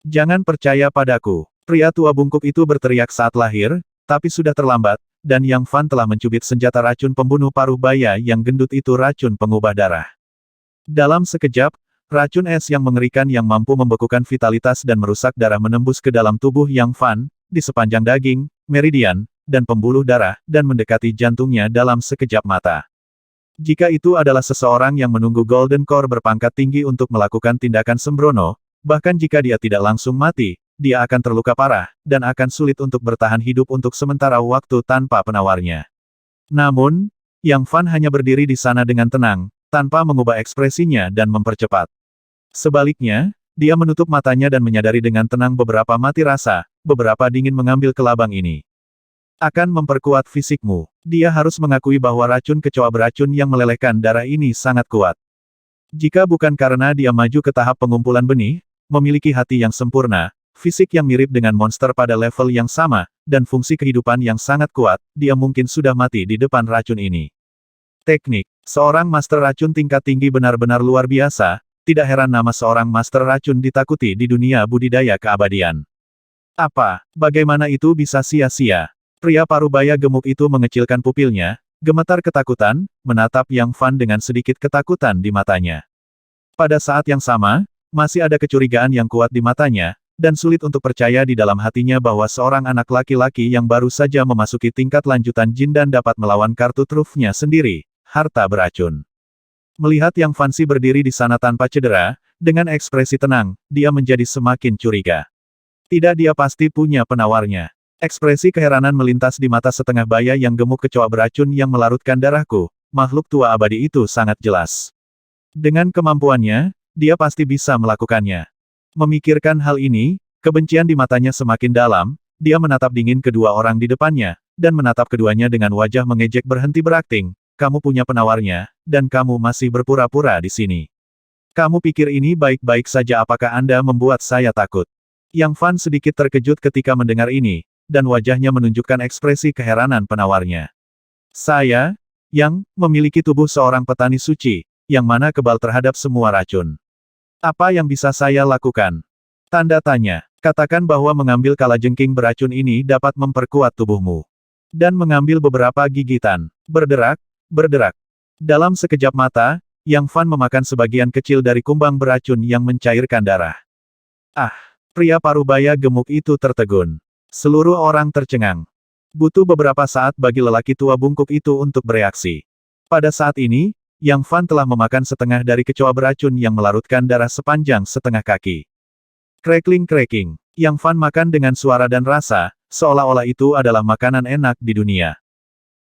Jangan percaya padaku. Pria tua bungkuk itu berteriak saat lahir, tapi sudah terlambat, dan Yang Fan telah mencubit senjata racun pembunuh paruh baya yang gendut itu racun pengubah darah. Dalam sekejap, racun es yang mengerikan yang mampu membekukan vitalitas dan merusak darah menembus ke dalam tubuh Yang Fan, di sepanjang daging, meridian, dan pembuluh darah, dan mendekati jantungnya dalam sekejap mata. Jika itu adalah seseorang yang menunggu Golden Core berpangkat tinggi untuk melakukan tindakan sembrono, bahkan jika dia tidak langsung mati, dia akan terluka parah, dan akan sulit untuk bertahan hidup untuk sementara waktu tanpa penawarnya. Namun, Yang Fan hanya berdiri di sana dengan tenang, tanpa mengubah ekspresinya dan mempercepat. Sebaliknya, dia menutup matanya dan menyadari dengan tenang beberapa mati rasa, beberapa dingin mengambil kelabang ini. Akan memperkuat fisikmu. Dia harus mengakui bahwa racun kecoa beracun yang melelehkan darah ini sangat kuat. Jika bukan karena dia maju ke tahap pengumpulan benih, memiliki hati yang sempurna, fisik yang mirip dengan monster pada level yang sama, dan fungsi kehidupan yang sangat kuat, dia mungkin sudah mati di depan racun ini. Teknik. Seorang master racun tingkat tinggi benar-benar luar biasa, tidak heran nama seorang master racun ditakuti di dunia budidaya keabadian. Apa? Bagaimana itu bisa sia-sia? Pria parubaya gemuk itu mengecilkan pupilnya, gemetar ketakutan, menatap Yang Fan dengan sedikit ketakutan di matanya. Pada saat yang sama, masih ada kecurigaan yang kuat di matanya, dan sulit untuk percaya di dalam hatinya bahwa seorang anak laki-laki yang baru saja memasuki tingkat lanjutan jin dan dapat melawan kartu trufnya sendiri, harta beracun. Melihat Yang Fancy berdiri di sana tanpa cedera, dengan ekspresi tenang, dia menjadi semakin curiga. Tidak, dia pasti punya penawarnya. Ekspresi keheranan melintas di mata setengah baya yang gemuk kecoa beracun yang melarutkan darahku, makhluk tua abadi itu sangat jelas. Dengan kemampuannya, dia pasti bisa melakukannya. Memikirkan hal ini, kebencian di matanya semakin dalam, dia menatap dingin kedua orang di depannya, dan menatap keduanya dengan wajah mengejek berhenti berakting. Kamu punya penawarnya, dan kamu masih berpura-pura di sini. Kamu pikir ini baik-baik saja? Apakah Anda membuat saya takut? Yang Fan sedikit terkejut ketika mendengar ini, dan wajahnya menunjukkan ekspresi keheranan penawarnya. Saya, yang memiliki tubuh seorang petani suci, yang mana kebal terhadap semua racun. Apa yang bisa saya lakukan? Tanda tanya. Katakan bahwa mengambil kalajengking beracun ini dapat memperkuat tubuhmu. Dan mengambil beberapa gigitan. Berderak, berderak. Dalam sekejap mata, Yang Fan memakan sebagian kecil dari kumbang beracun yang mencairkan darah. Ah! Pria parubaya gemuk itu tertegun. Seluruh orang tercengang. Butuh beberapa saat bagi lelaki tua bungkuk itu untuk bereaksi. Pada saat ini, Yang Fan telah memakan setengah dari kecoa beracun yang melarutkan darah sepanjang setengah kaki. Crackling-cracking. Yang Fan makan dengan suara dan rasa, seolah-olah itu adalah makanan enak di dunia.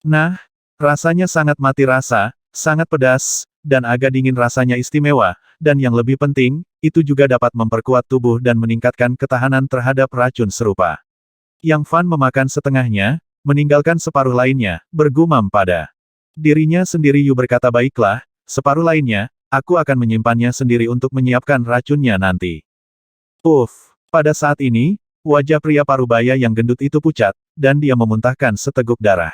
Nah, rasanya sangat mati rasa, sangat pedas, dan agak dingin, rasanya istimewa, dan yang lebih penting, itu juga dapat memperkuat tubuh dan meningkatkan ketahanan terhadap racun serupa. Yang Fan memakan setengahnya, meninggalkan separuh lainnya, bergumam pada dirinya sendiri. Yu berkata, baiklah, separuh lainnya, aku akan menyimpannya sendiri untuk menyiapkan racunnya nanti. Uff, pada saat ini, wajah pria parubaya yang gendut itu pucat, dan dia memuntahkan seteguk darah.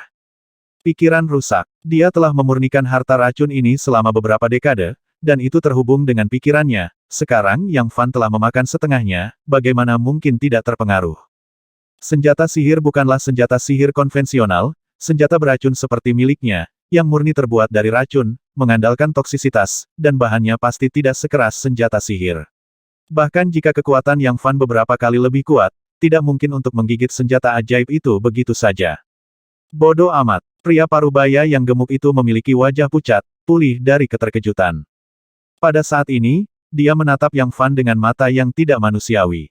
Pikiran rusak. Dia telah memurnikan harta racun ini selama beberapa dekade, dan itu terhubung dengan pikirannya. Sekarang Yang Fan telah memakan setengahnya, bagaimana mungkin tidak terpengaruh? Senjata sihir bukanlah senjata sihir konvensional, senjata beracun seperti miliknya, yang murni terbuat dari racun, mengandalkan toksisitas, dan bahannya pasti tidak sekeras senjata sihir. Bahkan jika kekuatan Yang Fan beberapa kali lebih kuat, tidak mungkin untuk menggigit senjata ajaib itu begitu saja. Bodoh amat. Pria parubaya yang gemuk itu memiliki wajah pucat, pulih dari keterkejutan. Pada saat ini, dia menatap Yang Fan dengan mata yang tidak manusiawi.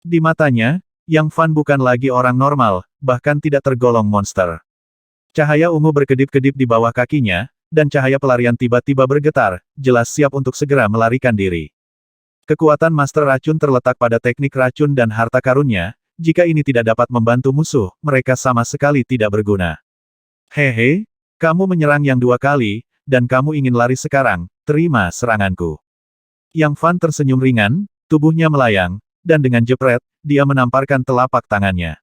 Di matanya, Yang Fan bukan lagi orang normal, bahkan tidak tergolong monster. Cahaya ungu berkedip-kedip di bawah kakinya, dan cahaya pelarian tiba-tiba bergetar, jelas siap untuk segera melarikan diri. Kekuatan master racun terletak pada teknik racun dan harta karunnya, jika ini tidak dapat membantu musuh, mereka sama sekali tidak berguna. Hehe, kamu menyerang yang dua kali, dan kamu ingin lari sekarang, terima seranganku. Yang Fan tersenyum ringan, tubuhnya melayang, dan dengan jepret, dia menamparkan telapak tangannya.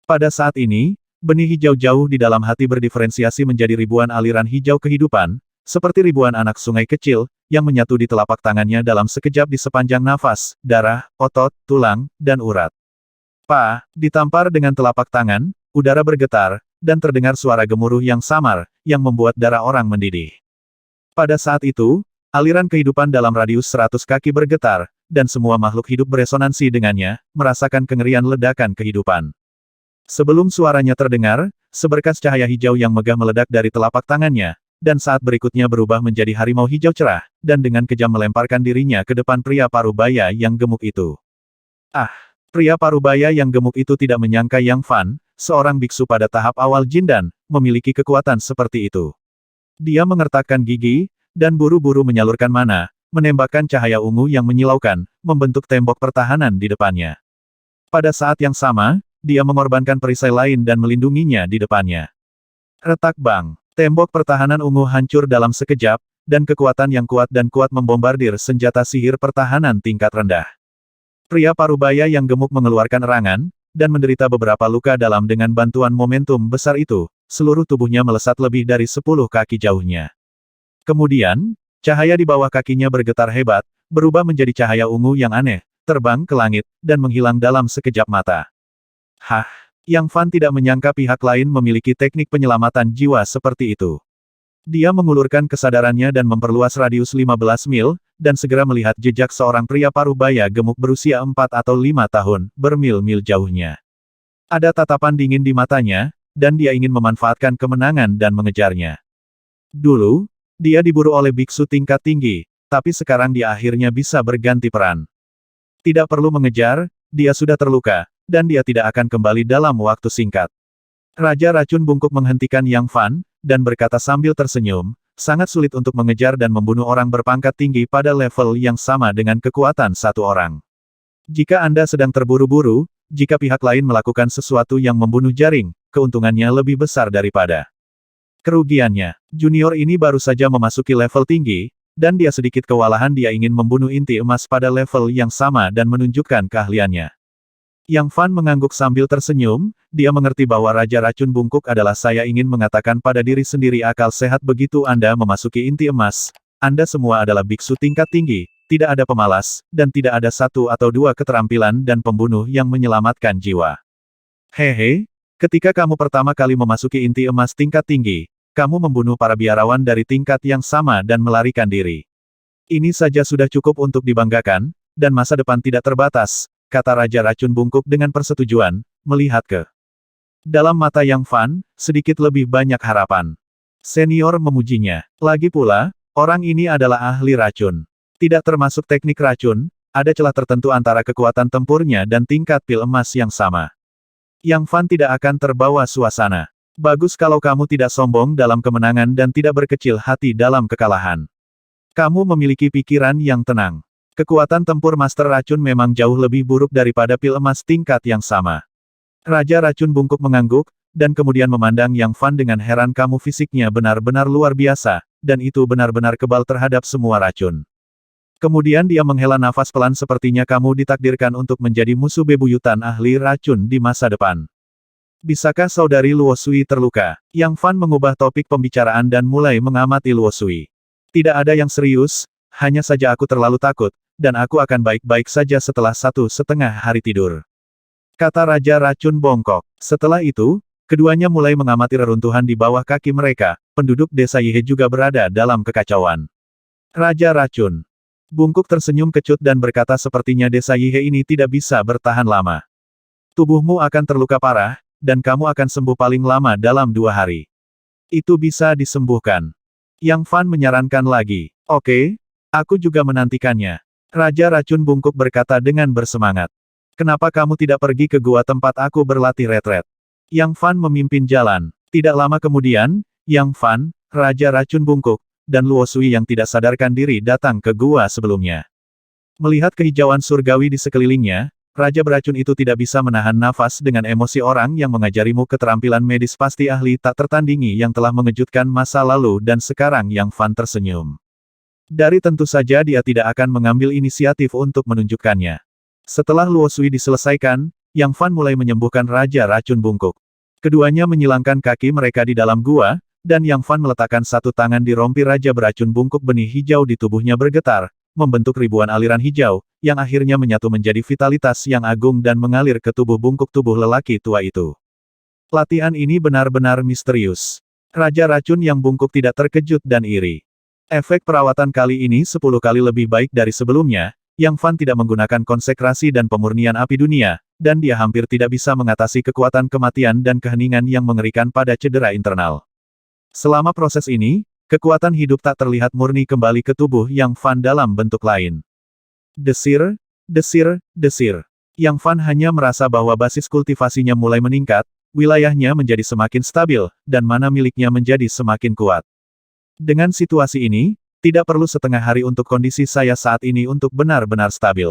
Pada saat ini, benih hijau jauh di dalam hati berdiferensiasi menjadi ribuan aliran hijau kehidupan, Seperti ribuan anak sungai kecil, yang menyatu di telapak tangannya dalam sekejap di sepanjang nafas, darah, otot, tulang, dan urat. Ditampar dengan telapak tangan, udara bergetar, dan terdengar suara gemuruh yang samar, yang membuat darah orang mendidih. Pada saat itu, aliran kehidupan dalam radius 100 kaki bergetar, dan semua makhluk hidup beresonansi dengannya, merasakan kengerian ledakan kehidupan. Sebelum suaranya terdengar, seberkas cahaya hijau yang megah meledak dari telapak tangannya, dan saat berikutnya berubah menjadi harimau hijau cerah, dan dengan kejam melemparkan dirinya ke depan pria parubaya yang gemuk itu. Pria parubaya yang gemuk itu tidak menyangka Yang Fan, seorang biksu pada tahap awal Jindan, memiliki kekuatan seperti itu. Dia mengertakkan gigi, dan buru-buru menyalurkan mana, menembakkan cahaya ungu yang menyilaukan, membentuk tembok pertahanan di depannya. Pada saat yang sama, dia mengorbankan perisai lain dan melindunginya di depannya. Retak bang. Tembok pertahanan ungu hancur dalam sekejap, dan kekuatan yang kuat dan kuat membombardir senjata sihir pertahanan tingkat rendah. Pria parubaya yang gemuk mengeluarkan erangan, dan menderita beberapa luka dalam dengan bantuan momentum besar itu, seluruh tubuhnya melesat lebih dari 10 kaki jauhnya. Kemudian, cahaya di bawah kakinya bergetar hebat, berubah menjadi cahaya ungu yang aneh, terbang ke langit, dan menghilang dalam sekejap mata. Yang Fan tidak menyangka pihak lain memiliki teknik penyelamatan jiwa seperti itu. Dia mengulurkan kesadarannya dan memperluas radius 15 mil, dan segera melihat jejak seorang pria parubaya gemuk berusia 4 atau 5 tahun, bermil-mil jauhnya. Ada tatapan dingin di matanya, dan dia ingin memanfaatkan kemenangan dan mengejarnya. Dulu, dia diburu oleh biksu tingkat tinggi, tapi sekarang dia akhirnya bisa berganti peran. Tidak perlu mengejar, dia sudah terluka, dan dia tidak akan kembali dalam waktu singkat. Raja Racun Bungkuk menghentikan Yang Fan, dan berkata sambil tersenyum, sangat sulit untuk mengejar dan membunuh orang berpangkat tinggi pada level yang sama dengan kekuatan satu orang. Jika Anda sedang terburu-buru, jika pihak lain melakukan sesuatu yang membunuh jaring, keuntungannya lebih besar daripada kerugiannya. Junior ini baru saja memasuki level tinggi, dan dia sedikit kewalahan dia ingin membunuh inti emas pada level yang sama dan menunjukkan keahliannya. Yang Fan mengangguk sambil tersenyum, dia mengerti bahwa Raja Racun Bungkuk adalah saya ingin mengatakan pada diri sendiri akal sehat begitu Anda memasuki inti emas. Anda semua adalah biksu tingkat tinggi, tidak ada pemalas, dan tidak ada satu atau dua keterampilan dan pembunuh yang menyelamatkan jiwa. Hehe, ketika kamu pertama kali memasuki inti emas tingkat tinggi, kamu membunuh para biarawan dari tingkat yang sama dan melarikan diri. Ini saja sudah cukup untuk dibanggakan, dan masa depan tidak terbatas, kata Raja Racun Bungkuk dengan persetujuan, melihat ke dalam mata Yang Fan, sedikit lebih banyak harapan. Senior memujinya. Lagi pula, orang ini adalah ahli racun. Tidak termasuk teknik racun, ada celah tertentu antara kekuatan tempurnya dan tingkat pil emas yang sama. Yang Fan tidak akan terbawa suasana. Bagus kalau kamu tidak sombong dalam kemenangan dan tidak berkecil hati dalam kekalahan. Kamu memiliki pikiran yang tenang. Kekuatan tempur Master Racun memang jauh lebih buruk daripada pil emas tingkat yang sama. Raja Racun Bungkuk mengangguk, dan kemudian memandang Yang Fan dengan heran kamu fisiknya benar-benar luar biasa, dan itu benar-benar kebal terhadap semua racun. Kemudian dia menghela nafas pelan sepertinya kamu ditakdirkan untuk menjadi musuh bebuyutan ahli racun di masa depan. Bisakah saudari Luo Sui terluka? Yang Fan mengubah topik pembicaraan dan mulai mengamati Luo Sui. Tidak ada yang serius, hanya saja aku terlalu takut, dan aku akan baik-baik saja setelah 1,5 hari tidur. Kata Raja Racun Bongkok. Setelah itu, keduanya mulai mengamati reruntuhan di bawah kaki mereka, penduduk desa Yihe juga berada dalam kekacauan. Raja Racun Bungkuk tersenyum kecut dan berkata sepertinya desa Yihe ini tidak bisa bertahan lama. Tubuhmu akan terluka parah, dan kamu akan sembuh paling lama dalam 2 hari. Itu bisa disembuhkan. Yang Fan menyarankan lagi. Oke, aku juga menantikannya. Raja Racun Bungkuk berkata dengan bersemangat. Kenapa kamu tidak pergi ke gua tempat aku berlatih retret? Yang Fan memimpin jalan. Tidak lama kemudian, Yang Fan, Raja Racun Bungkuk, dan Luo Sui yang tidak sadarkan diri datang ke gua sebelumnya. Melihat kehijauan surgawi di sekelilingnya, Raja beracun itu tidak bisa menahan nafas dengan emosi orang yang mengajarimu keterampilan medis pasti ahli tak tertandingi yang telah mengejutkan masa lalu dan sekarang Yang Fan tersenyum. Dari tentu saja dia tidak akan mengambil inisiatif untuk menunjukkannya. Setelah Luo Sui diselesaikan, Yang Fan mulai menyembuhkan Raja Racun Bungkuk. Keduanya menyilangkan kaki mereka di dalam gua, dan Yang Fan meletakkan satu tangan di rompi raja beracun bungkuk benih hijau di tubuhnya bergetar, membentuk ribuan aliran hijau, yang akhirnya menyatu menjadi vitalitas yang agung dan mengalir ke tubuh bungkuk tubuh lelaki tua itu. Latihan ini benar-benar misterius. Raja racun yang bungkuk tidak terkejut dan iri. Efek perawatan kali ini 10 kali lebih baik dari sebelumnya. Yang Fan tidak menggunakan konsekrasi dan pemurnian api dunia, dan dia hampir tidak bisa mengatasi kekuatan kematian dan keheningan yang mengerikan pada cedera internal. Selama proses ini, kekuatan hidup tak terlihat murni kembali ke tubuh Yang Fan dalam bentuk lain. Desir, desir, desir. Yang Fan hanya merasa bahwa basis kultivasinya mulai meningkat, wilayahnya menjadi semakin stabil, dan mana miliknya menjadi semakin kuat. Dengan situasi ini, tidak perlu setengah hari untuk kondisi saya saat ini untuk benar-benar stabil.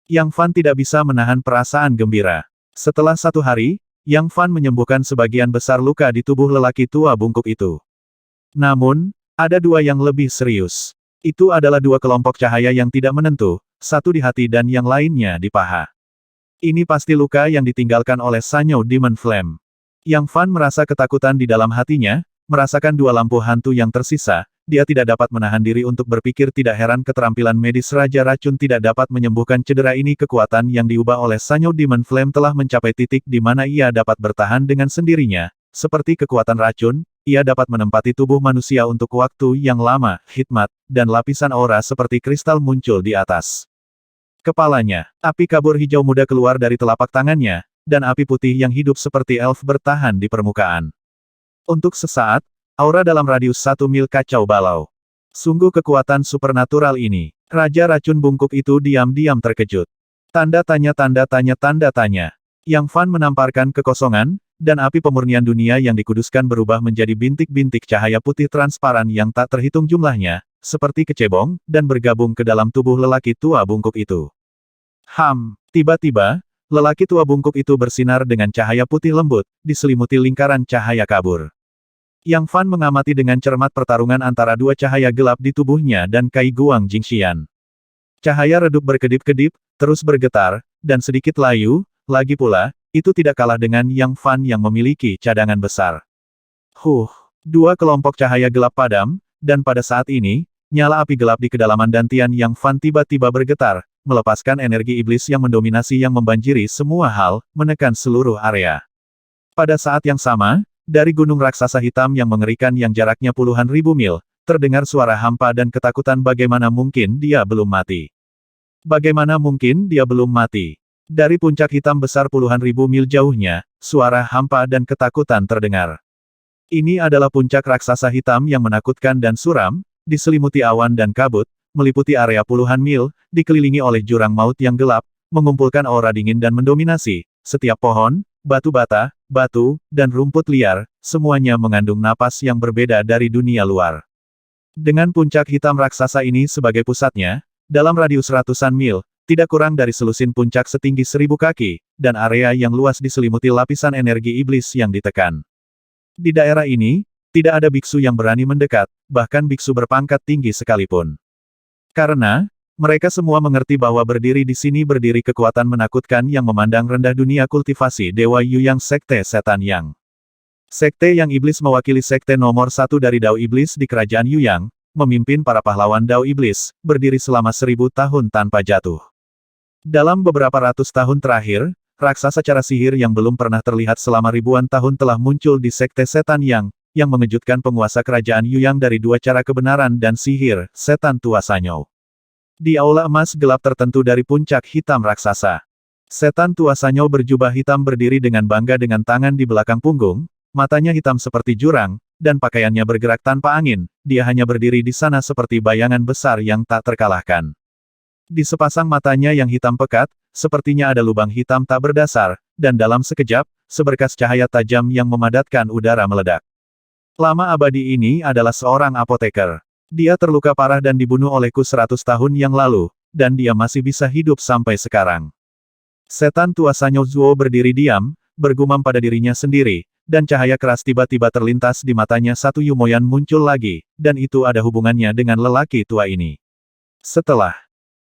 Yang Fan tidak bisa menahan perasaan gembira. Setelah 1 hari, Yang Fan menyembuhkan sebagian besar luka di tubuh lelaki tua bungkuk itu. Namun, ada 2 yang lebih serius. Itu adalah 2 kelompok cahaya yang tidak menentu, satu di hati dan yang lainnya di paha. Ini pasti luka yang ditinggalkan oleh Sanyo Demon Flame. Yang Fan merasa ketakutan di dalam hatinya, merasakan 2 lampu hantu yang tersisa. Dia tidak dapat menahan diri untuk berpikir tidak heran keterampilan medis Raja Racun tidak dapat menyembuhkan cedera ini kekuatan yang diubah oleh Sanyo Demon Flame telah mencapai titik di mana ia dapat bertahan dengan sendirinya. Seperti kekuatan racun, ia dapat menempati tubuh manusia untuk waktu yang lama, hikmat, dan lapisan aura seperti kristal muncul di atas kepalanya. Api kabur hijau muda keluar dari telapak tangannya, dan api putih yang hidup seperti elf bertahan di permukaan. Untuk sesaat, aura dalam radius 1 mil kacau balau. Sungguh kekuatan supernatural ini. Raja racun bungkuk itu diam-diam terkejut. Tanda tanya tanda tanya tanda tanya. Yang Fan menamparkan kekosongan, dan api pemurnian dunia yang dikuduskan berubah menjadi bintik-bintik cahaya putih transparan yang tak terhitung jumlahnya, seperti kecebong, dan bergabung ke dalam tubuh lelaki tua bungkuk itu. Tiba-tiba, lelaki tua bungkuk itu bersinar dengan cahaya putih lembut, diselimuti lingkaran cahaya kabur. Yang Fan mengamati dengan cermat pertarungan antara 2 cahaya gelap di tubuhnya dan Kai Guang Jingxian. Cahaya redup berkedip-kedip, terus bergetar, dan sedikit layu, lagi pula, itu tidak kalah dengan Yang Fan yang memiliki cadangan besar. 2 kelompok cahaya gelap padam, dan pada saat ini, nyala api gelap di kedalaman dantian Yang Fan tiba-tiba bergetar, melepaskan energi iblis yang mendominasi yang membanjiri semua hal, menekan seluruh area. Pada saat yang sama, dari gunung raksasa hitam yang mengerikan yang jaraknya puluhan ribu mil, terdengar suara hampa dan ketakutan. Bagaimana mungkin dia belum mati? Bagaimana mungkin dia belum mati? Dari puncak hitam besar puluhan ribu mil jauhnya, suara hampa dan ketakutan terdengar. Ini adalah puncak raksasa hitam yang menakutkan dan suram, diselimuti awan dan kabut, meliputi area puluhan mil, dikelilingi oleh jurang maut yang gelap, mengumpulkan aura dingin dan mendominasi. Setiap pohon, batu bata, batu, dan rumput liar, semuanya mengandung napas yang berbeda dari dunia luar. Dengan puncak hitam raksasa ini sebagai pusatnya, dalam radius ratusan mil, tidak kurang dari selusin puncak setinggi 1000 kaki, dan area yang luas diselimuti lapisan energi iblis yang ditekan. Di daerah ini, tidak ada biksu yang berani mendekat, bahkan biksu berpangkat tinggi sekalipun. Karena, mereka semua mengerti bahwa berdiri di sini berdiri kekuatan menakutkan yang memandang rendah dunia kultivasi Dewa Yuyang Sekte Setan Yang. Sekte yang iblis mewakili sekte nomor 1 dari Dao Iblis di kerajaan Yuyang, memimpin para pahlawan Dao Iblis, berdiri selama 1000 tahun tanpa jatuh. Dalam beberapa ratus tahun terakhir, raksasa cara sihir yang belum pernah terlihat selama ribuan tahun telah muncul di Sekte Setan yang mengejutkan penguasa kerajaan Yuyang dari 2 cara kebenaran dan sihir, Setan Tua Sanyo. Di aula emas gelap tertentu dari puncak hitam raksasa. Setan Tua Sanyo berjubah hitam berdiri dengan bangga dengan tangan di belakang punggung, matanya hitam seperti jurang, dan pakaiannya bergerak tanpa angin. Dia hanya berdiri di sana seperti bayangan besar yang tak terkalahkan. Di sepasang matanya yang hitam pekat, sepertinya ada lubang hitam tak berdasar, dan dalam sekejap, seberkas cahaya tajam yang memadatkan udara meledak. Lama abadi ini adalah seorang apoteker. Dia terluka parah dan dibunuh olehku 100 tahun yang lalu, dan dia masih bisa hidup sampai sekarang. Setan Tua Sanyo Zuo berdiri diam, bergumam pada dirinya sendiri, dan cahaya keras tiba-tiba terlintas di matanya. Satu Yumoyan muncul lagi, dan itu ada hubungannya dengan lelaki tua ini. Setelah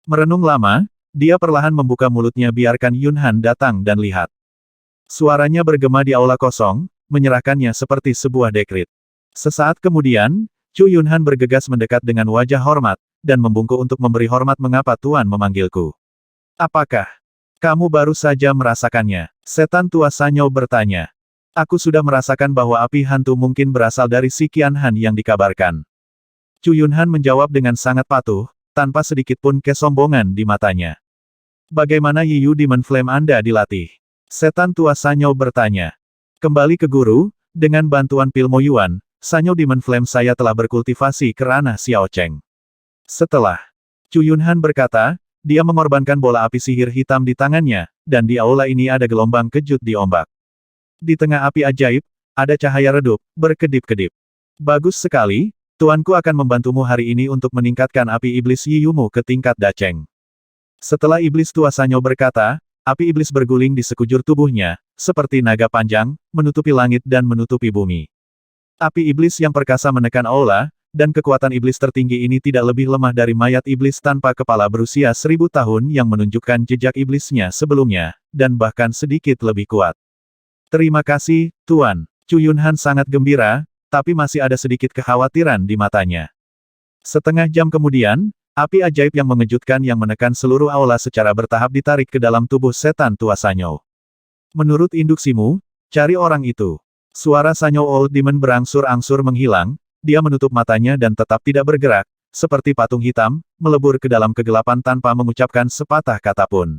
merenung lama, dia perlahan membuka mulutnya biarkan Yunhan datang dan lihat. Suaranya bergema di aula kosong, menyerahkannya seperti sebuah dekrit. Sesaat kemudian, Chu Yunhan bergegas mendekat dengan wajah hormat, dan membungkuk untuk memberi hormat mengapa Tuan memanggilku. Apakah kamu baru saja merasakannya? Setan tua Sanyou bertanya. Aku sudah merasakan bahwa api hantu mungkin berasal dari si Qianhan yang dikabarkan. Chu Yunhan menjawab dengan sangat patuh, tanpa sedikit pun kesombongan di matanya. Bagaimana Yiyu Demon Flame Anda dilatih? Setan tua Sanyou bertanya. Kembali ke guru, dengan bantuan Pilmo Yuan, Sanyou Demon Flame saya telah berkultivasi ke ranah Xiao Cheng. Setelah Chu Yunhan berkata, dia mengorbankan bola api sihir hitam di tangannya, dan di aula ini ada gelombang kejut di ombak. Di tengah api ajaib, ada cahaya redup, berkedip-kedip. Bagus sekali, tuanku akan membantumu hari ini untuk meningkatkan api iblis Yiyumu ke tingkat daceng. Setelah iblis tua Sanyou berkata, api iblis berguling di sekujur tubuhnya, seperti naga panjang, menutupi langit dan menutupi bumi. Api iblis yang perkasa menekan aula, dan kekuatan iblis tertinggi ini tidak lebih lemah dari mayat iblis tanpa kepala berusia 1000 tahun yang menunjukkan jejak iblisnya sebelumnya, dan bahkan sedikit lebih kuat. Terima kasih, Tuan. Chu Yunhan sangat gembira, tapi masih ada sedikit kekhawatiran di matanya. Setengah jam kemudian, api ajaib yang mengejutkan yang menekan seluruh aula secara bertahap ditarik ke dalam tubuh setan tua Sanyou. Menurut induksimu, cari orang itu. Suara Sanyou Old Demon berangsur-angsur menghilang, dia menutup matanya dan tetap tidak bergerak, seperti patung hitam, melebur ke dalam kegelapan tanpa mengucapkan sepatah kata pun.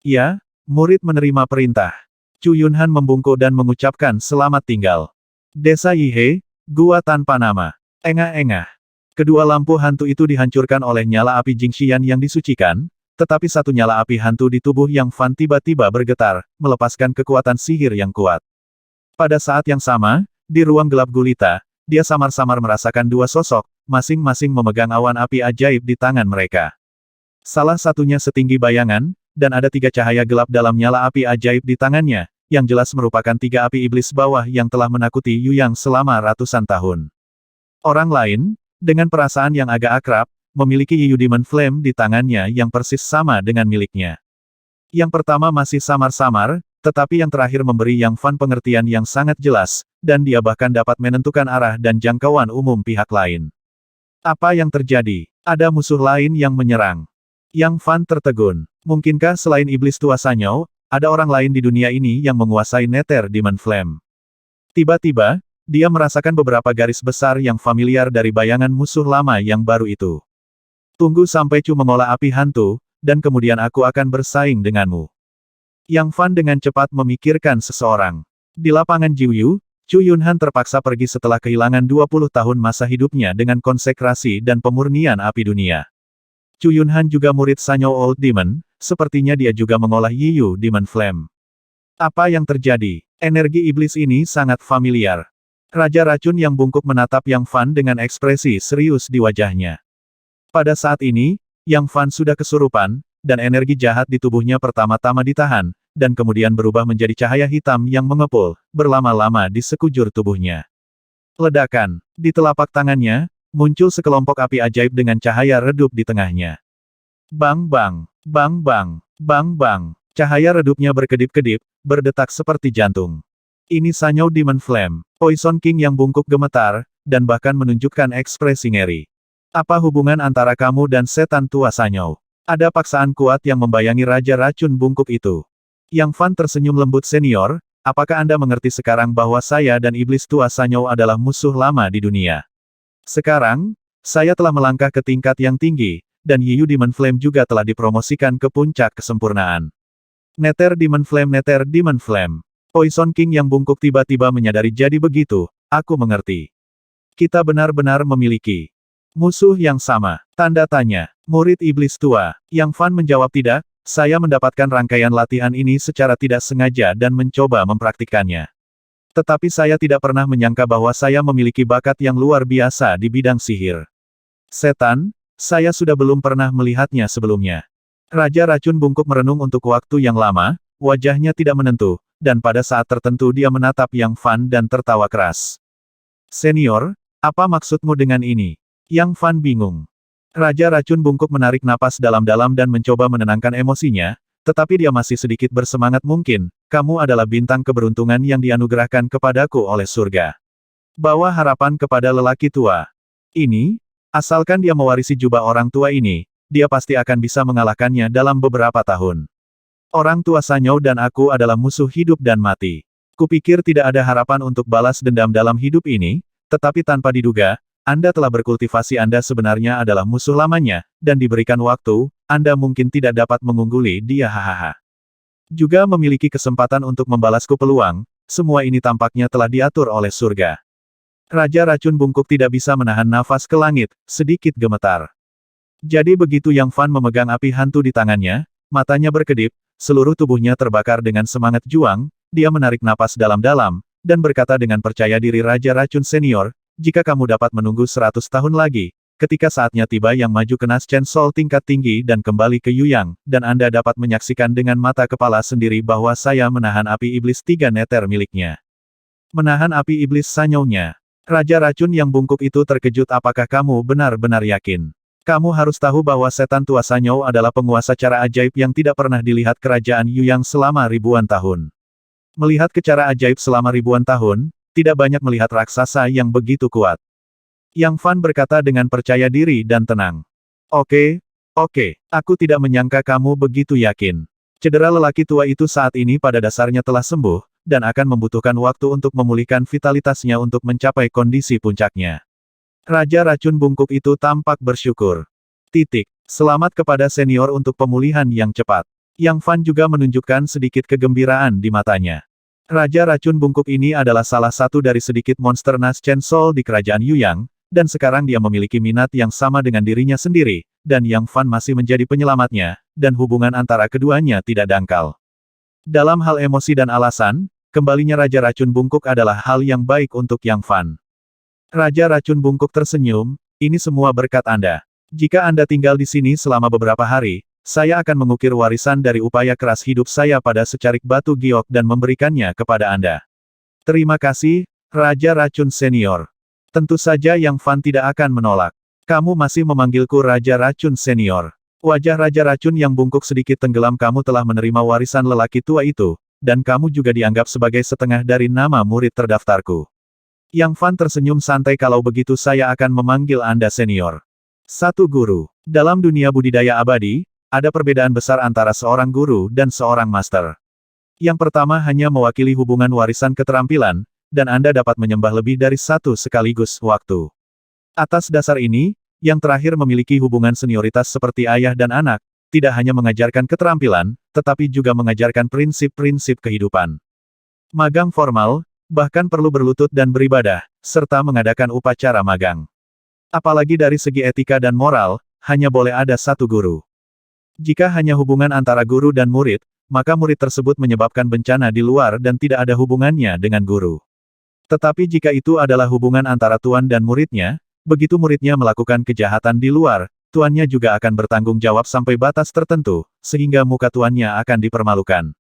Ya, murid menerima perintah. Chu Yunhan membungkuk dan mengucapkan selamat tinggal. Desa Yihe, gua tanpa nama. Engah-engah. Kedua lampu hantu itu dihancurkan oleh nyala api Jingxian yang disucikan, tetapi satu nyala api hantu di tubuh Yang Fan tiba-tiba bergetar, melepaskan kekuatan sihir yang kuat. Pada saat yang sama, di ruang gelap gulita, dia samar-samar merasakan dua sosok, masing-masing memegang awan api ajaib di tangan mereka. Salah satunya setinggi bayangan, dan ada 3 cahaya gelap dalam nyala api ajaib di tangannya, yang jelas merupakan 3 api iblis bawah yang telah menakuti Yu Yang selama ratusan tahun. Orang lain, dengan perasaan yang agak akrab, memiliki Yiyu Demon Flame di tangannya yang persis sama dengan miliknya. Yang pertama masih samar-samar, tetapi yang terakhir memberi Yang Fan pengertian yang sangat jelas, dan dia bahkan dapat menentukan arah dan jangkauan umum pihak lain. Apa yang terjadi? Ada musuh lain yang menyerang. Yang Fan tertegun. Mungkinkah selain iblis tua Sanyou, ada orang lain di dunia ini yang menguasai Nether Demon Flame? Tiba-tiba, dia merasakan beberapa garis besar yang familiar dari bayangan musuh lama yang baru itu. Tunggu sampai Chu mengolah api hantu, dan kemudian aku akan bersaing denganmu. Yang Fan dengan cepat memikirkan seseorang. Di lapangan Jiuyu, Chu Yunhan terpaksa pergi setelah kehilangan 20 tahun masa hidupnya dengan konsekrasi dan pemurnian api dunia. Chu Yunhan juga murid Sanyou Old Demon, sepertinya dia juga mengolah Yiyu Demon Flame. Apa yang terjadi? Energi iblis ini sangat familiar. Raja Racun yang bungkuk menatap Yang Fan dengan ekspresi serius di wajahnya. Pada saat ini, Yang Fan sudah kesurupan, dan energi jahat di tubuhnya pertama-tama ditahan, dan kemudian berubah menjadi cahaya hitam yang mengepul, berlama-lama di sekujur tubuhnya. Ledakan. Di telapak tangannya, muncul sekelompok api ajaib dengan cahaya redup di tengahnya. Bang bang, bang bang, bang bang. Cahaya redupnya berkedip-kedip, berdetak seperti jantung. Ini Sanyou Demon Flame. Poison King yang bungkuk gemetar, dan bahkan menunjukkan ekspresi ngeri. Apa hubungan antara kamu dan setan tua Sanyou? Ada paksaan kuat yang membayangi Raja Racun bungkuk itu. Yang Fan tersenyum lembut senior, apakah Anda mengerti sekarang bahwa saya dan iblis tua Sanyou adalah musuh lama di dunia? Sekarang, saya telah melangkah ke tingkat yang tinggi, dan Yiyu Demon Flame juga telah dipromosikan ke puncak kesempurnaan. Nether Demon Flame, Nether Demon Flame. Poison King yang bungkuk tiba-tiba menyadari jadi begitu, aku mengerti. Kita benar-benar memiliki musuh yang sama. Tanda tanya. Murid iblis tua. Yang Fan menjawab tidak, saya mendapatkan rangkaian latihan ini secara tidak sengaja dan mencoba mempraktikkannya. Tetapi saya tidak pernah menyangka bahwa saya memiliki bakat yang luar biasa di bidang sihir. Setan, saya sudah belum pernah melihatnya sebelumnya. Raja Racun bungkuk merenung untuk waktu yang lama, wajahnya tidak menentu, dan pada saat tertentu dia menatap Yang Fan dan tertawa keras. Senior, apa maksudmu dengan ini? Yang Fan bingung. Raja Racun bungkuk menarik napas dalam-dalam dan mencoba menenangkan emosinya, tetapi dia masih sedikit bersemangat mungkin, kamu adalah bintang keberuntungan yang dianugerahkan kepadaku oleh surga. Bawa harapan kepada lelaki tua ini, asalkan dia mewarisi jubah orang tua ini, dia pasti akan bisa mengalahkannya dalam beberapa tahun. Orang tua Sanyou dan aku adalah musuh hidup dan mati. Kupikir tidak ada harapan untuk balas dendam dalam hidup ini, tetapi tanpa diduga, Anda telah berkultivasi Anda sebenarnya adalah musuh lamanya, dan diberikan waktu, Anda mungkin tidak dapat mengungguli dia hahaha. Juga memiliki kesempatan untuk membalasku peluang, semua ini tampaknya telah diatur oleh surga. Raja Racun Bungkuk tidak bisa menahan nafas ke langit, sedikit gemetar. Jadi begitu Yang Fan memegang api hantu di tangannya, matanya berkedip, seluruh tubuhnya terbakar dengan semangat juang, dia menarik napas dalam-dalam, dan berkata dengan percaya diri Raja Racun Senior, jika kamu dapat menunggu 100 tahun lagi, ketika saatnya tiba yang maju ke Naschen Sol tingkat tinggi dan kembali ke Yuyang, dan Anda dapat menyaksikan dengan mata kepala sendiri bahwa saya menahan api iblis 3 neter miliknya. Menahan api iblis Sanyou-nya. Raja Racun yang bungkuk itu terkejut. Apakah kamu benar-benar yakin? Kamu harus tahu bahwa setan tua Sanyou adalah penguasa cara ajaib yang tidak pernah dilihat kerajaan Yuyang selama ribuan tahun. Melihat ke cara ajaib selama ribuan tahun, tidak banyak melihat raksasa yang begitu kuat. Yang Fan berkata dengan percaya diri dan tenang. Oke, aku tidak menyangka kamu begitu yakin. Cedera lelaki tua itu saat ini pada dasarnya telah sembuh, dan akan membutuhkan waktu untuk memulihkan vitalitasnya untuk mencapai kondisi puncaknya. Raja Racun Bungkuk itu tampak bersyukur. Selamat kepada senior untuk pemulihan yang cepat. Yang Fan juga menunjukkan sedikit kegembiraan di matanya. Raja Racun Bungkuk ini adalah salah satu dari sedikit monster Naschen Sol di kerajaan Yuyang, dan sekarang dia memiliki minat yang sama dengan dirinya sendiri, dan Yang Fan masih menjadi penyelamatnya, dan hubungan antara keduanya tidak dangkal. Dalam hal emosi dan alasan, kembalinya Raja Racun Bungkuk adalah hal yang baik untuk Yang Fan. Raja Racun Bungkuk tersenyum, ini semua berkat Anda. Jika Anda tinggal di sini selama beberapa hari, saya akan mengukir warisan dari upaya keras hidup saya pada secarik batu giok dan memberikannya kepada Anda. Terima kasih, Raja Racun Senior. Tentu saja Yang Fan tidak akan menolak. Kamu masih memanggilku Raja Racun Senior. Wajah Raja Racun yang bungkuk sedikit tenggelam. Kamu telah menerima warisan lelaki tua itu, dan kamu juga dianggap sebagai setengah dari nama murid terdaftarku. Yang Fan tersenyum santai. Kalau begitu saya akan memanggil Anda Senior. Satu guru. Dalam dunia budidaya abadi, ada perbedaan besar antara seorang guru dan seorang master. Yang pertama hanya mewakili hubungan warisan keterampilan, dan Anda dapat menyembah lebih dari satu sekaligus waktu. Atas dasar ini, yang terakhir memiliki hubungan senioritas seperti ayah dan anak, tidak hanya mengajarkan keterampilan, tetapi juga mengajarkan prinsip-prinsip kehidupan. Magang formal, bahkan perlu berlutut dan beribadah, serta mengadakan upacara magang. Apalagi dari segi etika dan moral, hanya boleh ada satu guru. Jika hanya hubungan antara guru dan murid, maka murid tersebut menyebabkan bencana di luar dan tidak ada hubungannya dengan guru. Tetapi jika itu adalah hubungan antara tuan dan muridnya, begitu muridnya melakukan kejahatan di luar, tuannya juga akan bertanggung jawab sampai batas tertentu, sehingga muka tuannya akan dipermalukan.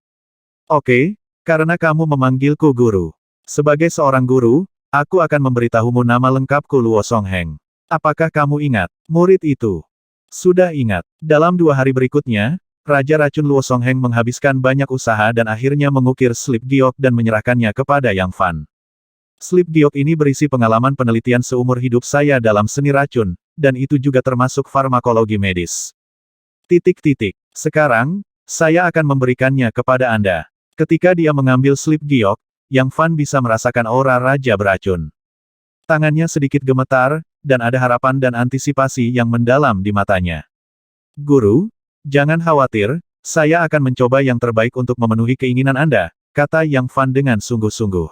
Oke, karena kamu memanggilku guru. Sebagai seorang guru, aku akan memberitahumu nama lengkapku Luo Songheng. Apakah kamu ingat, murid itu? Sudah ingat. Dalam 2 hari berikutnya, Raja Racun Luo Songheng menghabiskan banyak usaha dan akhirnya mengukir slip giok dan menyerahkannya kepada Yang Fan. Slip giok ini berisi pengalaman penelitian seumur hidup saya dalam seni racun, dan itu juga termasuk farmakologi medis. Sekarang, saya akan memberikannya kepada Anda. Ketika dia mengambil slip giok, Yang Fan bisa merasakan aura Raja Beracun. Tangannya sedikit gemetar, dan ada harapan dan antisipasi yang mendalam di matanya. Guru, jangan khawatir, saya akan mencoba yang terbaik untuk memenuhi keinginan Anda, kata Yang Fan dengan sungguh-sungguh.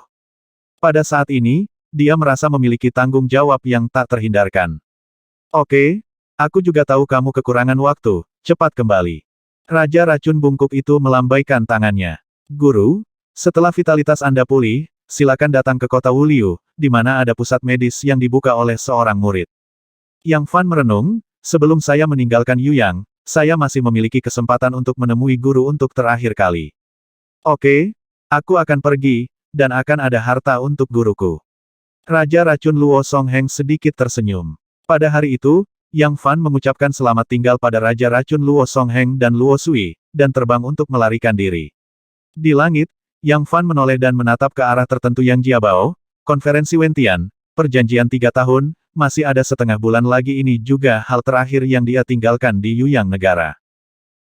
Pada saat ini, dia merasa memiliki tanggung jawab yang tak terhindarkan. Oke, aku juga tahu kamu kekurangan waktu, cepat kembali. Raja Racun Bungkuk itu melambaikan tangannya. Guru, setelah vitalitas Anda pulih, silakan datang ke kota Wuliu, di mana ada pusat medis yang dibuka oleh seorang murid. Yang Fan merenung, sebelum saya meninggalkan Yuyang, saya masih memiliki kesempatan untuk menemui guru untuk terakhir kali. Oke, aku akan pergi, dan akan ada harta untuk guruku. Raja Racun Luo Songheng sedikit tersenyum. Pada hari itu, Yang Fan mengucapkan selamat tinggal pada Raja Racun Luo Songheng dan Luo Sui, dan terbang untuk melarikan diri. Di langit, Yang Fan menoleh dan menatap ke arah tertentu Yang Jiabao, Konferensi Wentian, perjanjian 3 tahun, masih ada setengah bulan lagi ini juga hal terakhir yang dia tinggalkan di Yuyang negara.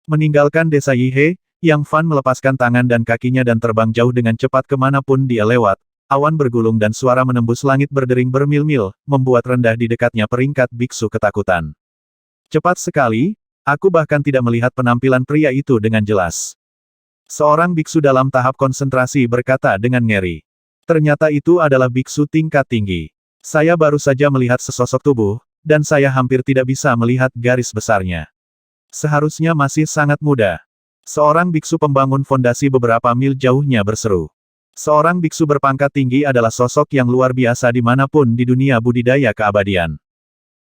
Meninggalkan desa Yihe, Yang Fan melepaskan tangan dan kakinya dan terbang jauh dengan cepat kemanapun dia lewat. Awan bergulung dan suara menembus langit berdering bermil-mil, membuat rendah di dekatnya peringkat biksu ketakutan. Cepat sekali, aku bahkan tidak melihat penampilan pria itu dengan jelas. Seorang biksu dalam tahap konsentrasi berkata dengan ngeri. Ternyata itu adalah biksu tingkat tinggi. Saya baru saja melihat sesosok tubuh, dan saya hampir tidak bisa melihat garis besarnya. Seharusnya masih sangat muda. Seorang biksu pembangun fondasi beberapa mil jauhnya berseru. Seorang biksu berpangkat tinggi adalah sosok yang luar biasa dimanapun di dunia budidaya keabadian.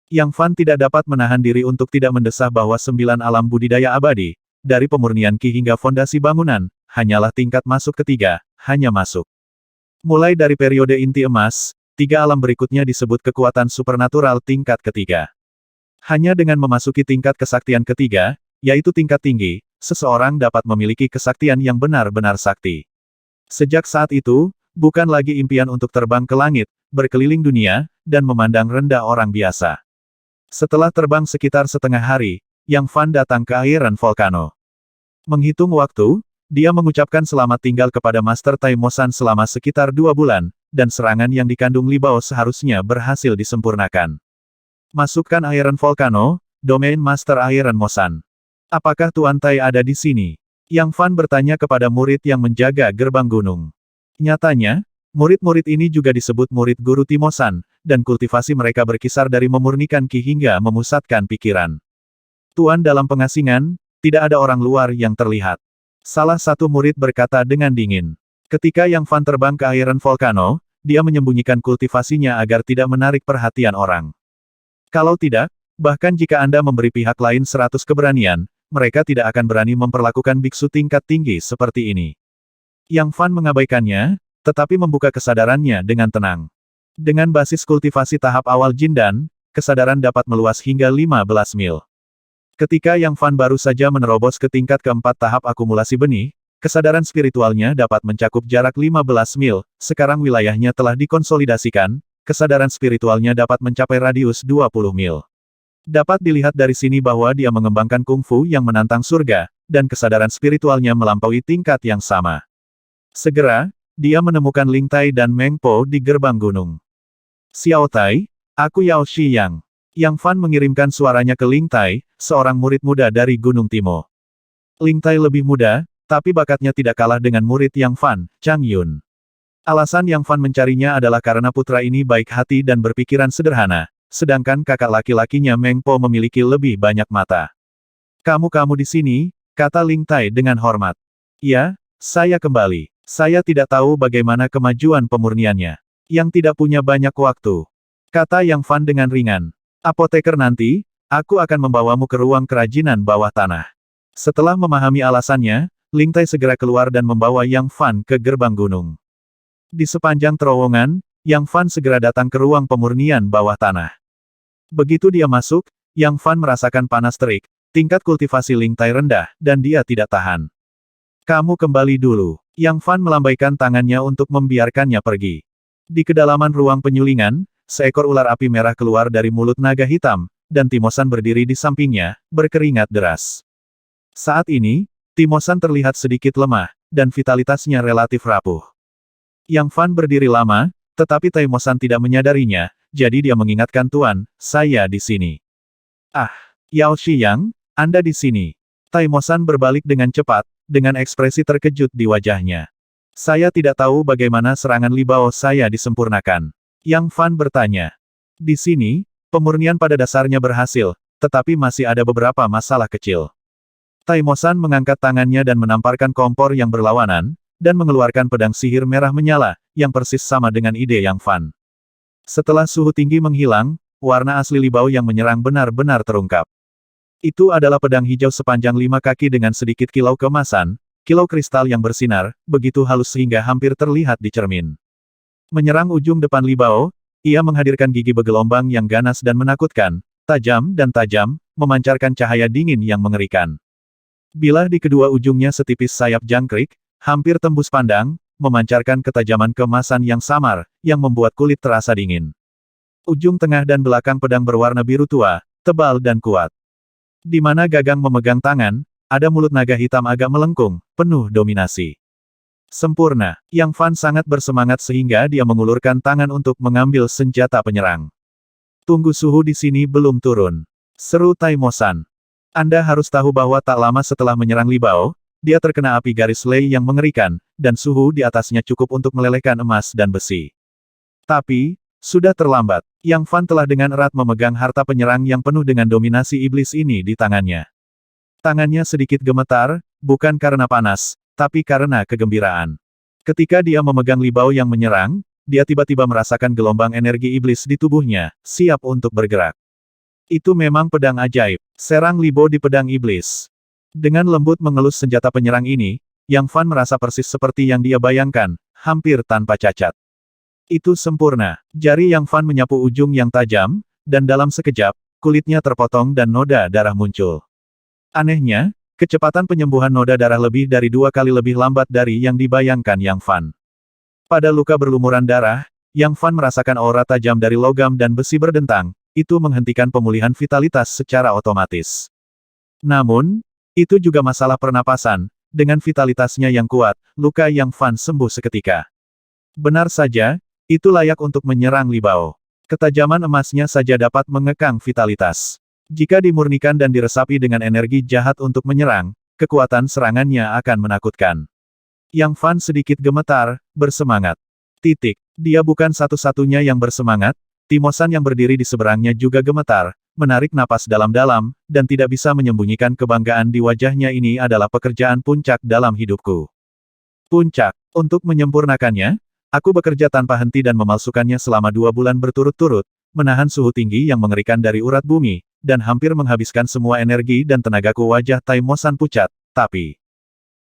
Yang Fan tidak dapat menahan diri untuk tidak mendesah bahwa 9 alam budidaya abadi, dari pemurnian ki hingga fondasi bangunan, hanyalah tingkat masuk ketiga, hanya masuk. Mulai dari periode inti emas, 3 alam berikutnya disebut kekuatan supernatural tingkat ketiga. Hanya dengan memasuki tingkat kesaktian ketiga, yaitu tingkat tinggi, seseorang dapat memiliki kesaktian yang benar-benar sakti. Sejak saat itu, bukan lagi impian untuk terbang ke langit, berkeliling dunia, dan memandang rendah orang biasa. Setelah terbang sekitar setengah hari, Yang Fan datang ke airan volcano. Menghitung waktu, dia mengucapkan selamat tinggal kepada Master Tai Mo San selama sekitar 2 bulan, dan serangan yang dikandung Li Bao seharusnya berhasil disempurnakan. Masukkan airan volcano, domain Master Airan Mo San. Apakah Tuan Tai ada di sini? Yang Fan bertanya kepada murid yang menjaga gerbang gunung. Nyatanya, murid-murid ini juga disebut murid guru Timosan, dan kultivasi mereka berkisar dari memurnikan ki hingga memusatkan pikiran. Tuan dalam pengasingan, tidak ada orang luar yang terlihat. Salah satu murid berkata dengan dingin. Ketika Yang Fan terbang ke airan volcano, dia menyembunyikan kultivasinya agar tidak menarik perhatian orang. Kalau tidak, bahkan jika Anda memberi pihak lain 100 keberanian, mereka tidak akan berani memperlakukan biksu tingkat tinggi seperti ini. Yang Fan mengabaikannya, tetapi membuka kesadarannya dengan tenang. Dengan basis kultivasi tahap awal Jindan, kesadaran dapat meluas hingga 15 mil. Ketika Yang Fan baru saja menerobos ke tingkat keempat tahap akumulasi benih, kesadaran spiritualnya dapat mencakup jarak 15 mil, sekarang wilayahnya telah dikonsolidasikan, kesadaran spiritualnya dapat mencapai radius 20 mil. Dapat dilihat dari sini bahwa dia mengembangkan kungfu yang menantang surga, dan kesadaran spiritualnya melampaui tingkat yang sama. Segera, dia menemukan Ling Tai dan Meng Po di gerbang gunung. Xiao Tai, aku Yao Shiyang. Yang Fan mengirimkan suaranya ke Ling Tai, seorang murid muda dari Gunung Timo. Ling Tai lebih muda, tapi bakatnya tidak kalah dengan murid Yang Fan, Chang Yun. Alasan Yang Fan mencarinya adalah karena putra ini baik hati dan berpikiran sederhana. Sedangkan kakak laki-lakinya Meng Po memiliki lebih banyak mata. Kamu di sini, kata Ling Tai dengan hormat. Ya, saya kembali. Saya tidak tahu bagaimana kemajuan pemurniannya. Yang tidak punya banyak waktu. Kata Yang Fan dengan ringan. Apoteker nanti, aku akan membawamu ke ruang kerajinan bawah tanah. Setelah memahami alasannya, Ling Tai segera keluar dan membawa Yang Fan ke gerbang gunung. Di sepanjang terowongan, Yang Fan segera datang ke ruang pemurnian bawah tanah. Begitu dia masuk, Yang Fan merasakan panas terik, tingkat kultivasi Ling Tai rendah, dan dia tidak tahan. Kamu kembali dulu. Yang Fan melambaikan tangannya untuk membiarkannya pergi. Di kedalaman ruang penyulingan, seekor ular api merah keluar dari mulut naga hitam, dan Timosan berdiri di sampingnya, berkeringat deras. Saat ini, Timosan terlihat sedikit lemah, dan vitalitasnya relatif rapuh. Yang Fan berdiri lama, tetapi Timosan tidak menyadarinya, jadi dia mengingatkan Tuan, saya di sini. Ah, Yao Shiyang, Anda di sini. Timosan berbalik dengan cepat, dengan ekspresi terkejut di wajahnya. Saya tidak tahu bagaimana serangan Li Bao saya disempurnakan. Yang Fan bertanya. Di sini, pemurnian pada dasarnya berhasil, tetapi masih ada beberapa masalah kecil. Timosan mengangkat tangannya dan menamparkan kompor yang berlawanan, dan mengeluarkan pedang sihir merah menyala, yang persis sama dengan ide Yang Fan. Setelah suhu tinggi menghilang, warna asli Li Bao yang menyerang benar-benar terungkap. Itu adalah pedang hijau sepanjang 5 kaki dengan sedikit kilau keemasan, kilau kristal yang bersinar, begitu halus sehingga hampir terlihat di cermin. Menyerang ujung depan Li Bao, ia menghadirkan gigi bergelombang yang ganas dan menakutkan, tajam, memancarkan cahaya dingin yang mengerikan. Bilah di kedua ujungnya setipis sayap jangkrik, hampir tembus pandang, memancarkan ketajaman keemasan yang samar, yang membuat kulit terasa dingin. Ujung tengah dan belakang pedang berwarna biru tua, tebal dan kuat. Di mana gagang memegang tangan, ada mulut naga hitam agak melengkung, penuh dominasi. Sempurna. Yang Fan sangat bersemangat sehingga dia mengulurkan tangan untuk mengambil senjata penyerang. Tunggu, suhu di sini belum turun. Seru Tai Mo San. Anda harus tahu bahwa tak lama setelah menyerang Li Bao, dia terkena api garis Lei yang mengerikan, dan suhu di atasnya cukup untuk melelehkan emas dan besi. Tapi, sudah terlambat. Yang Fan telah dengan erat memegang harta penyerang yang penuh dengan dominasi iblis ini di tangannya. Tangannya sedikit gemetar, bukan karena panas, tapi karena kegembiraan. Ketika dia memegang Li Bao yang menyerang, dia tiba-tiba merasakan gelombang energi iblis di tubuhnya, siap untuk bergerak. Itu memang pedang ajaib. Serang Li Bao di pedang iblis. Dengan lembut mengelus senjata penyerang ini, Yang Fan merasa persis seperti yang dia bayangkan, hampir tanpa cacat. Itu sempurna. Jari Yang Fan menyapu ujung yang tajam, dan dalam sekejap, kulitnya terpotong dan noda darah muncul. Anehnya, kecepatan penyembuhan noda darah lebih dari 2 kali lebih lambat dari yang dibayangkan Yang Fan. Pada luka berlumuran darah, Yang Fan merasakan aura tajam dari logam dan besi berdentang, itu menghentikan pemulihan vitalitas secara otomatis. Namun, itu juga masalah pernapasan, dengan vitalitasnya yang kuat, luka Yang Fan sembuh seketika. Benar saja, itu layak untuk menyerang Li Bao. Ketajaman emasnya saja dapat mengekang vitalitas. Jika dimurnikan dan diresapi dengan energi jahat untuk menyerang, kekuatan serangannya akan menakutkan. Yang Fan sedikit gemetar, bersemangat. Dia bukan satu-satunya yang bersemangat, Timo San yang berdiri di seberangnya juga gemetar, menarik napas dalam-dalam, dan tidak bisa menyembunyikan kebanggaan di wajahnya. Ini adalah pekerjaan puncak dalam hidupku. Puncak. Untuk menyempurnakannya, aku bekerja tanpa henti dan memalsukannya selama 2 bulan berturut-turut, menahan suhu tinggi yang mengerikan dari urat bumi, dan hampir menghabiskan semua energi dan tenagaku. Wajah Tai Mo San pucat, tapi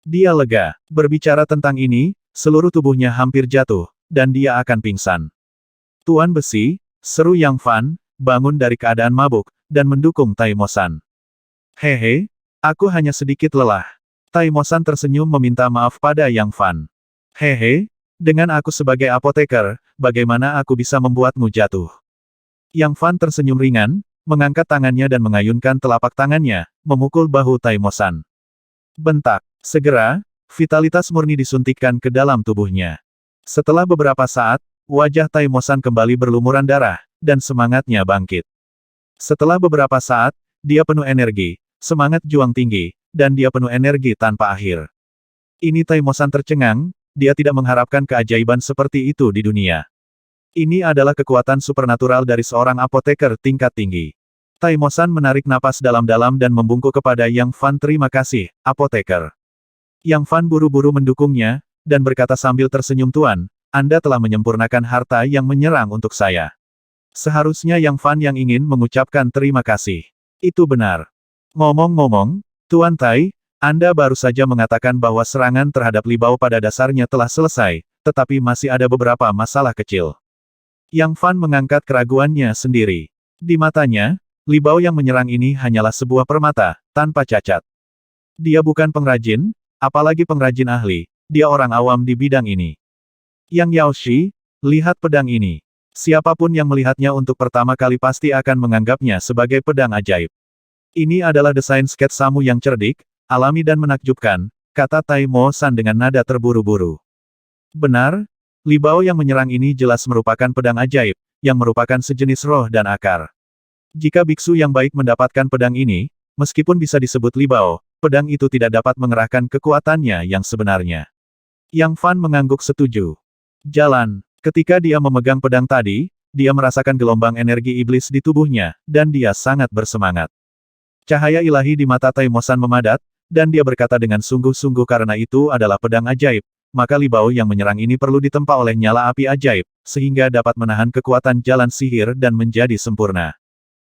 dia lega. Berbicara tentang ini, seluruh tubuhnya hampir jatuh, dan dia akan pingsan. Tuan Besi, seru Yang Fan, bangun dari keadaan mabuk, dan mendukung Tai Mo San. Hehe, aku hanya sedikit lelah. Tai Mo San tersenyum meminta maaf pada Yang Fan. Hehe, dengan aku sebagai apoteker, bagaimana aku bisa membuatmu jatuh? Yang Fan tersenyum ringan, mengangkat tangannya dan mengayunkan telapak tangannya, memukul bahu Tai Mo San. Bentak. Segera, vitalitas murni disuntikkan ke dalam tubuhnya. Setelah beberapa saat, wajah Tai Mo San kembali berlumuran darah, dan semangatnya bangkit. Setelah beberapa saat, dia penuh energi, semangat juang tinggi, dan dia penuh energi tanpa akhir. Ini Tai Mo San tercengang, dia tidak mengharapkan keajaiban seperti itu di dunia. Ini adalah kekuatan supernatural dari seorang apoteker tingkat tinggi. Tai Mo San menarik napas dalam-dalam dan membungkuk kepada Yang Fan. Terima kasih, apoteker. Yang Fan buru-buru mendukungnya, dan berkata sambil tersenyum, Tuan, Anda telah menyempurnakan harta yang menyerang untuk saya. Seharusnya Yang Fan yang ingin mengucapkan terima kasih. Itu benar. Ngomong-ngomong, Tuan Tai, Anda baru saja mengatakan bahwa serangan terhadap Li Bao pada dasarnya telah selesai, tetapi masih ada beberapa masalah kecil. Yang Fan mengangkat keraguannya sendiri. Di matanya, Li Bao yang menyerang ini hanyalah sebuah permata, tanpa cacat. Dia bukan pengrajin, apalagi pengrajin ahli, dia orang awam di bidang ini. Yang Yaoshi, lihat pedang ini. Siapapun yang melihatnya untuk pertama kali pasti akan menganggapnya sebagai pedang ajaib. Ini adalah desain sketsamu yang cerdik, alami dan menakjubkan, kata Tai Mo San dengan nada terburu-buru. Benar, Li Bao yang menyerang ini jelas merupakan pedang ajaib, yang merupakan sejenis roh dan akar. Jika biksu yang baik mendapatkan pedang ini, meskipun bisa disebut Li Bao, pedang itu tidak dapat mengerahkan kekuatannya yang sebenarnya. Yang Fan mengangguk setuju. Jalan. Ketika dia memegang pedang tadi, dia merasakan gelombang energi iblis di tubuhnya, dan dia sangat bersemangat. Cahaya ilahi di mata Tai Mo San memadat, dan dia berkata dengan sungguh-sungguh karena itu adalah pedang ajaib, maka Li Bao yang menyerang ini perlu ditempa oleh nyala api ajaib, sehingga dapat menahan kekuatan jalan sihir dan menjadi sempurna.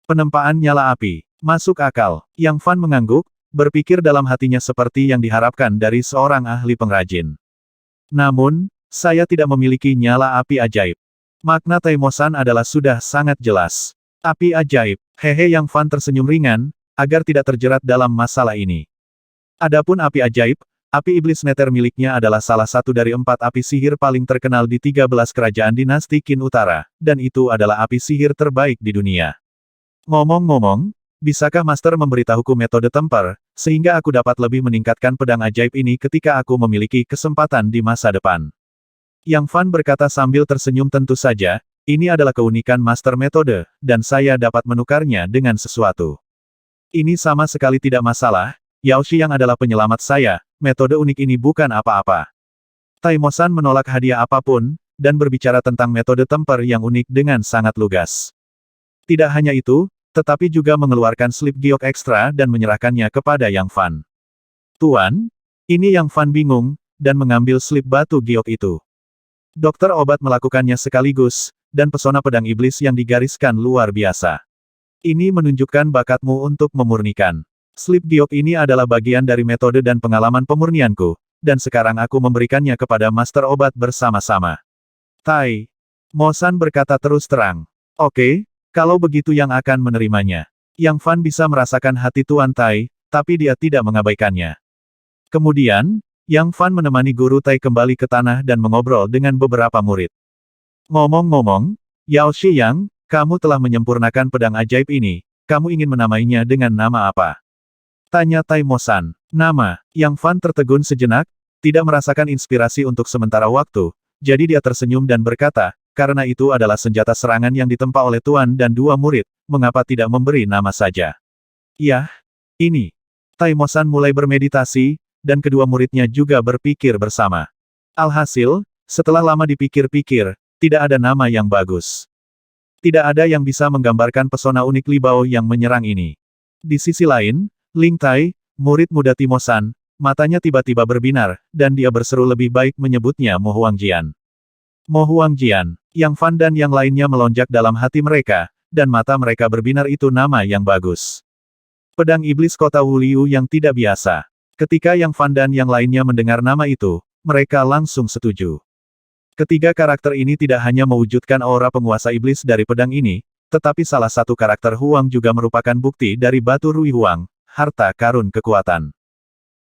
Penempaan nyala api. Masuk akal. Yang Fan mengangguk, berpikir dalam hatinya seperti yang diharapkan dari seorang ahli pengrajin. Namun, saya tidak memiliki nyala api ajaib. Makna Tai Mo San adalah sudah sangat jelas. Api ajaib. Hehe. Yang Fan tersenyum ringan, agar tidak terjerat dalam masalah ini. Adapun api ajaib, Api iblis neter miliknya adalah salah satu dari 4 api sihir paling terkenal di 13 kerajaan dinasti Qin Utara, dan itu adalah api sihir terbaik di dunia. Ngomong-ngomong, bisakah Master memberitahuku metode temper, sehingga aku dapat lebih meningkatkan pedang ajaib ini ketika aku memiliki kesempatan di masa depan? Yang Fan berkata sambil tersenyum, tentu saja, ini adalah keunikan Master metode, dan saya dapat menukarnya dengan sesuatu. Ini sama sekali tidak masalah, Yao Shi yang adalah penyelamat saya, metode unik ini bukan apa-apa. Tai Mo San menolak hadiah apapun, dan berbicara tentang metode temper yang unik dengan sangat lugas. Tidak hanya itu, tetapi juga mengeluarkan slip giok ekstra dan menyerahkannya kepada Yang Fan. Tuan, ini Yang Fan bingung, dan mengambil slip batu giok itu. Dokter obat melakukannya sekaligus, dan pesona pedang iblis yang digariskan luar biasa. Ini menunjukkan bakatmu untuk memurnikan. Slip giok ini adalah bagian dari metode dan pengalaman pemurnianku, dan sekarang aku memberikannya kepada Master Obat bersama-sama. Tai Mo San berkata terus terang. Oke, kalau begitu yang akan menerimanya. Yang Fan bisa merasakan hati Tuan Tai, tapi dia tidak mengabaikannya. Kemudian, Yang Fan menemani Guru Tai kembali ke tanah dan mengobrol dengan beberapa murid. Ngomong-ngomong, Yao Shi Yang, kamu telah menyempurnakan pedang ajaib ini, kamu ingin menamainya dengan nama apa? Tanya Tai Mo San. Nama. Yang Fan tertegun sejenak, tidak merasakan inspirasi untuk sementara waktu, jadi dia tersenyum dan berkata, karena itu adalah senjata serangan yang ditempa oleh Tuan dan 2 murid, mengapa tidak memberi nama saja? Yah, ini. Tai Mo San mulai bermeditasi, dan kedua muridnya juga berpikir bersama. Alhasil, setelah lama dipikir-pikir, tidak ada nama yang bagus. Tidak ada yang bisa menggambarkan pesona unik Li Bao yang menyerang ini. Di sisi lain, Ling Tai, murid muda Timo San, matanya tiba-tiba berbinar, dan dia berseru lebih baik menyebutnya Mo Huangjian. Mo Huangjian, Yang Fan dan yang lainnya melonjak dalam hati mereka, dan mata mereka berbinar, itu nama yang bagus. Pedang iblis kota Wuliu yang tidak biasa. Ketika Yang Fan dan yang lainnya mendengar nama itu, mereka langsung setuju. Ketiga karakter ini tidak hanya mewujudkan aura penguasa iblis dari pedang ini, tetapi salah satu karakter Huang juga merupakan bukti dari batu Rui Huang, harta karun kekuatan.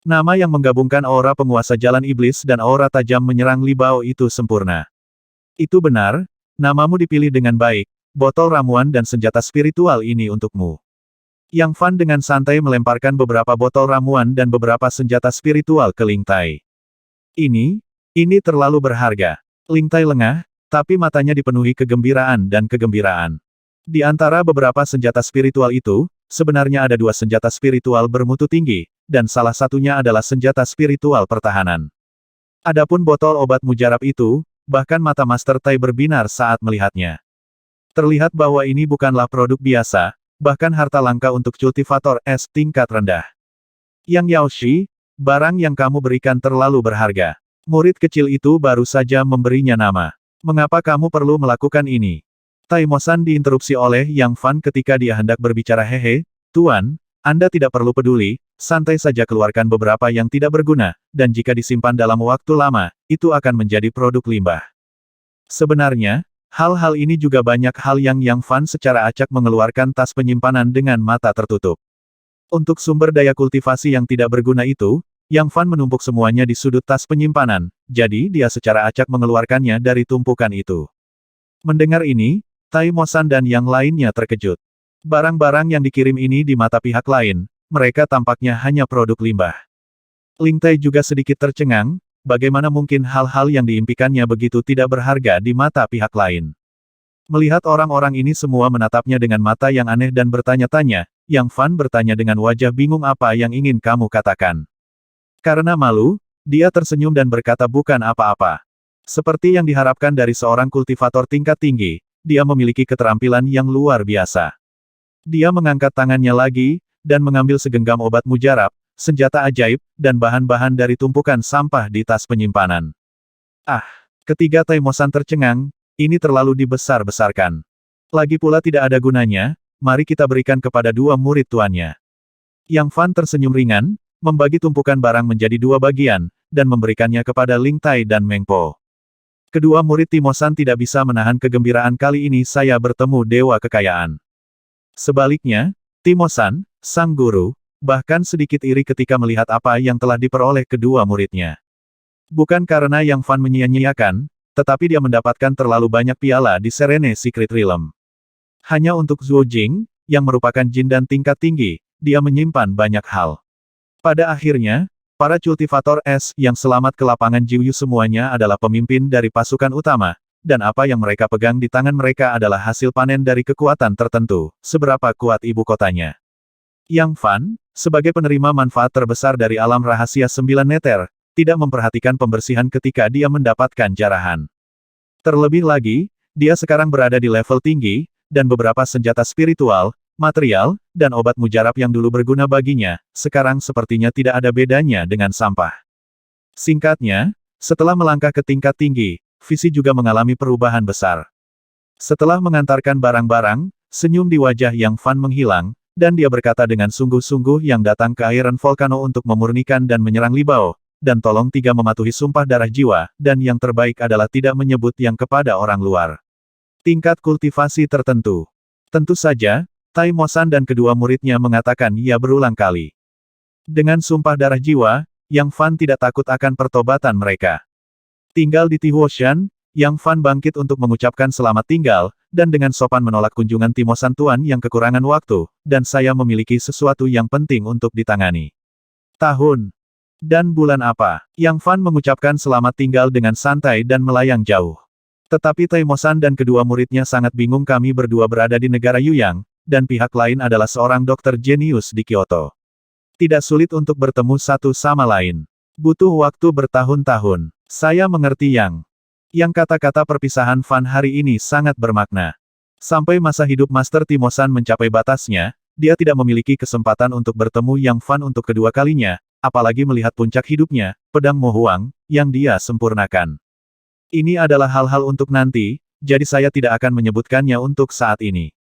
Nama yang menggabungkan aura penguasa jalan iblis dan aura tajam menyerang Li Bao itu sempurna. Itu benar, namamu dipilih dengan baik, botol ramuan dan senjata spiritual ini untukmu. Yang Fan dengan santai melemparkan beberapa botol ramuan dan beberapa senjata spiritual ke Ling Tai. Ini terlalu berharga. Ling Tai lengah, tapi matanya dipenuhi kegembiraan dan kegembiraan. Di antara beberapa senjata spiritual itu, sebenarnya ada 2 senjata spiritual bermutu tinggi, dan salah satunya adalah senjata spiritual pertahanan. Adapun botol obat mujarab itu, bahkan mata Master Tai berbinar saat melihatnya. Terlihat bahwa ini bukanlah produk biasa, bahkan harta langka untuk kultivator es tingkat rendah. Yang Yao Shi, barang yang kamu berikan terlalu berharga. Murid kecil itu baru saja memberinya nama. Mengapa kamu perlu melakukan ini? Tai Mo San diinterupsi oleh Yang Fan ketika dia hendak berbicara. Hehe, Tuan, Anda tidak perlu peduli, santai saja keluarkan beberapa yang tidak berguna, dan jika disimpan dalam waktu lama, itu akan menjadi produk limbah. Sebenarnya, hal-hal ini juga banyak hal yang Yang Fan secara acak mengeluarkan tas penyimpanan dengan mata tertutup. Untuk sumber daya kultivasi yang tidak berguna itu, Yang Fan menumpuk semuanya di sudut tas penyimpanan, jadi dia secara acak mengeluarkannya dari tumpukan itu. Mendengar ini, Tai Mo San dan yang lainnya terkejut. Barang-barang yang dikirim ini di mata pihak lain, mereka tampaknya hanya produk limbah. Ling Tai juga sedikit tercengang, bagaimana mungkin hal-hal yang diimpikannya begitu tidak berharga di mata pihak lain. Melihat orang-orang ini semua menatapnya dengan mata yang aneh dan bertanya-tanya, Yang Fan bertanya dengan wajah bingung, apa yang ingin kamu katakan? Karena malu, dia tersenyum dan berkata bukan apa-apa. Seperti yang diharapkan dari seorang kultivator tingkat tinggi, dia memiliki keterampilan yang luar biasa. Dia mengangkat tangannya lagi, dan mengambil segenggam obat mujarab, senjata ajaib, dan bahan-bahan dari tumpukan sampah di tas penyimpanan. Ah! Ketiga Tai Mo San tercengang, ini terlalu dibesar-besarkan. Lagi pula tidak ada gunanya, mari kita berikan kepada 2 murid tuannya. Yang Fan tersenyum ringan, membagi tumpukan barang menjadi 2 bagian, dan memberikannya kepada Ling Tai dan Meng Po. Kedua murid Timo San tidak bisa menahan kegembiraan, kali ini saya bertemu dewa kekayaan. Sebaliknya, Timo San, sang guru, bahkan sedikit iri ketika melihat apa yang telah diperoleh kedua muridnya. Bukan karena Yang Fan menyia-nyiakan, tetapi dia mendapatkan terlalu banyak piala di Serene Secret Realm. Hanya untuk Zhuo Jing, yang merupakan jin dan tingkat tinggi, dia menyimpan banyak hal. Pada akhirnya, para cultivator es yang selamat ke lapangan Jiuyu semuanya adalah pemimpin dari pasukan utama, dan apa yang mereka pegang di tangan mereka adalah hasil panen dari kekuatan tertentu, seberapa kuat ibu kotanya. Yang Fan, sebagai penerima manfaat terbesar dari alam rahasia 9 neter, tidak memperhatikan pembersihan ketika dia mendapatkan jarahan. Terlebih lagi, dia sekarang berada di level tinggi, dan beberapa senjata spiritual, material, dan obat mujarab yang dulu berguna baginya, sekarang sepertinya tidak ada bedanya dengan sampah. Singkatnya, setelah melangkah ke tingkat tinggi, visi juga mengalami perubahan besar. Setelah mengantarkan barang-barang, senyum di wajah Yang Fan menghilang, dan dia berkata dengan sungguh-sungguh yang datang ke Iron Volcano untuk memurnikan dan menyerang Libao, dan tolong tidak mematuhi sumpah darah jiwa, dan yang terbaik adalah tidak menyebut yang kepada orang luar. Tingkat kultivasi tertentu. Tentu saja, Tai Mo San dan kedua muridnya mengatakan ia berulang kali. Dengan sumpah darah jiwa, Yang Fan tidak takut akan pertobatan mereka. Tinggal di Tihuoshan, Yang Fan bangkit untuk mengucapkan selamat tinggal, dan dengan sopan menolak kunjungan Timo San Tuan yang kekurangan waktu, dan saya memiliki sesuatu yang penting untuk ditangani. Tahun dan bulan apa? Yang Fan mengucapkan selamat tinggal dengan santai dan melayang jauh. Tetapi Tai Mo San dan kedua muridnya sangat bingung. Kami berdua berada di negara Yuyang, dan pihak lain adalah seorang dokter jenius di Kyoto. Tidak sulit untuk bertemu satu sama lain. Butuh waktu bertahun-tahun. Saya mengerti Yang kata-kata perpisahan Fan hari ini sangat bermakna. Sampai masa hidup Master Timo San mencapai batasnya, dia tidak memiliki kesempatan untuk bertemu Yang Fan untuk kedua kalinya, apalagi melihat puncak hidupnya, pedang Mo Huang, yang dia sempurnakan. Ini adalah hal-hal untuk nanti, jadi saya tidak akan menyebutkannya untuk saat ini.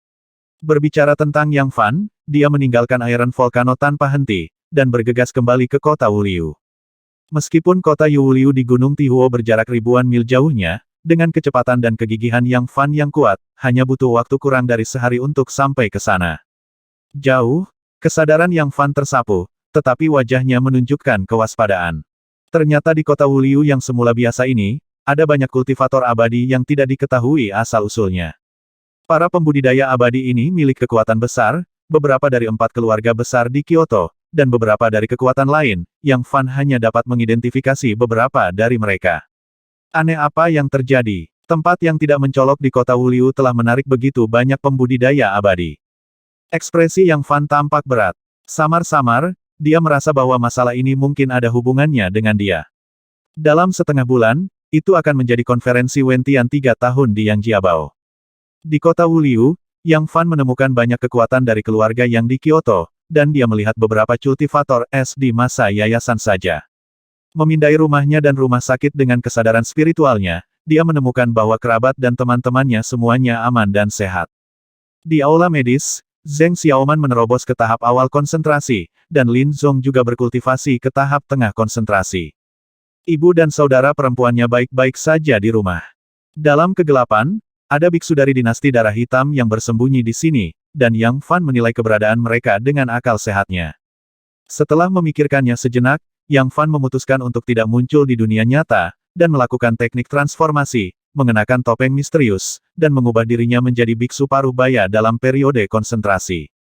Berbicara tentang Yang Fan, dia meninggalkan Iron Volcano tanpa henti, dan bergegas kembali ke kota Wuliu. Meskipun kota Wuliu di Gunung Tihuo berjarak ribuan mil jauhnya, dengan kecepatan dan kegigihan Yang Fan yang kuat, hanya butuh waktu kurang dari sehari untuk sampai ke sana. Jauh, kesadaran Yang Fan tersapu, tetapi wajahnya menunjukkan kewaspadaan. Ternyata di kota Wuliu yang semula biasa ini, ada banyak kultivator abadi yang tidak diketahui asal-usulnya. Para pembudidaya abadi ini milik kekuatan besar, beberapa dari 4 keluarga besar di Kyoto, dan beberapa dari kekuatan lain, yang Fan hanya dapat mengidentifikasi beberapa dari mereka. Aneh apa yang terjadi? Tempat yang tidak mencolok di kota Wuliu telah menarik begitu banyak pembudidaya abadi. Ekspresi Yang Fan tampak berat. Samar-samar, dia merasa bahwa masalah ini mungkin ada hubungannya dengan dia. Dalam setengah bulan, itu akan menjadi konferensi Wentian 3 tahun di Yangjiabao. Di kota Wuliu, Yang Fan menemukan banyak kekuatan dari keluarga yang di Kyoto, dan dia melihat beberapa cultivator es di masa yayasan saja. Memindai rumahnya dan rumah sakit dengan kesadaran spiritualnya, dia menemukan bahwa kerabat dan teman-temannya semuanya aman dan sehat. Di aula medis, Zheng Xiaoman menerobos ke tahap awal konsentrasi, dan Lin Zong juga berkultivasi ke tahap tengah konsentrasi. Ibu dan saudara perempuannya baik-baik saja di rumah. Dalam kegelapan, ada biksu dari dinasti darah hitam yang bersembunyi di sini, dan Yang Fan menilai keberadaan mereka dengan akal sehatnya. Setelah memikirkannya sejenak, Yang Fan memutuskan untuk tidak muncul di dunia nyata, dan melakukan teknik transformasi, mengenakan topeng misterius, dan mengubah dirinya menjadi biksu paruh baya dalam periode konsentrasi.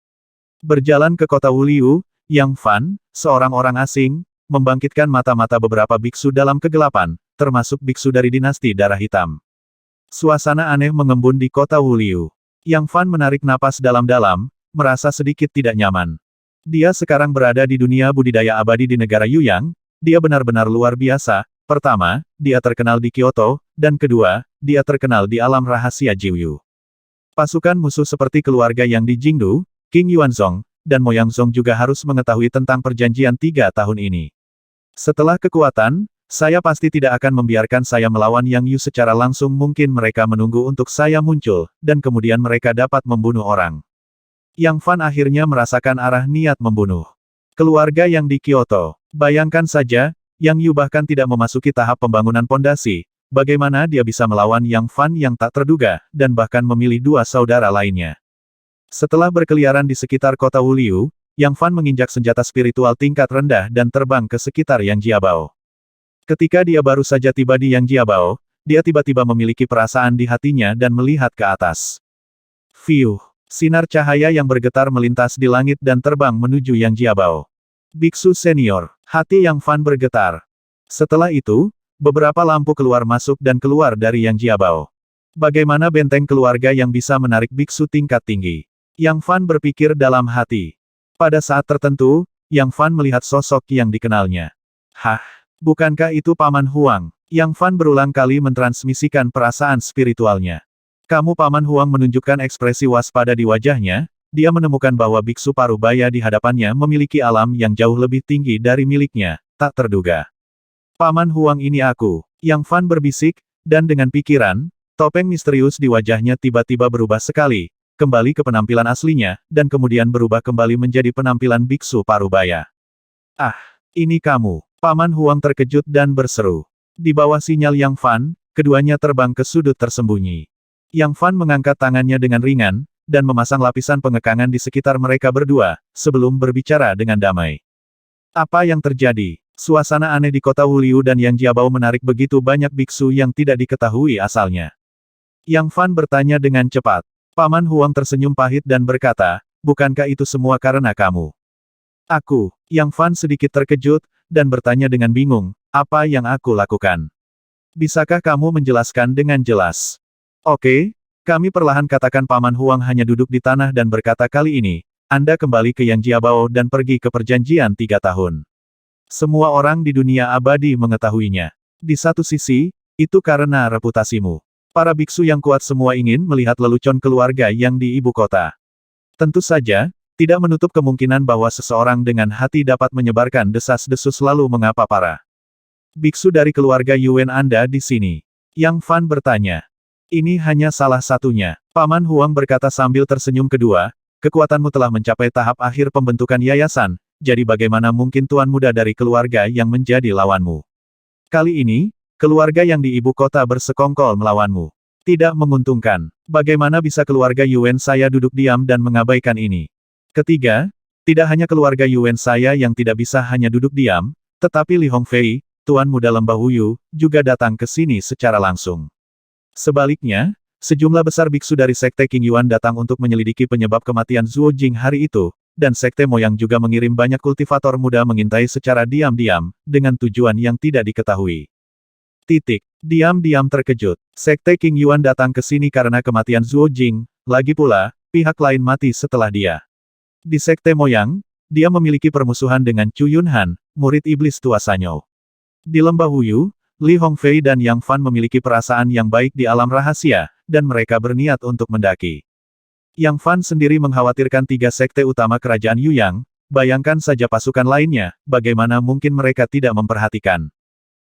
Berjalan ke kota Wuliu, Yang Fan, seorang orang asing, membangkitkan mata-mata beberapa biksu dalam kegelapan, termasuk biksu dari dinasti darah hitam. Suasana aneh mengembun di kota Wuliu. Yang Fan menarik napas dalam-dalam, merasa sedikit tidak nyaman. Dia sekarang berada di dunia budidaya abadi di negara Yuyang, dia benar-benar luar biasa. Pertama, dia terkenal di Kyoto, dan kedua, dia terkenal di alam rahasia Jiuyu. Pasukan musuh seperti keluarga yang di Jingdu, King Yuanzong, dan Moyang Zong juga harus mengetahui tentang perjanjian 3 tahun ini. Setelah kekuatan, saya pasti tidak akan membiarkan saya melawan Yang Yu secara langsung. Mungkin mereka menunggu untuk saya muncul, dan kemudian mereka dapat membunuh orang. Yang Fan akhirnya merasakan arah niat membunuh keluarga yang di Kyoto. Bayangkan saja, Yang Yu bahkan tidak memasuki tahap pembangunan pondasi, bagaimana dia bisa melawan Yang Fan yang tak terduga, dan bahkan memilih 2 saudara lainnya. Setelah berkeliaran di sekitar kota Wuliu, Yang Fan menginjak senjata spiritual tingkat rendah dan terbang ke sekitar Yang Jiabao. Ketika dia baru saja tiba di Yang Jiabao, dia tiba-tiba memiliki perasaan di hatinya dan melihat ke atas. Fiuh! Sinar cahaya yang bergetar melintas di langit dan terbang menuju Yang Jiabao. Biksu senior. Hati Yang Fan bergetar. Setelah itu, beberapa lampu keluar masuk dan keluar dari Yang Jiabao. Bagaimana benteng keluarga yang bisa menarik biksu tingkat tinggi? Yang Fan berpikir dalam hati. Pada saat tertentu, Yang Fan melihat sosok yang dikenalnya. Hah? Bukankah itu Paman Huang? Yang Fan berulang kali mentransmisikan perasaan spiritualnya. Kamu Paman Huang menunjukkan ekspresi waspada di wajahnya, dia menemukan bahwa biksu parubaya di hadapannya memiliki alam yang jauh lebih tinggi dari miliknya, tak terduga. Paman Huang ini aku. Yang Fan berbisik, dan dengan pikiran, topeng misterius di wajahnya tiba-tiba berubah sekali, kembali ke penampilan aslinya, dan kemudian berubah kembali menjadi penampilan biksu parubaya. Ah, ini kamu. Paman Huang terkejut dan berseru. Di bawah sinyal Yang Fan, keduanya terbang ke sudut tersembunyi. Yang Fan mengangkat tangannya dengan ringan, dan memasang lapisan pengekangan di sekitar mereka berdua, sebelum berbicara dengan damai. Apa yang terjadi? Suasana aneh di kota Wuliu dan Yang Jiabao menarik begitu banyak biksu yang tidak diketahui asalnya. Yang Fan bertanya dengan cepat. Paman Huang tersenyum pahit dan berkata, bukankah itu semua karena kamu? Aku. Yang Fan sedikit terkejut, dan bertanya dengan bingung, apa yang aku lakukan? Bisakah kamu menjelaskan dengan jelas? Oke, kami perlahan katakan Paman Huang hanya duduk di tanah dan berkata kali ini, Anda kembali ke Yang Jiabao dan pergi ke perjanjian 3 tahun. Semua orang di dunia abadi mengetahuinya. Di satu sisi, itu karena reputasimu. Para biksu yang kuat semua ingin melihat lelucon keluarga yang di ibu kota. Tentu saja, tidak menutup kemungkinan bahwa seseorang dengan hati dapat menyebarkan desas-desus lalu mengapa para biksu dari keluarga Yuan Anda di sini? Yang Fan bertanya. Ini hanya salah satunya. Paman Huang berkata sambil tersenyum kedua, kekuatanmu telah mencapai tahap akhir pembentukan yayasan, jadi bagaimana mungkin tuan muda dari keluarga yang menjadi lawanmu? Kali ini, keluarga yang di ibu kota bersekongkol melawanmu. Tidak menguntungkan. Bagaimana bisa keluarga Yuan saya duduk diam dan mengabaikan ini? Ketiga, tidak hanya keluarga Yuan saya yang tidak bisa hanya duduk diam, tetapi Li Hongfei, tuan muda lembah Wuyu, juga datang ke sini secara langsung. Sebaliknya, sejumlah besar biksu dari Sekte King Yuan datang untuk menyelidiki penyebab kematian Zhuo Jing hari itu, dan Sekte Moyang juga mengirim banyak kultivator muda mengintai secara diam-diam, dengan tujuan yang tidak diketahui. Diam-diam terkejut. Sekte King Yuan datang ke sini karena kematian Zhuo Jing, lagi pula, pihak lain mati setelah dia. Di Sekte Moyang, dia memiliki permusuhan dengan Chu Yunhan, murid iblis tua Sanyo. Di lembah Wuyu, Li Hongfei dan Yang Fan memiliki perasaan yang baik di alam rahasia, dan mereka berniat untuk mendaki. Yang Fan sendiri mengkhawatirkan 3 sekte utama kerajaan Yuyang, bayangkan saja pasukan lainnya, bagaimana mungkin mereka tidak memperhatikan.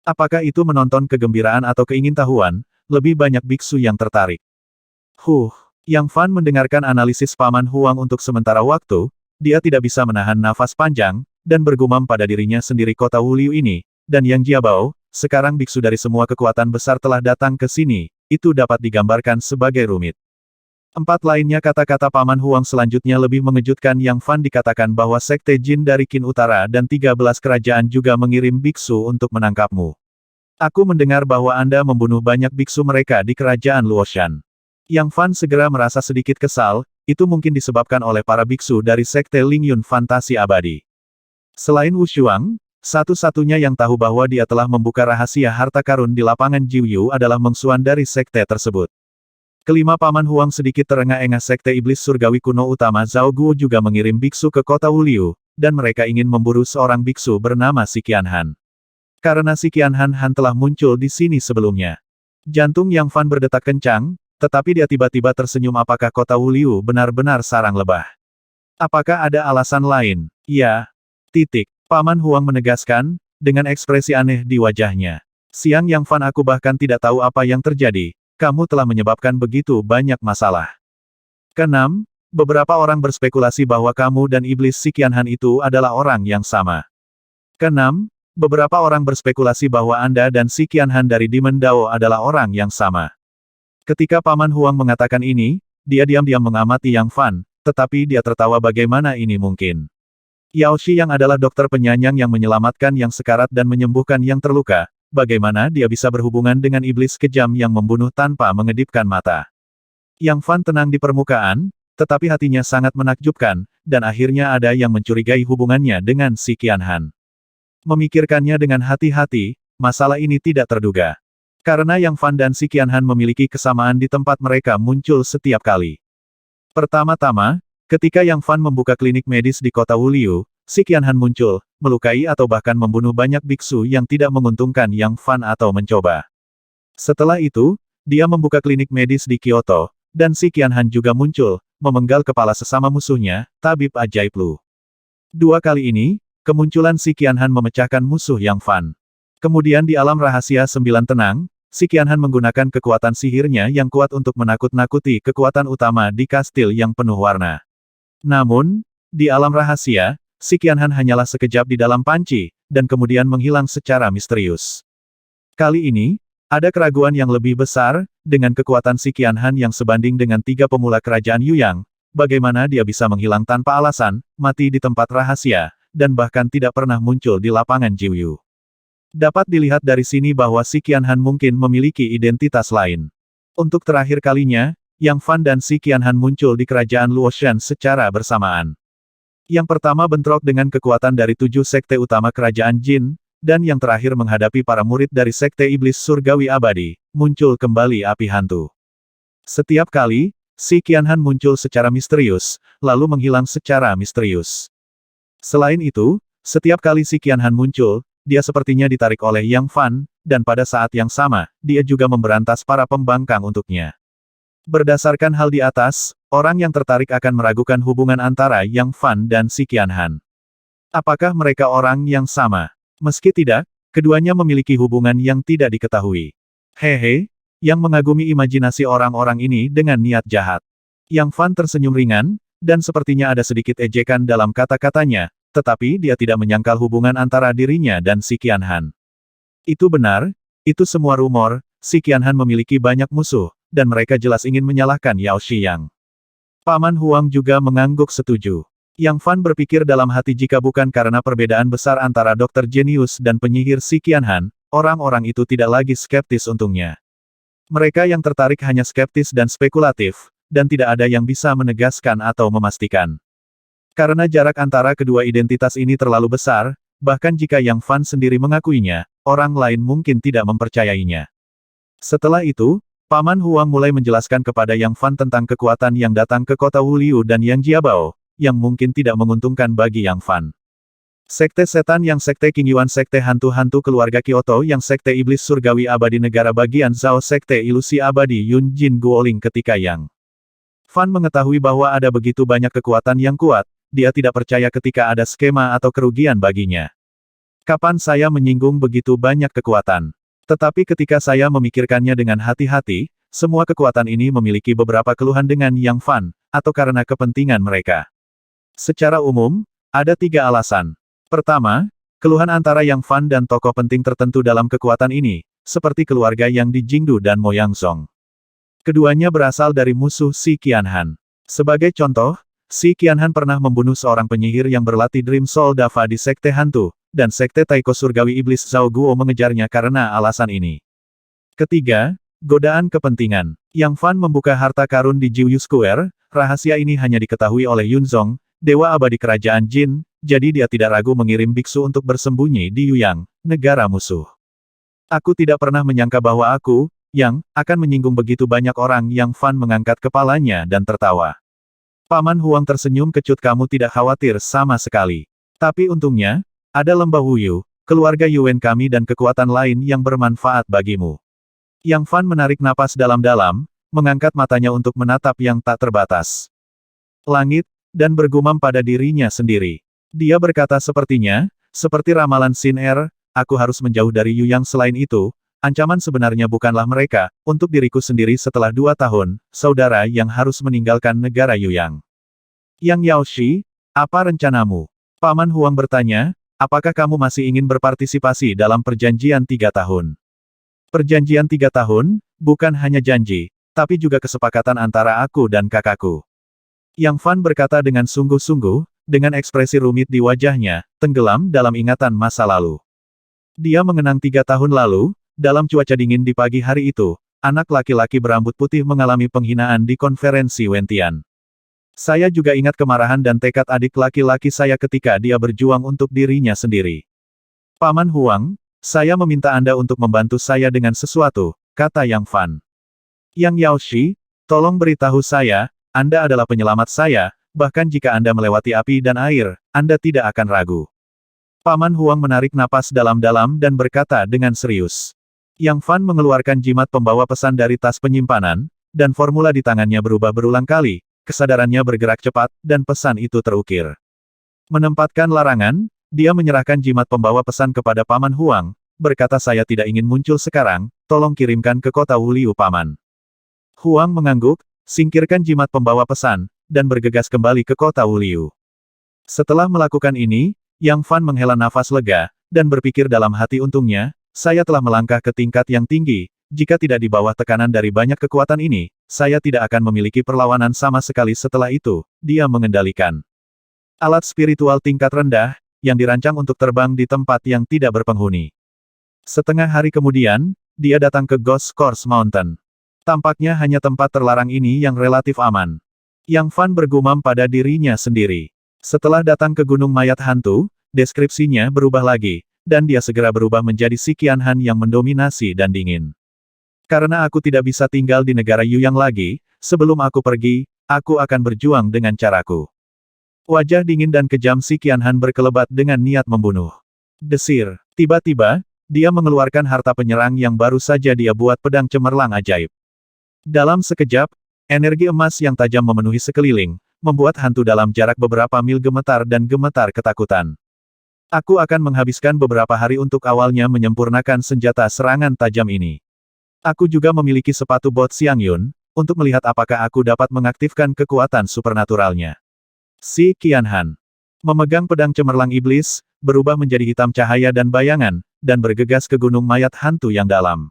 Apakah itu menonton kegembiraan atau keingintahuan, lebih banyak biksu yang tertarik. Yang Fan mendengarkan analisis Paman Huang untuk sementara waktu, dia tidak bisa menahan nafas panjang, dan bergumam pada dirinya sendiri kota Wuliu ini, dan Yang Jiabao, sekarang biksu dari semua kekuatan besar telah datang ke sini, itu dapat digambarkan sebagai rumit. 4 lainnya kata-kata Paman Huang selanjutnya lebih mengejutkan. Yang Fan dikatakan bahwa Sekte Jin dari Qin Utara dan 13 kerajaan juga mengirim biksu untuk menangkapmu. Aku mendengar bahwa Anda membunuh banyak biksu mereka di kerajaan Luoshan. Yang Fan segera merasa sedikit kesal, itu mungkin disebabkan oleh para biksu dari Sekte Lingyun Fantasi Abadi. Selain Wu Shuang, satu-satunya yang tahu bahwa dia telah membuka rahasia harta karun di lapangan Jiuyu adalah Meng Xuan dari sekte tersebut. Kelima Paman Huang sedikit terengah-engah. Sekte Iblis Surgawi kuno utama Zhao Guo juga mengirim biksu ke kota Wuliu, dan mereka ingin memburu seorang biksu bernama Si Qianhan. Karena Si Qianhan telah muncul di sini sebelumnya. Jantung Yang Fan berdetak kencang, tetapi dia tiba-tiba tersenyum. Apakah kota Wuliu benar-benar sarang lebah? Apakah ada alasan lain? Ya. Paman Huang menegaskan, dengan ekspresi aneh di wajahnya. Siang Yang Fan, aku bahkan tidak tahu apa yang terjadi. Kamu telah menyebabkan begitu banyak masalah. Keenam, beberapa orang berspekulasi bahwa kamu dan iblis Si Qianhan itu adalah orang yang sama. Keenam, beberapa orang berspekulasi bahwa Anda dan Si Qianhan dari Demon Dao adalah orang yang sama. Ketika Paman Huang mengatakan ini, dia diam-diam mengamati Yang Fan, tetapi dia tertawa. Bagaimana ini mungkin? Yao Shi yang adalah dokter penyanyang yang menyelamatkan yang sekarat dan menyembuhkan yang terluka, bagaimana dia bisa berhubungan dengan iblis kejam yang membunuh tanpa mengedipkan mata. Yang Fan tenang di permukaan, tetapi hatinya sangat menakjubkan, dan akhirnya ada yang mencurigai hubungannya dengan si Qianhan. Memikirkannya dengan hati-hati, masalah ini tidak terduga. Karena Yang Fan dan si Qianhan memiliki kesamaan di tempat mereka muncul setiap kali. Pertama-tama, ketika Yang Fan membuka klinik medis di kota Wuliu, si Qianhan muncul, melukai atau bahkan membunuh banyak biksu yang tidak menguntungkan Yang Fan atau mencoba. Setelah itu, dia membuka klinik medis di Kyoto, dan si Qianhan juga muncul, memenggal kepala sesama musuhnya, Tabib Ajaib Lu. Dua kali ini, kemunculan si Qianhan memecahkan musuh Yang Fan. Kemudian di alam rahasia sembilan tenang, si Qianhan menggunakan kekuatan sihirnya yang kuat untuk menakut-nakuti kekuatan utama di kastil yang penuh warna. Namun, di alam rahasia, si Qianhan hanyalah sekejap di dalam panci, dan kemudian menghilang secara misterius. Kali ini, ada keraguan yang lebih besar, dengan kekuatan si Qianhan yang sebanding dengan 3 pemula kerajaan Yuyang, bagaimana dia bisa menghilang tanpa alasan, mati di tempat rahasia, dan bahkan tidak pernah muncul di lapangan Jiuyu. Dapat dilihat dari sini bahwa si Qianhan mungkin memiliki identitas lain. Untuk terakhir kalinya, Yang Fan dan si Qianhan muncul di kerajaan Luoshan secara bersamaan. Yang pertama bentrok dengan kekuatan dari 7 sekte utama kerajaan Jin, dan yang terakhir menghadapi para murid dari sekte iblis surgawi abadi, muncul kembali api hantu. Setiap kali, si Qianhan muncul secara misterius, lalu menghilang secara misterius. Selain itu, setiap kali si Qianhan muncul, dia sepertinya ditarik oleh Yang Fan, dan pada saat yang sama, dia juga memberantas para pembangkang untuknya. Berdasarkan hal di atas, orang yang tertarik akan meragukan hubungan antara Yang Fan dan si Qianhan. Apakah mereka orang yang sama? Meski tidak, keduanya memiliki hubungan yang tidak diketahui. Hehe, yang mengagumi imajinasi orang-orang ini dengan niat jahat. Yang Fan tersenyum ringan, dan sepertinya ada sedikit ejekan dalam kata-katanya, tetapi dia tidak menyangkal hubungan antara dirinya dan si Qianhan. Itu benar, itu semua rumor, si Qianhan memiliki banyak musuh, dan mereka jelas ingin menyalahkan Yao Shiyang. Paman Huang juga mengangguk setuju. Yang Fan berpikir dalam hati jika bukan karena perbedaan besar antara dokter jenius dan penyihir si Qianhan, orang-orang itu tidak lagi skeptis untungnya. Mereka yang tertarik hanya skeptis dan spekulatif, dan tidak ada yang bisa menegaskan atau memastikan. Karena jarak antara kedua identitas ini terlalu besar, bahkan jika Yang Fan sendiri mengakuinya, orang lain mungkin tidak mempercayainya. Setelah itu, Paman Huang mulai menjelaskan kepada Yang Fan tentang kekuatan yang datang ke kota Wuliu dan Yang Jiabao, yang mungkin tidak menguntungkan bagi Yang Fan. Sekte setan yang sekte King Yuan sekte hantu-hantu keluarga Kyoto yang sekte iblis surgawi abadi negara bagian Zhao sekte ilusi abadi Yun Jin Guoling ketika Yang Fan mengetahui bahwa ada begitu banyak kekuatan yang kuat, dia tidak percaya ketika ada skema atau kerugian baginya. Kapan saya menyinggung begitu banyak kekuatan? Tetapi ketika saya memikirkannya dengan hati-hati, semua kekuatan ini memiliki beberapa keluhan dengan Yang Fan, atau karena kepentingan mereka. Secara umum, ada 3 alasan. Pertama, keluhan antara Yang Fan dan tokoh penting tertentu dalam kekuatan ini, seperti keluarga Yang di Jingdu dan Moyangzong. Keduanya berasal dari musuh si Qianhan. Sebagai contoh, si Qianhan pernah membunuh seorang penyihir yang berlatih Dream Soul Dava di Sekte Hantu, dan Sekte Taiko Surgawi Iblis Zhao Guo mengejarnya karena alasan ini. Ketiga, godaan kepentingan. Yang Fan membuka harta karun di Jiuyu Square, rahasia ini hanya diketahui oleh Yunzong, Dewa Abadi Kerajaan Jin, jadi dia tidak ragu mengirim biksu untuk bersembunyi di Yuyang, negara musuh. Aku tidak pernah menyangka bahwa aku, Yang, akan menyinggung begitu banyak orang. Yang Fan mengangkat kepalanya dan tertawa. Paman Huang tersenyum kecut, kamu tidak khawatir sama sekali. Tapi untungnya, ada lembah Wuyu, keluarga Yuan kami dan kekuatan lain yang bermanfaat bagimu. Yang Fan menarik napas dalam-dalam, mengangkat matanya untuk menatap yang tak terbatas langit, dan bergumam pada dirinya sendiri. Dia berkata seperti ramalan Sin Er, aku harus menjauh dari Yuyang. Selain itu, ancaman sebenarnya bukanlah mereka, untuk diriku sendiri setelah 2 tahun, saudara yang harus meninggalkan negara Yuyang. Yang Yao Shi, apa rencanamu? Paman Huang bertanya, apakah kamu masih ingin berpartisipasi dalam perjanjian 3 tahun? Perjanjian 3 tahun, bukan hanya janji, tapi juga kesepakatan antara aku dan kakakku. Yang Fan berkata dengan sungguh-sungguh, dengan ekspresi rumit di wajahnya, tenggelam dalam ingatan masa lalu. Dia mengenang 3 tahun lalu, dalam cuaca dingin di pagi hari itu, anak laki-laki berambut putih mengalami penghinaan di konferensi Wentian. Saya juga ingat kemarahan dan tekad adik laki-laki saya ketika dia berjuang untuk dirinya sendiri. Paman Huang, saya meminta Anda untuk membantu saya dengan sesuatu, kata Yang Fan. Yang Yaoshi, tolong beritahu saya, Anda adalah penyelamat saya, bahkan jika Anda melewati api dan air, Anda tidak akan ragu. Paman Huang menarik napas dalam-dalam dan berkata dengan serius. Yang Fan mengeluarkan jimat pembawa pesan dari tas penyimpanan, dan formula di tangannya berubah berulang kali, kesadarannya bergerak cepat, dan pesan itu terukir. Menempatkan larangan, dia menyerahkan jimat pembawa pesan kepada Paman Huang, berkata saya tidak ingin muncul sekarang, tolong kirimkan ke kota Wuliu Paman. Huang mengangguk, singkirkan jimat pembawa pesan, dan bergegas kembali ke kota Wuliu. Setelah melakukan ini, Yang Fan menghela nafas lega, dan berpikir dalam hati untungnya, saya telah melangkah ke tingkat yang tinggi, jika tidak di bawah tekanan dari banyak kekuatan ini, saya tidak akan memiliki perlawanan sama sekali setelah itu, dia mengendalikan alat spiritual tingkat rendah, yang dirancang untuk terbang di tempat yang tidak berpenghuni. Setengah hari kemudian, dia datang ke Ghost Course Mountain. Tampaknya hanya tempat terlarang ini yang relatif aman. Yang Fan bergumam pada dirinya sendiri. Setelah datang ke Gunung Mayat Hantu, deskripsinya berubah lagi, dan dia segera berubah menjadi si Qianhan yang mendominasi dan dingin. Karena aku tidak bisa tinggal di negara Yuyang lagi, sebelum aku pergi, aku akan berjuang dengan caraku. Wajah dingin dan kejam si Qianhan berkelebat dengan niat membunuh. Desir. Tiba-tiba, dia mengeluarkan harta penyerang yang baru saja dia buat pedang cemerlang ajaib. Dalam sekejap, energi emas yang tajam memenuhi sekeliling, membuat hantu dalam jarak beberapa mil gemetar dan gemetar ketakutan. Aku akan menghabiskan beberapa hari untuk awalnya menyempurnakan senjata serangan tajam ini. Aku juga memiliki sepatu bot Xiangyun, untuk melihat apakah aku dapat mengaktifkan kekuatan supernaturalnya. Si Qianhan memegang pedang cemerlang iblis, berubah menjadi hitam cahaya dan bayangan, dan bergegas ke gunung mayat hantu yang dalam.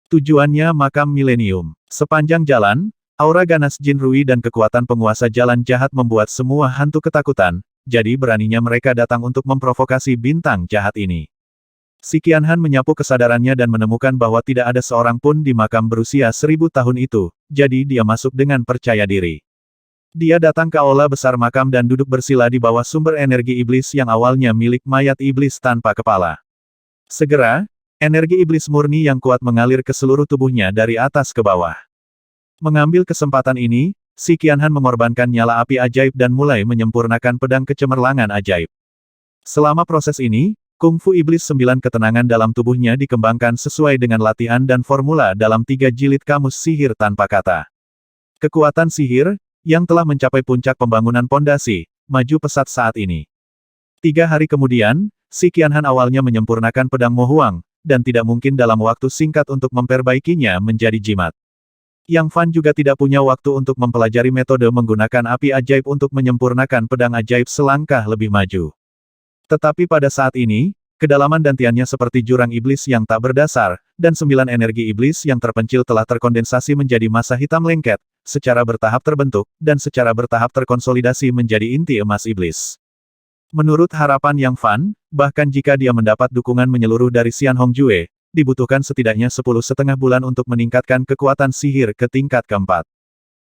Tujuannya makam milenium. Sepanjang jalan, aura ganas Jin Rui dan kekuatan penguasa jalan jahat membuat semua hantu ketakutan, jadi beraninya mereka datang untuk memprovokasi bintang jahat ini. Si Qianhan menyapu kesadarannya dan menemukan bahwa tidak ada seorang pun di makam berusia 1000 tahun itu, jadi dia masuk dengan percaya diri. Dia datang ke aula besar makam dan duduk bersila di bawah sumber energi iblis yang awalnya milik mayat iblis tanpa kepala. Segera, energi iblis murni yang kuat mengalir ke seluruh tubuhnya dari atas ke bawah. Mengambil kesempatan ini, si Qianhan mengorbankan nyala api ajaib dan mulai menyempurnakan pedang kecemerlangan ajaib. Selama proses ini, kungfu iblis 9 ketenangan dalam tubuhnya dikembangkan sesuai dengan latihan dan formula dalam 3 jilid kamus sihir tanpa kata. Kekuatan sihir, yang telah mencapai puncak pembangunan pondasi, maju pesat saat ini. 3 hari kemudian, si Qianhan awalnya menyempurnakan pedang Mo Huang, dan tidak mungkin dalam waktu singkat untuk memperbaikinya menjadi jimat. Yang Fan juga tidak punya waktu untuk mempelajari metode menggunakan api ajaib untuk menyempurnakan pedang ajaib selangkah lebih maju. Tetapi pada saat ini, kedalaman dantiannya seperti jurang iblis yang tak berdasar, dan 9 energi iblis yang terpencil telah terkondensasi menjadi massa hitam lengket, secara bertahap terbentuk, dan secara bertahap terkonsolidasi menjadi inti emas iblis. Menurut harapan Yang Fan, bahkan jika dia mendapat dukungan menyeluruh dari Xian Hongjue, dibutuhkan setidaknya 10,5 bulan untuk meningkatkan kekuatan sihir ke tingkat keempat.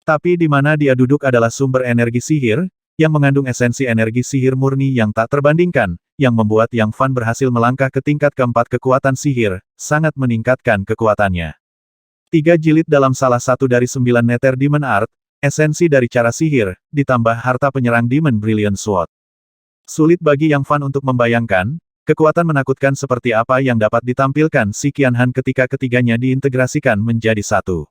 Tapi di mana dia duduk adalah sumber energi sihir, yang mengandung esensi energi sihir murni yang tak terbandingkan, yang membuat Yang Fan berhasil melangkah ke tingkat keempat kekuatan sihir, sangat meningkatkan kekuatannya. 3 jilid dalam salah satu dari 9 neter Demon Art, esensi dari cara sihir, ditambah harta penyerang Demon Brilliant Sword. Sulit bagi Yang Fan untuk membayangkan, kekuatan menakutkan seperti apa yang dapat ditampilkan si Qianhan ketika ketiganya diintegrasikan menjadi satu.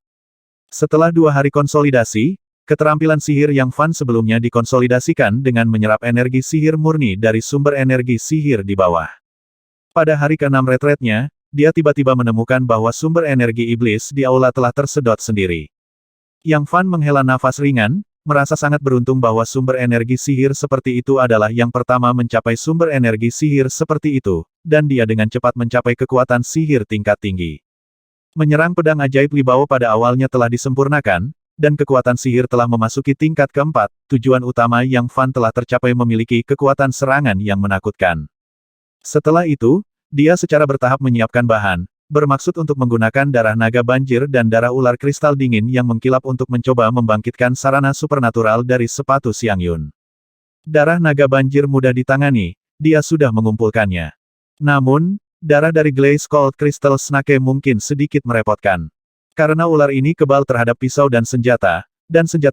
Setelah 2 hari konsolidasi, keterampilan sihir Yang Fan sebelumnya dikonsolidasikan dengan menyerap energi sihir murni dari sumber energi sihir di bawah. Pada hari ke-6 retretnya, dia tiba-tiba menemukan bahwa sumber energi iblis di aula telah tersedot sendiri. Yang Fan menghela nafas ringan, merasa sangat beruntung bahwa sumber energi sihir seperti itu adalah yang pertama mencapai sumber energi sihir seperti itu, dan dia dengan cepat mencapai kekuatan sihir tingkat tinggi. Menyerang pedang ajaib Li Bao pada awalnya telah disempurnakan, dan kekuatan sihir telah memasuki tingkat keempat. Tujuan utama Yang Fan telah tercapai, memiliki kekuatan serangan yang menakutkan. Setelah itu, dia secara bertahap menyiapkan bahan, bermaksud untuk menggunakan darah naga banjir dan darah ular kristal dingin yang mengkilap untuk mencoba membangkitkan sarana supernatural dari sepatu Xiang Yun. Darah naga banjir mudah ditangani, dia sudah mengumpulkannya. Namun, darah dari Glaze Cold Crystal Snake mungkin sedikit merepotkan. Karena ular ini kebal terhadap pisau dan senjata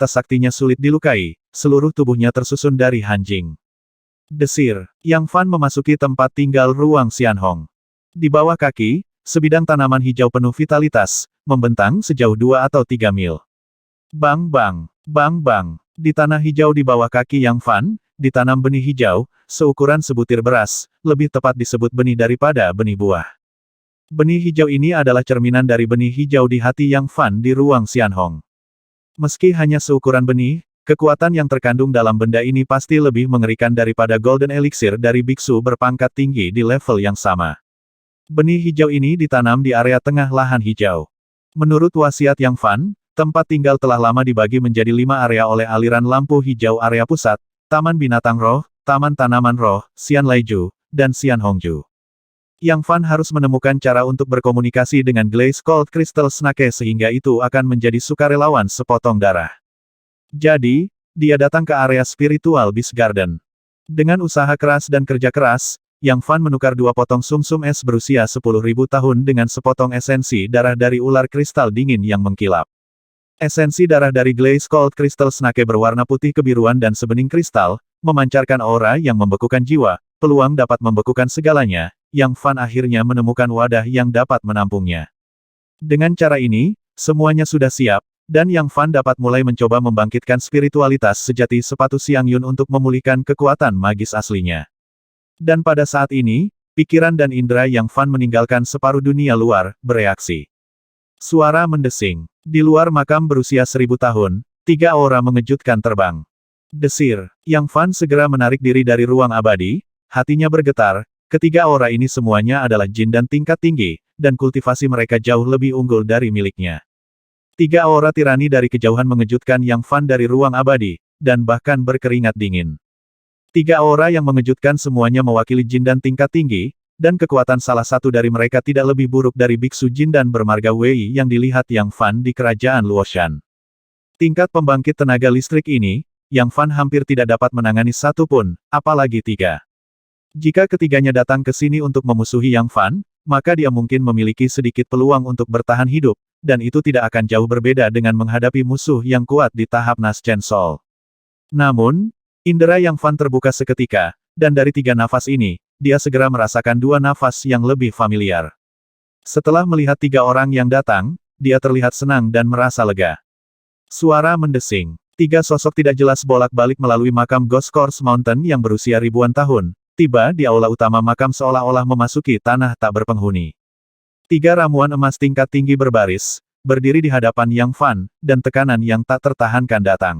saktinya sulit dilukai, seluruh tubuhnya tersusun dari hanjing. Desir, Yang Fan memasuki tempat tinggal ruang Xianhong. Di bawah kaki, sebidang tanaman hijau penuh vitalitas, membentang sejauh 2 atau 3 mil. Bang bang, bang bang, di tanah hijau di bawah kaki Yang Fan, ditanam benih hijau, seukuran sebutir beras, lebih tepat disebut benih daripada benih buah. Benih hijau ini adalah cerminan dari benih hijau di hati Yang Fan di ruang Xianhong. Meski hanya seukuran benih, kekuatan yang terkandung dalam benda ini pasti lebih mengerikan daripada Golden Elixir dari biksu berpangkat tinggi di level yang sama. Benih hijau ini ditanam di area tengah lahan hijau. Menurut wasiat Yang Fan, tempat tinggal telah lama dibagi menjadi 5 area oleh aliran lampu hijau: area pusat, Taman Binatang Roh, Taman Tanaman Roh, Xianlaiju, dan Xianhongju. Yang Fan harus menemukan cara untuk berkomunikasi dengan Glaze Cold Crystal Snake sehingga itu akan menjadi sukarelawan sepotong darah. Jadi, dia datang ke area spiritual Beast Garden. Dengan usaha keras dan kerja keras, Yang Fan menukar 2 potong sumsum es berusia 10.000 tahun dengan sepotong esensi darah dari ular kristal dingin yang mengkilap. Esensi darah dari Glaze Cold Crystal Snake berwarna putih kebiruan dan sebening kristal, memancarkan aura yang membekukan jiwa. Peluang dapat membekukan segalanya. Yang Fan akhirnya menemukan wadah yang dapat menampungnya. Dengan cara ini, semuanya sudah siap, dan Yang Fan dapat mulai mencoba membangkitkan spiritualitas sejati sepatu Xiang Yun untuk memulihkan kekuatan magis aslinya. Dan pada saat ini, pikiran dan indera Yang Fan meninggalkan separuh dunia luar, bereaksi. Suara mendesing. Di luar makam berusia 1000 tahun, 3 aura mengejutkan terbang. Desir, Yang Fan segera menarik diri dari ruang abadi, hatinya bergetar. Ketiga aura ini semuanya adalah jin dan tingkat tinggi, dan kultivasi mereka jauh lebih unggul dari miliknya. 3 aura tirani dari kejauhan mengejutkan Yang Fan dari ruang abadi, dan bahkan berkeringat dingin. 3 aura yang mengejutkan semuanya mewakili jin dan tingkat tinggi, dan kekuatan salah satu dari mereka tidak lebih buruk dari biksu jin dan bermarga Wei yang dilihat Yang Fan di kerajaan Luoshan. Tingkat pembangkit tenaga listrik ini, Yang Fan hampir tidak dapat menangani satu pun, apalagi 3. Jika ketiganya datang ke sini untuk memusuhi Yang Fan, maka dia mungkin memiliki sedikit peluang untuk bertahan hidup, dan itu tidak akan jauh berbeda dengan menghadapi musuh yang kuat di tahap Naschen Soul. Namun, indera Yang Fan terbuka seketika, dan dari 3 nafas ini, dia segera merasakan 2 nafas yang lebih familiar. Setelah melihat 3 orang yang datang, dia terlihat senang dan merasa lega. Suara mendesing. 3 sosok tidak jelas bolak-balik melalui makam Ghost Course Mountain yang berusia ribuan tahun. Tiba di aula utama makam seolah-olah memasuki tanah tak berpenghuni. 3 ramuan emas tingkat tinggi berbaris, berdiri di hadapan Yang Fan, dan tekanan yang tak tertahankan datang.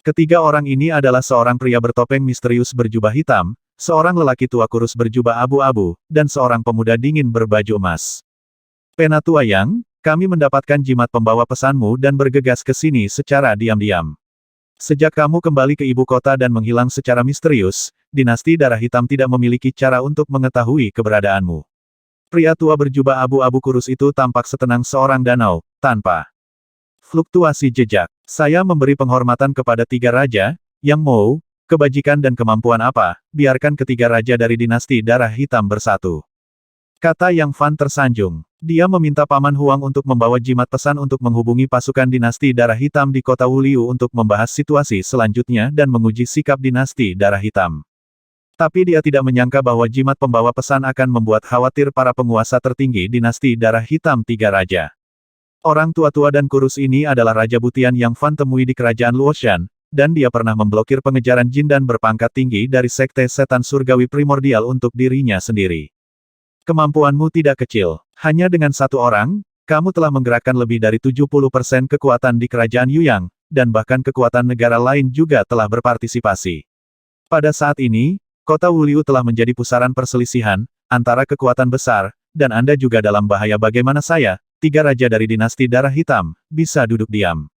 Ketiga orang ini adalah seorang pria bertopeng misterius berjubah hitam, seorang lelaki tua kurus berjubah abu-abu, dan seorang pemuda dingin berbaju emas. Penatua Yang, kami mendapatkan jimat pembawa pesanmu dan bergegas ke sini secara diam-diam. Sejak kamu kembali ke ibu kota dan menghilang secara misterius, dinasti darah hitam tidak memiliki cara untuk mengetahui keberadaanmu. Pria tua berjubah abu-abu kurus itu tampak setenang seorang danau, tanpa fluktuasi jejak. Saya memberi penghormatan kepada 3 raja, Yang Mou, kebajikan dan kemampuan apa, biarkan ketiga raja dari dinasti darah hitam bersatu. Kata Yang Fan tersanjung. Dia meminta Paman Huang untuk membawa jimat pesan untuk menghubungi pasukan dinasti darah hitam di kota Wuliu untuk membahas situasi selanjutnya dan menguji sikap dinasti darah hitam. Tapi dia tidak menyangka bahwa jimat pembawa pesan akan membuat khawatir para penguasa tertinggi dinasti darah hitam 3 raja. Orang tua-tua dan kurus ini adalah Raja Butian yang Fan temui di kerajaan Luoshan, dan dia pernah memblokir pengejaran jin dan berpangkat tinggi dari Sekte Setan Surgawi Primordial untuk dirinya sendiri. Kemampuanmu tidak kecil. Hanya dengan 1 orang, kamu telah menggerakkan lebih dari 70% kekuatan di kerajaan Yuyang, dan bahkan kekuatan negara lain juga telah berpartisipasi. Pada saat ini, kota Wuliu telah menjadi pusaran perselisihan, antara kekuatan besar, dan Anda juga dalam bahaya. Bagaimana saya, 3 raja dari dinasti darah hitam, bisa duduk diam?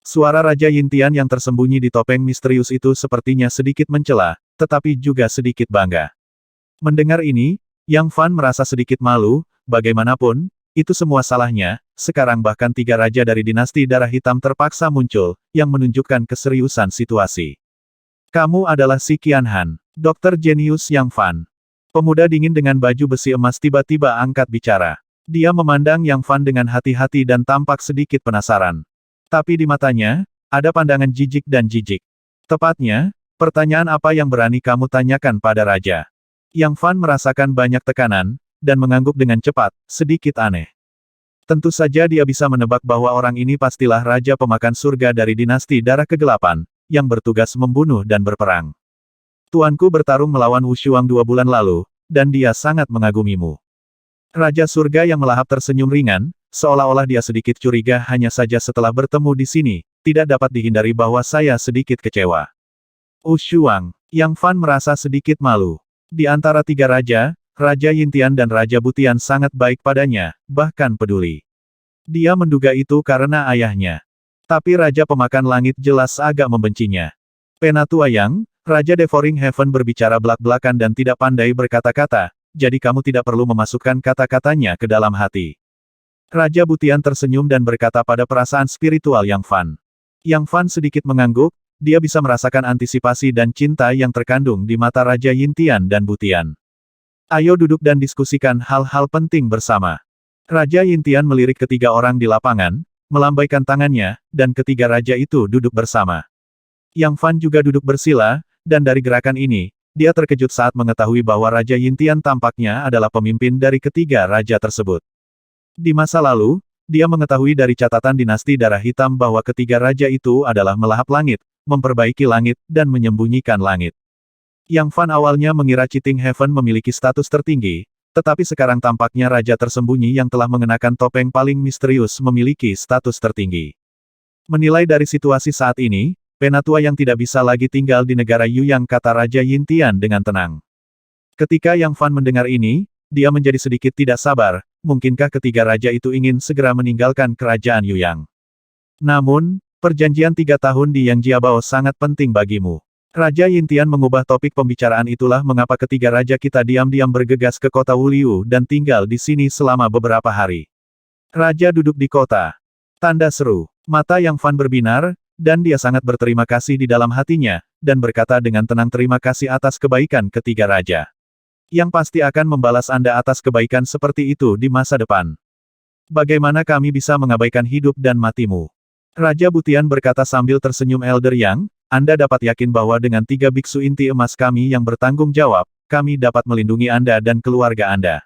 Suara Raja Yintian yang tersembunyi di topeng misterius itu sepertinya sedikit mencela, tetapi juga sedikit bangga. Mendengar ini, Yang Fan merasa sedikit malu, bagaimanapun, itu semua salahnya, sekarang bahkan 3 raja dari dinasti darah hitam terpaksa muncul, yang menunjukkan keseriusan situasi. Kamu adalah Si Qianhan, dokter jenius Yang Fan. Pemuda dingin dengan baju besi emas tiba-tiba angkat bicara. Dia memandang Yang Fan dengan hati-hati dan tampak sedikit penasaran. Tapi di matanya, ada pandangan jijik dan jijik. Tepatnya, pertanyaan apa yang berani kamu tanyakan pada raja? Yang Fan merasakan banyak tekanan, dan mengangguk dengan cepat, sedikit aneh. Tentu saja dia bisa menebak bahwa orang ini pastilah Raja Pemakan Surga dari dinasti Darah Kegelapan, yang bertugas membunuh dan berperang. Tuanku bertarung melawan Wu Shuang 2 bulan lalu, dan dia sangat mengagumimu. Raja Surga yang melahap tersenyum ringan, seolah-olah dia sedikit curiga hanya saja setelah bertemu di sini, tidak dapat dihindari bahwa saya sedikit kecewa. Wu Shuang, Yang Fan merasa sedikit malu. Di antara 3 raja, Raja Yintian dan Raja Butian sangat baik padanya, bahkan peduli. Dia menduga itu karena ayahnya. Tapi Raja Pemakan Langit jelas agak membencinya. Penatua Yang, Raja Devouring Heaven berbicara belak-belakan dan tidak pandai berkata-kata, jadi kamu tidak perlu memasukkan kata-katanya ke dalam hati. Raja Butian tersenyum dan berkata pada perasaan spiritual Yang Fan. Yang Fan sedikit mengangguk, dia bisa merasakan antisipasi dan cinta yang terkandung di mata Raja Yintian dan Butian. Ayo duduk dan diskusikan hal-hal penting bersama. Raja Yintian melirik ketiga orang di lapangan, melambaikan tangannya, dan ketiga raja itu duduk bersama. Yang Fan juga duduk bersila, dan dari gerakan ini, dia terkejut saat mengetahui bahwa Raja Yintian tampaknya adalah pemimpin dari ketiga raja tersebut. Di masa lalu, dia mengetahui dari catatan dinasti Darah Hitam bahwa ketiga raja itu adalah melahap langit, memperbaiki langit, dan menyembunyikan langit. Yang Fan awalnya mengira Cheating Heaven memiliki status tertinggi, tetapi sekarang tampaknya raja tersembunyi yang telah mengenakan topeng paling misterius memiliki status tertinggi. Menilai dari situasi saat ini, Penatua yang tidak bisa lagi tinggal di negara Yuyang, kata Raja Yintian dengan tenang. Ketika Yang Fan mendengar ini, dia menjadi sedikit tidak sabar, mungkinkah ketiga raja itu ingin segera meninggalkan kerajaan Yuyang? Namun, perjanjian 3 tahun di Yang Jiabao sangat penting bagimu. Raja Yintian mengubah topik pembicaraan, itulah mengapa ketiga raja kita diam-diam bergegas ke kota Wuliu dan tinggal di sini selama beberapa hari. Raja duduk di kota. Tanda seru. Mata Yang Fan berbinar, dan dia sangat berterima kasih di dalam hatinya, dan berkata dengan tenang, terima kasih atas kebaikan ketiga raja. Yang pasti akan membalas Anda atas kebaikan seperti itu di masa depan. Bagaimana kami bisa mengabaikan hidup dan matimu? Raja Butian berkata sambil tersenyum, Elder Yang, Anda dapat yakin bahwa dengan 3 biksu inti emas kami yang bertanggung jawab, kami dapat melindungi Anda dan keluarga Anda.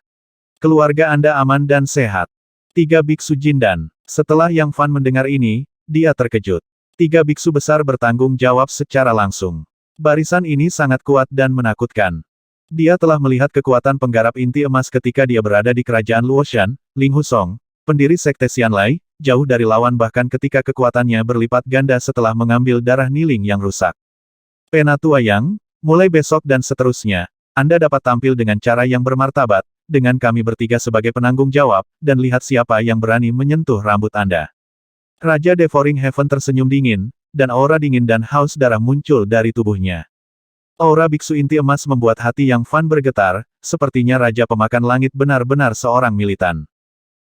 Keluarga Anda aman dan sehat. 3 biksu Jindan. Setelah Yang Fan mendengar ini, dia terkejut. 3 biksu besar bertanggung jawab secara langsung. Barisan ini sangat kuat dan menakutkan. Dia telah melihat kekuatan penggarap inti emas ketika dia berada di kerajaan Luoshan, Ling Husong, pendiri sekte Xianlai, jauh dari lawan bahkan ketika kekuatannya berlipat ganda setelah mengambil darah Niling yang rusak. Penatua Yang, mulai besok dan seterusnya, Anda dapat tampil dengan cara yang bermartabat, dengan kami bertiga sebagai penanggung jawab, dan lihat siapa yang berani menyentuh rambut Anda. Raja Devouring Heaven tersenyum dingin, dan aura dingin dan haus darah muncul dari tubuhnya. Aura biksu inti emas membuat hati Yang Fan bergetar, sepertinya Raja Pemakan Langit benar-benar seorang militan.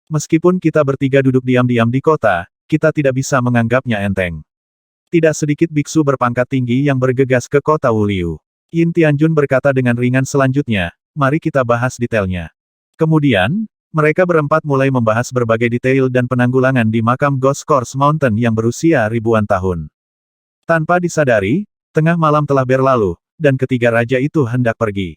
Meskipun kita bertiga duduk diam-diam di kota, kita tidak bisa menganggapnya enteng. Tidak sedikit biksu berpangkat tinggi yang bergegas ke kota Wuliu. Yin Tianjun berkata dengan ringan, selanjutnya, mari kita bahas detailnya. Kemudian, mereka berempat mulai membahas berbagai detail dan penanggulangan di makam Ghost Course Mountain yang berusia ribuan tahun. Tanpa disadari, tengah malam telah berlalu, dan ketiga raja itu hendak pergi.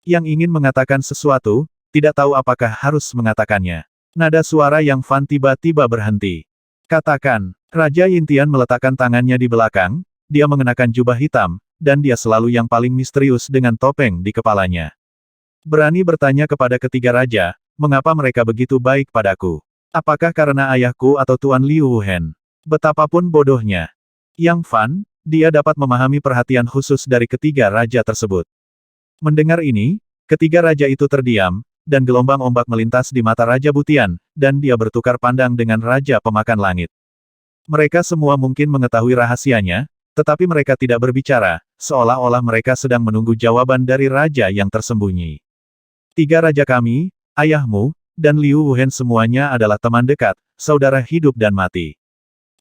Yang ingin mengatakan sesuatu, tidak tahu apakah harus mengatakannya. Nada suara Yang Fan tiba-tiba berhenti. Katakan, Raja Yintian meletakkan tangannya di belakang, dia mengenakan jubah hitam, dan dia selalu yang paling misterius dengan topeng di kepalanya. Berani bertanya kepada ketiga raja, mengapa mereka begitu baik padaku? Apakah karena ayahku atau Tuan Liu Wuhen? Betapapun bodohnya. Yang Fan, dia dapat memahami perhatian khusus dari ketiga raja tersebut. Mendengar ini, ketiga raja itu terdiam, dan gelombang ombak melintas di mata Raja Butian, dan dia bertukar pandang dengan Raja Pemakan Langit. Mereka semua mungkin mengetahui rahasianya, tetapi mereka tidak berbicara, seolah-olah mereka sedang menunggu jawaban dari raja yang tersembunyi. Tiga raja kami, ayahmu, dan Liu Wuhen semuanya adalah teman dekat, saudara hidup dan mati.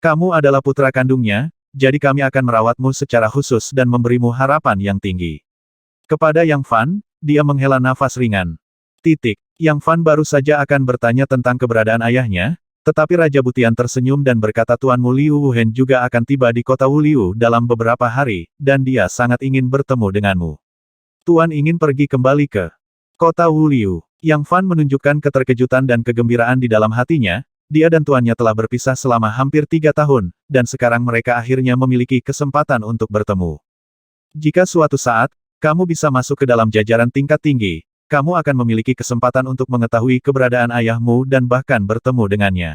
Kamu adalah putra kandungnya, jadi kami akan merawatmu secara khusus dan memberimu harapan yang tinggi. Kepada Yang Fan, dia menghela nafas ringan. Yang Fan baru saja akan bertanya tentang keberadaan ayahnya, tetapi Raja Butian tersenyum dan berkata Tuanmu Liu Wuhen juga akan tiba di kota Wuliu dalam beberapa hari, dan dia sangat ingin bertemu denganmu. Tuan ingin pergi kembali ke kota Wuliu. Yang Fan menunjukkan keterkejutan dan kegembiraan di dalam hatinya, dia dan tuannya telah berpisah selama hampir 3 tahun, dan sekarang mereka akhirnya memiliki kesempatan untuk bertemu. Jika suatu saat, kamu bisa masuk ke dalam jajaran tingkat tinggi, kamu akan memiliki kesempatan untuk mengetahui keberadaan ayahmu dan bahkan bertemu dengannya.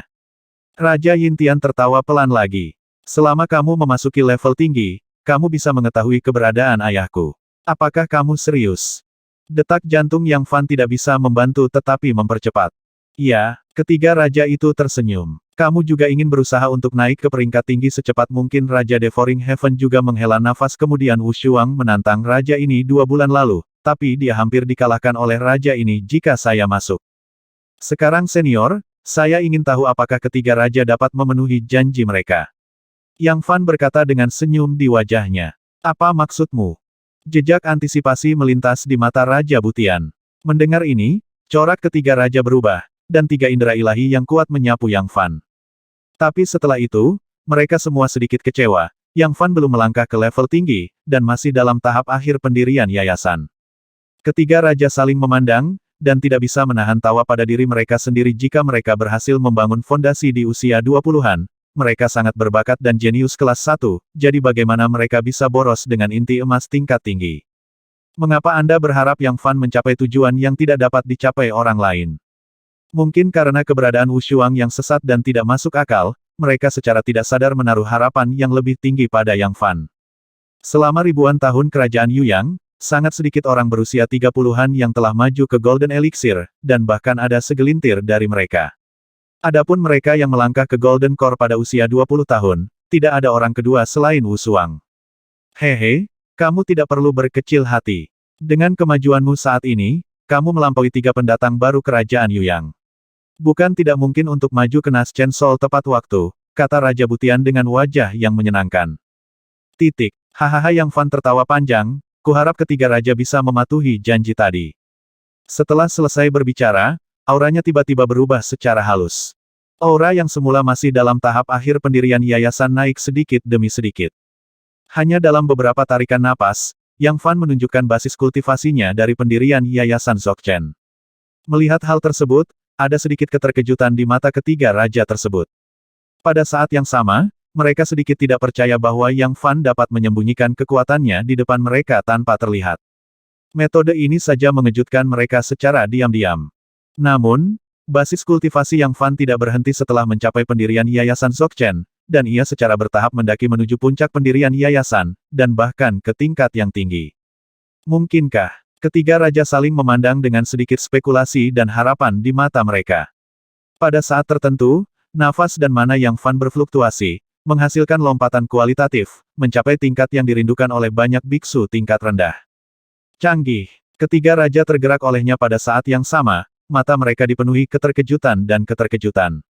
Raja Yintian tertawa pelan lagi. Selama kamu memasuki level tinggi, kamu bisa mengetahui keberadaan ayahku. Apakah kamu serius? Detak jantung Yang Fan tidak bisa membantu tetapi mempercepat. Ya, ketiga raja itu tersenyum. Kamu juga ingin berusaha untuk naik ke peringkat tinggi secepat mungkin. Raja Devouring Heaven juga menghela nafas kemudian Wu Shuang menantang raja ini 2 bulan lalu, tapi dia hampir dikalahkan oleh raja ini jika saya masuk. Sekarang senior, saya ingin tahu apakah ketiga raja dapat memenuhi janji mereka. Yang Fan berkata dengan senyum di wajahnya. Apa maksudmu? Jejak antisipasi melintas di mata Raja Butian. Mendengar ini, corak ketiga raja berubah, dan 3 indera ilahi yang kuat menyapu Yang Fan. Tapi setelah itu, mereka semua sedikit kecewa. Yang Fan belum melangkah ke level tinggi, dan masih dalam tahap akhir pendirian yayasan. Ketiga raja saling memandang, dan tidak bisa menahan tawa pada diri mereka sendiri jika mereka berhasil membangun fondasi di usia 20-an. Mereka sangat berbakat dan jenius kelas 1, jadi bagaimana mereka bisa boros dengan inti emas tingkat tinggi? Mengapa Anda berharap Yang Fan mencapai tujuan yang tidak dapat dicapai orang lain? Mungkin karena keberadaan Wu Shuang yang sesat dan tidak masuk akal, mereka secara tidak sadar menaruh harapan yang lebih tinggi pada Yang Fan. Selama ribuan tahun kerajaan Yuyang, sangat sedikit orang berusia 30-an yang telah maju ke Golden Elixir, dan bahkan ada segelintir dari mereka. Adapun mereka yang melangkah ke Golden Core pada usia 20 tahun, tidak ada orang kedua selain Wu Shuang. Hehe, kamu tidak perlu berkecil hati. Dengan kemajuanmu saat ini, kamu melampaui 3 pendatang baru kerajaan Yuyang. Bukan tidak mungkin untuk maju ke Naschen Sol tepat waktu, kata Raja Butian dengan wajah yang menyenangkan. Hahaha Yang Fan tertawa panjang, kuharap ketiga raja bisa mematuhi janji tadi. Setelah selesai berbicara, auranya tiba-tiba berubah secara halus. Aura yang semula masih dalam tahap akhir pendirian yayasan naik sedikit demi sedikit. Hanya dalam beberapa tarikan napas, Yang Fan menunjukkan basis kultivasinya dari pendirian yayasan Dzogchen. Melihat hal tersebut, ada sedikit keterkejutan di mata ketiga raja tersebut. Pada saat yang sama, mereka sedikit tidak percaya bahwa Yang Fan dapat menyembunyikan kekuatannya di depan mereka tanpa terlihat. Metode ini saja mengejutkan mereka secara diam-diam. Namun, basis kultivasi Yang Fan tidak berhenti setelah mencapai pendirian yayasan Dzogchen, dan ia secara bertahap mendaki menuju puncak pendirian yayasan, dan bahkan ke tingkat yang tinggi. Mungkinkah? Ketiga raja saling memandang dengan sedikit spekulasi dan harapan di mata mereka. Pada saat tertentu, nafas dan mana Yang Fan berfluktuasi, menghasilkan lompatan kualitatif, mencapai tingkat yang dirindukan oleh banyak biksu tingkat rendah. Canggih. Ketiga raja tergerak olehnya pada saat yang sama, mata mereka dipenuhi keterkejutan dan keterkejutan.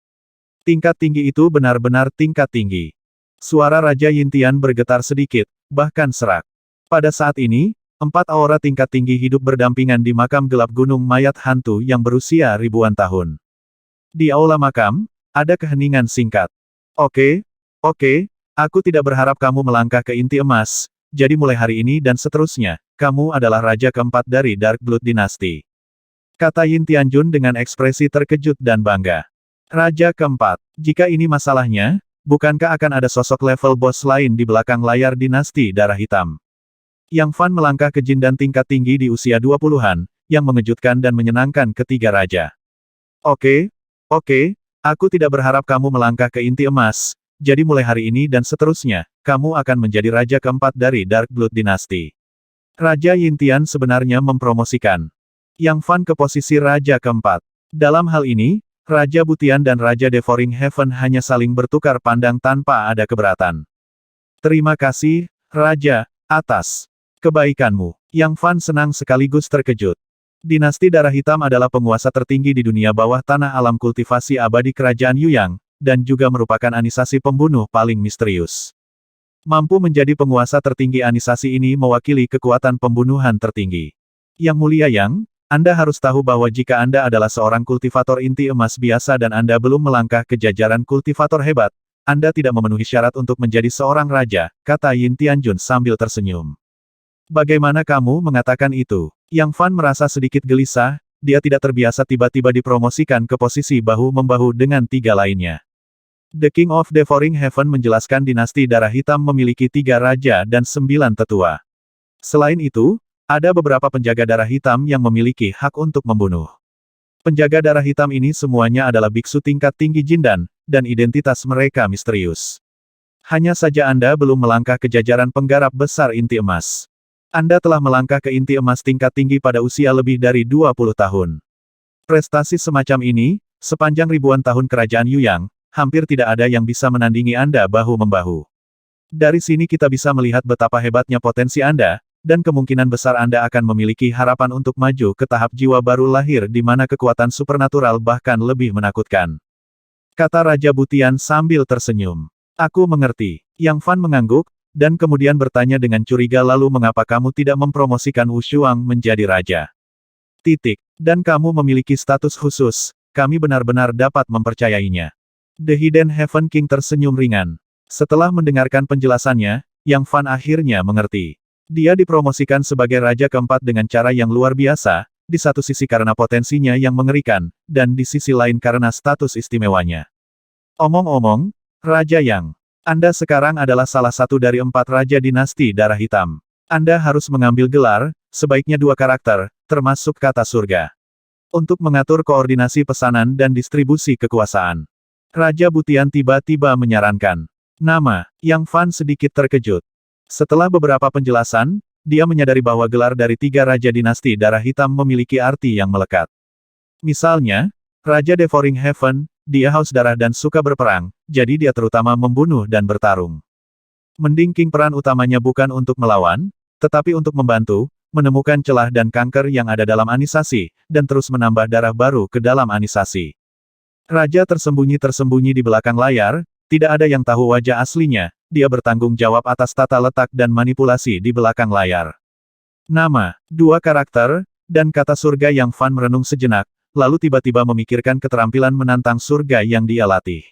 Tingkat tinggi itu benar-benar tingkat tinggi. Suara Raja Yintian bergetar sedikit, bahkan serak. Pada saat ini, 4 aura tingkat tinggi hidup berdampingan di makam gelap gunung mayat hantu yang berusia ribuan tahun. Di aula makam, ada keheningan singkat. Oke, aku tidak berharap kamu melangkah ke inti emas, jadi mulai hari ini dan seterusnya, kamu adalah raja keempat dari Dark Blood Dynasty. Kata Yin Tianjun dengan ekspresi terkejut dan bangga. Raja keempat, jika ini masalahnya, bukankah akan ada sosok level bos lain di belakang layar dinasti darah hitam? Yang Fan melangkah ke Jin dan tingkat tinggi di usia 20-an, yang mengejutkan dan menyenangkan ketiga raja. Oke, aku tidak berharap kamu melangkah ke inti emas, jadi mulai hari ini dan seterusnya, kamu akan menjadi raja keempat dari Dark Blood Dynasty. Raja Yintian sebenarnya mempromosikan Yang Fan ke posisi raja keempat. Dalam hal ini, Raja Butian dan Raja Devouring Heaven hanya saling bertukar pandang tanpa ada keberatan. Terima kasih, Raja, atas kebaikanmu. Yang Fan senang sekaligus terkejut. Dinasti Darah Hitam adalah penguasa tertinggi di dunia bawah tanah alam kultivasi abadi Kerajaan Yuyang, dan juga merupakan anisasi pembunuh paling misterius. Mampu menjadi penguasa tertinggi anisasi ini mewakili kekuatan pembunuhan tertinggi. Yang Mulia Yang, Anda harus tahu bahwa jika Anda adalah seorang kultivator inti emas biasa dan Anda belum melangkah ke jajaran kultivator hebat, Anda tidak memenuhi syarat untuk menjadi seorang raja, kata Yin Tianjun sambil tersenyum. Bagaimana kamu mengatakan itu? Yang Fan merasa sedikit gelisah, dia tidak terbiasa tiba-tiba dipromosikan ke posisi bahu-membahu dengan tiga lainnya. The King of Devouring Heaven menjelaskan dinasti Darah Hitam memiliki 3 raja dan 9 tetua. Selain itu, ada beberapa penjaga darah hitam yang memiliki hak untuk membunuh. Penjaga darah hitam ini semuanya adalah biksu tingkat tinggi Jindan, dan identitas mereka misterius. Hanya saja Anda belum melangkah ke jajaran penggarap besar inti emas. Anda telah melangkah ke inti emas tingkat tinggi pada usia lebih dari 20 tahun. Prestasi semacam ini, sepanjang ribuan tahun Kerajaan Yuyang, hampir tidak ada yang bisa menandingi Anda bahu-membahu. Dari sini kita bisa melihat betapa hebatnya potensi Anda, dan kemungkinan besar Anda akan memiliki harapan untuk maju ke tahap jiwa baru lahir di mana kekuatan supernatural bahkan lebih menakutkan. Kata Raja Butian sambil tersenyum. Aku mengerti. Yang Fan mengangguk, dan kemudian bertanya dengan curiga lalu mengapa kamu tidak mempromosikan Wu Shuang menjadi raja? Titik. Dan kamu memiliki status khusus, kami benar-benar dapat mempercayainya. The Hidden Heaven King tersenyum ringan. Setelah mendengarkan penjelasannya, Yang Fan akhirnya mengerti. Dia dipromosikan sebagai raja keempat dengan cara yang luar biasa, di satu sisi karena potensinya yang mengerikan, dan di sisi lain karena status istimewanya. Omong-omong, Raja Yang, Anda sekarang adalah salah satu dari 4 raja dinasti Darah Hitam. Anda harus mengambil gelar, sebaiknya 2 karakter, termasuk kata surga. Untuk mengatur koordinasi pesanan dan distribusi kekuasaan. Raja Butian tiba-tiba menyarankan. Nama, Yang Fan sedikit terkejut. Setelah beberapa penjelasan, dia menyadari bahwa gelar dari 3 raja dinasti Darah Hitam memiliki arti yang melekat. Misalnya, Raja Devouring Heaven, dia haus darah dan suka berperang, jadi dia terutama membunuh dan bertarung. Mending King peran utamanya bukan untuk melawan, tetapi untuk membantu, menemukan celah dan kanker yang ada dalam anisasi, dan terus menambah darah baru ke dalam anisasi. Raja tersembunyi-tersembunyi di belakang layar, tidak ada yang tahu wajah aslinya, dia bertanggung jawab atas tata letak dan manipulasi di belakang layar. Nama, 2 karakter, dan kata surga. Yang Fan merenung sejenak, lalu tiba-tiba memikirkan keterampilan menantang surga yang dia latih.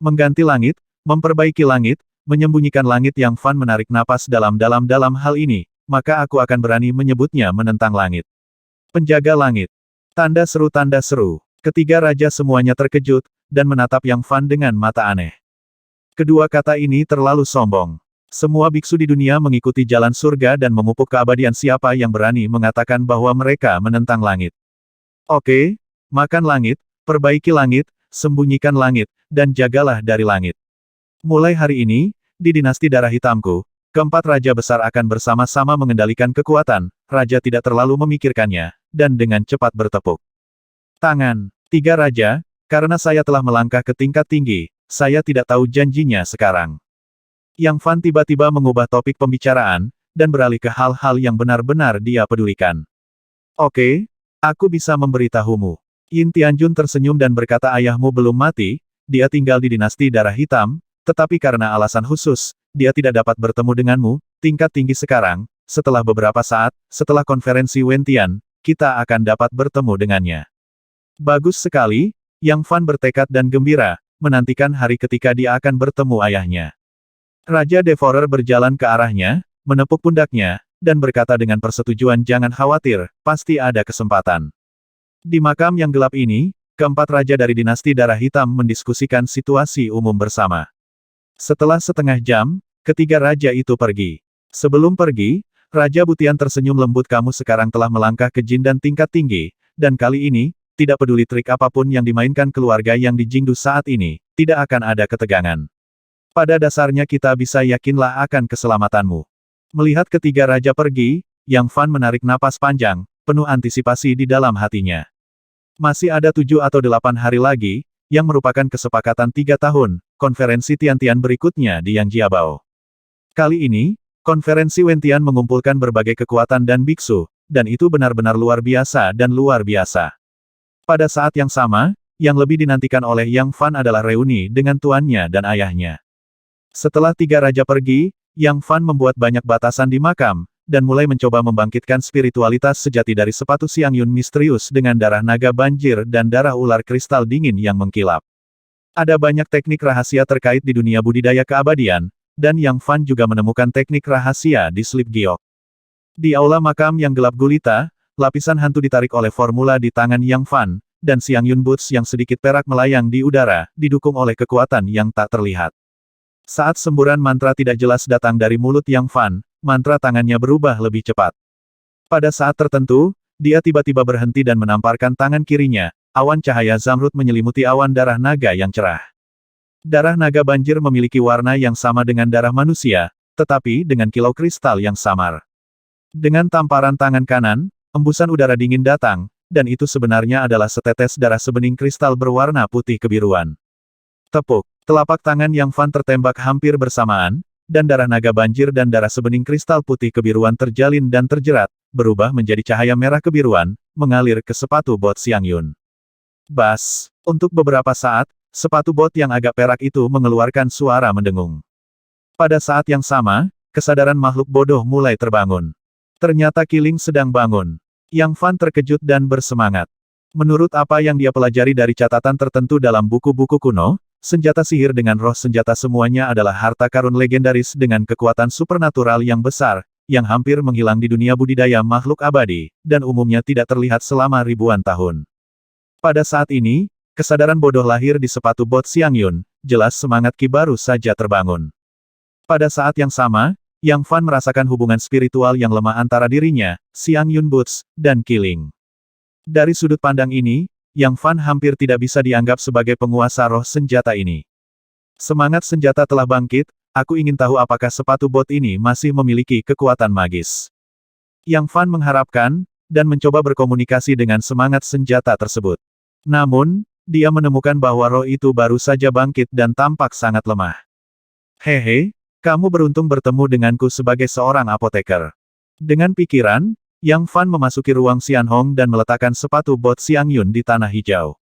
Mengganti langit, memperbaiki langit, menyembunyikan langit. Yang Fan menarik napas dalam-dalam dalam hal ini, maka aku akan berani menyebutnya menentang langit. Penjaga langit. Tanda seru tanda seru. Ketiga raja semuanya terkejut, dan menatap Yang Fan dengan mata aneh. Kedua kata ini terlalu sombong. Semua biksu di dunia mengikuti jalan surga dan memupuk keabadian. Siapa yang berani mengatakan bahwa mereka menentang langit? Oke, makan langit, perbaiki langit, sembunyikan langit, dan jagalah dari langit. Mulai hari ini, di dinasti Darah Hitamku, keempat raja besar akan bersama-sama mengendalikan kekuatan. Raja tidak terlalu memikirkannya, dan dengan cepat bertepuk tangan. 3 raja, karena saya telah melangkah ke tingkat tinggi, saya tidak tahu janjinya sekarang. Yang Fan tiba-tiba mengubah topik pembicaraan, dan beralih ke hal-hal yang benar-benar dia pedulikan. Oke, aku bisa memberitahumu. Yin Tianjun tersenyum dan berkata ayahmu belum mati, dia tinggal di dinasti Darah Hitam, tetapi karena alasan khusus, dia tidak dapat bertemu denganmu, tingkat tinggi sekarang, setelah beberapa saat, setelah konferensi Wentian, kita akan dapat bertemu dengannya. Bagus sekali, Yang Fan bertekad dan gembira, menantikan hari ketika dia akan bertemu ayahnya. Raja Devourer berjalan ke arahnya, menepuk pundaknya, dan berkata dengan persetujuan jangan khawatir, pasti ada kesempatan. Di makam yang gelap ini, keempat raja dari dinasti Darah Hitam mendiskusikan situasi umum bersama. Setelah setengah jam, ketiga raja itu pergi. Sebelum pergi, Raja Butian tersenyum lembut. Kamu sekarang telah melangkah ke Jindan tingkat tinggi, dan kali ini, tidak peduli trik apapun yang dimainkan keluarga yang di Jingdu saat ini, tidak akan ada ketegangan. Pada dasarnya kita bisa yakinlah akan keselamatanmu. Melihat ketiga raja pergi, Yang Fan menarik napas panjang, penuh antisipasi di dalam hatinya. Masih ada 7 atau 8 hari lagi, yang merupakan kesepakatan 3 tahun, konferensi Tiantian berikutnya di Yangjiabao. Kali ini, konferensi Wentian mengumpulkan berbagai kekuatan dan biksu, dan itu benar-benar luar biasa dan luar biasa. Pada saat yang sama, yang lebih dinantikan oleh Yang Fan adalah reuni dengan tuannya dan ayahnya. Setelah 3 raja pergi, Yang Fan membuat banyak batasan di makam, dan mulai mencoba membangkitkan spiritualitas sejati dari sepatu Xiang Yun misterius dengan darah naga banjir dan darah ular kristal dingin yang mengkilap. Ada banyak teknik rahasia terkait di dunia budidaya keabadian, dan Yang Fan juga menemukan teknik rahasia di Sleep Giok. Di aula makam yang gelap gulita, lapisan hantu ditarik oleh formula di tangan Yang Fan, dan Xiang Yun Boots yang sedikit perak melayang di udara, didukung oleh kekuatan yang tak terlihat. Saat semburan mantra tidak jelas datang dari mulut Yang Fan, mantra tangannya berubah lebih cepat. Pada saat tertentu, dia tiba-tiba berhenti dan menamparkan tangan kirinya, awan cahaya zamrud menyelimuti awan darah naga yang cerah. Darah naga banjir memiliki warna yang sama dengan darah manusia, tetapi dengan kilau kristal yang samar. Dengan tamparan tangan kanan, embusan udara dingin datang, dan itu sebenarnya adalah setetes darah sebening kristal berwarna putih kebiruan. Tepuk, telapak tangan Yang Fan tertembak hampir bersamaan, dan darah naga banjir dan darah sebening kristal putih kebiruan terjalin dan terjerat, berubah menjadi cahaya merah kebiruan, mengalir ke sepatu bot Xiang Yun. Bas! Untuk beberapa saat, sepatu bot yang agak perak itu mengeluarkan suara mendengung. Pada saat yang sama, kesadaran makhluk bodoh mulai terbangun. Ternyata Killing sedang bangun. Yang Fan terkejut dan bersemangat. Menurut apa yang dia pelajari dari catatan tertentu dalam buku-buku kuno, senjata sihir dengan roh senjata semuanya adalah harta karun legendaris dengan kekuatan supernatural yang besar, yang hampir menghilang di dunia budidaya makhluk abadi, dan umumnya tidak terlihat selama ribuan tahun. Pada saat ini, kesadaran bodoh lahir di sepatu bot Xiang Yun, jelas semangat Qi baru saja terbangun. Pada saat yang sama, Yang Fan merasakan hubungan spiritual yang lemah antara dirinya, Xiang Yun Boots, dan Killing. Dari sudut pandang ini, Yang Fan hampir tidak bisa dianggap sebagai penguasa roh senjata ini. Semangat senjata telah bangkit, aku ingin tahu apakah sepatu bot ini masih memiliki kekuatan magis. Yang Fan mengharapkan, dan mencoba berkomunikasi dengan semangat senjata tersebut. Namun, dia menemukan bahwa roh itu baru saja bangkit dan tampak sangat lemah. Hehe, kamu beruntung bertemu denganku sebagai seorang apoteker. Dengan pikiran, Yang Fan memasuki ruang Xian Hong dan meletakkan sepatu bot Xiang Yun di tanah hijau.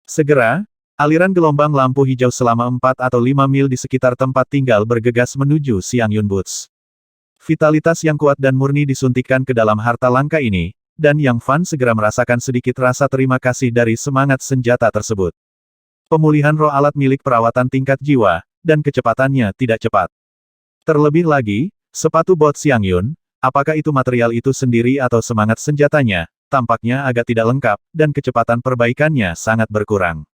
Segera, aliran gelombang lampu hijau selama 4 atau 5 mil di sekitar tempat tinggal bergegas menuju Xiang Yun Boots. Vitalitas yang kuat dan murni disuntikkan ke dalam harta langka ini, dan Yang Fan segera merasakan sedikit rasa terima kasih dari semangat senjata tersebut. Pemulihan roh alat milik perawatan tingkat jiwa, dan kecepatannya tidak cepat. Terlebih lagi, sepatu bot Xiang Yun, apakah itu material itu sendiri atau semangat senjatanya, tampaknya agak tidak lengkap, dan kecepatan perbaikannya sangat berkurang.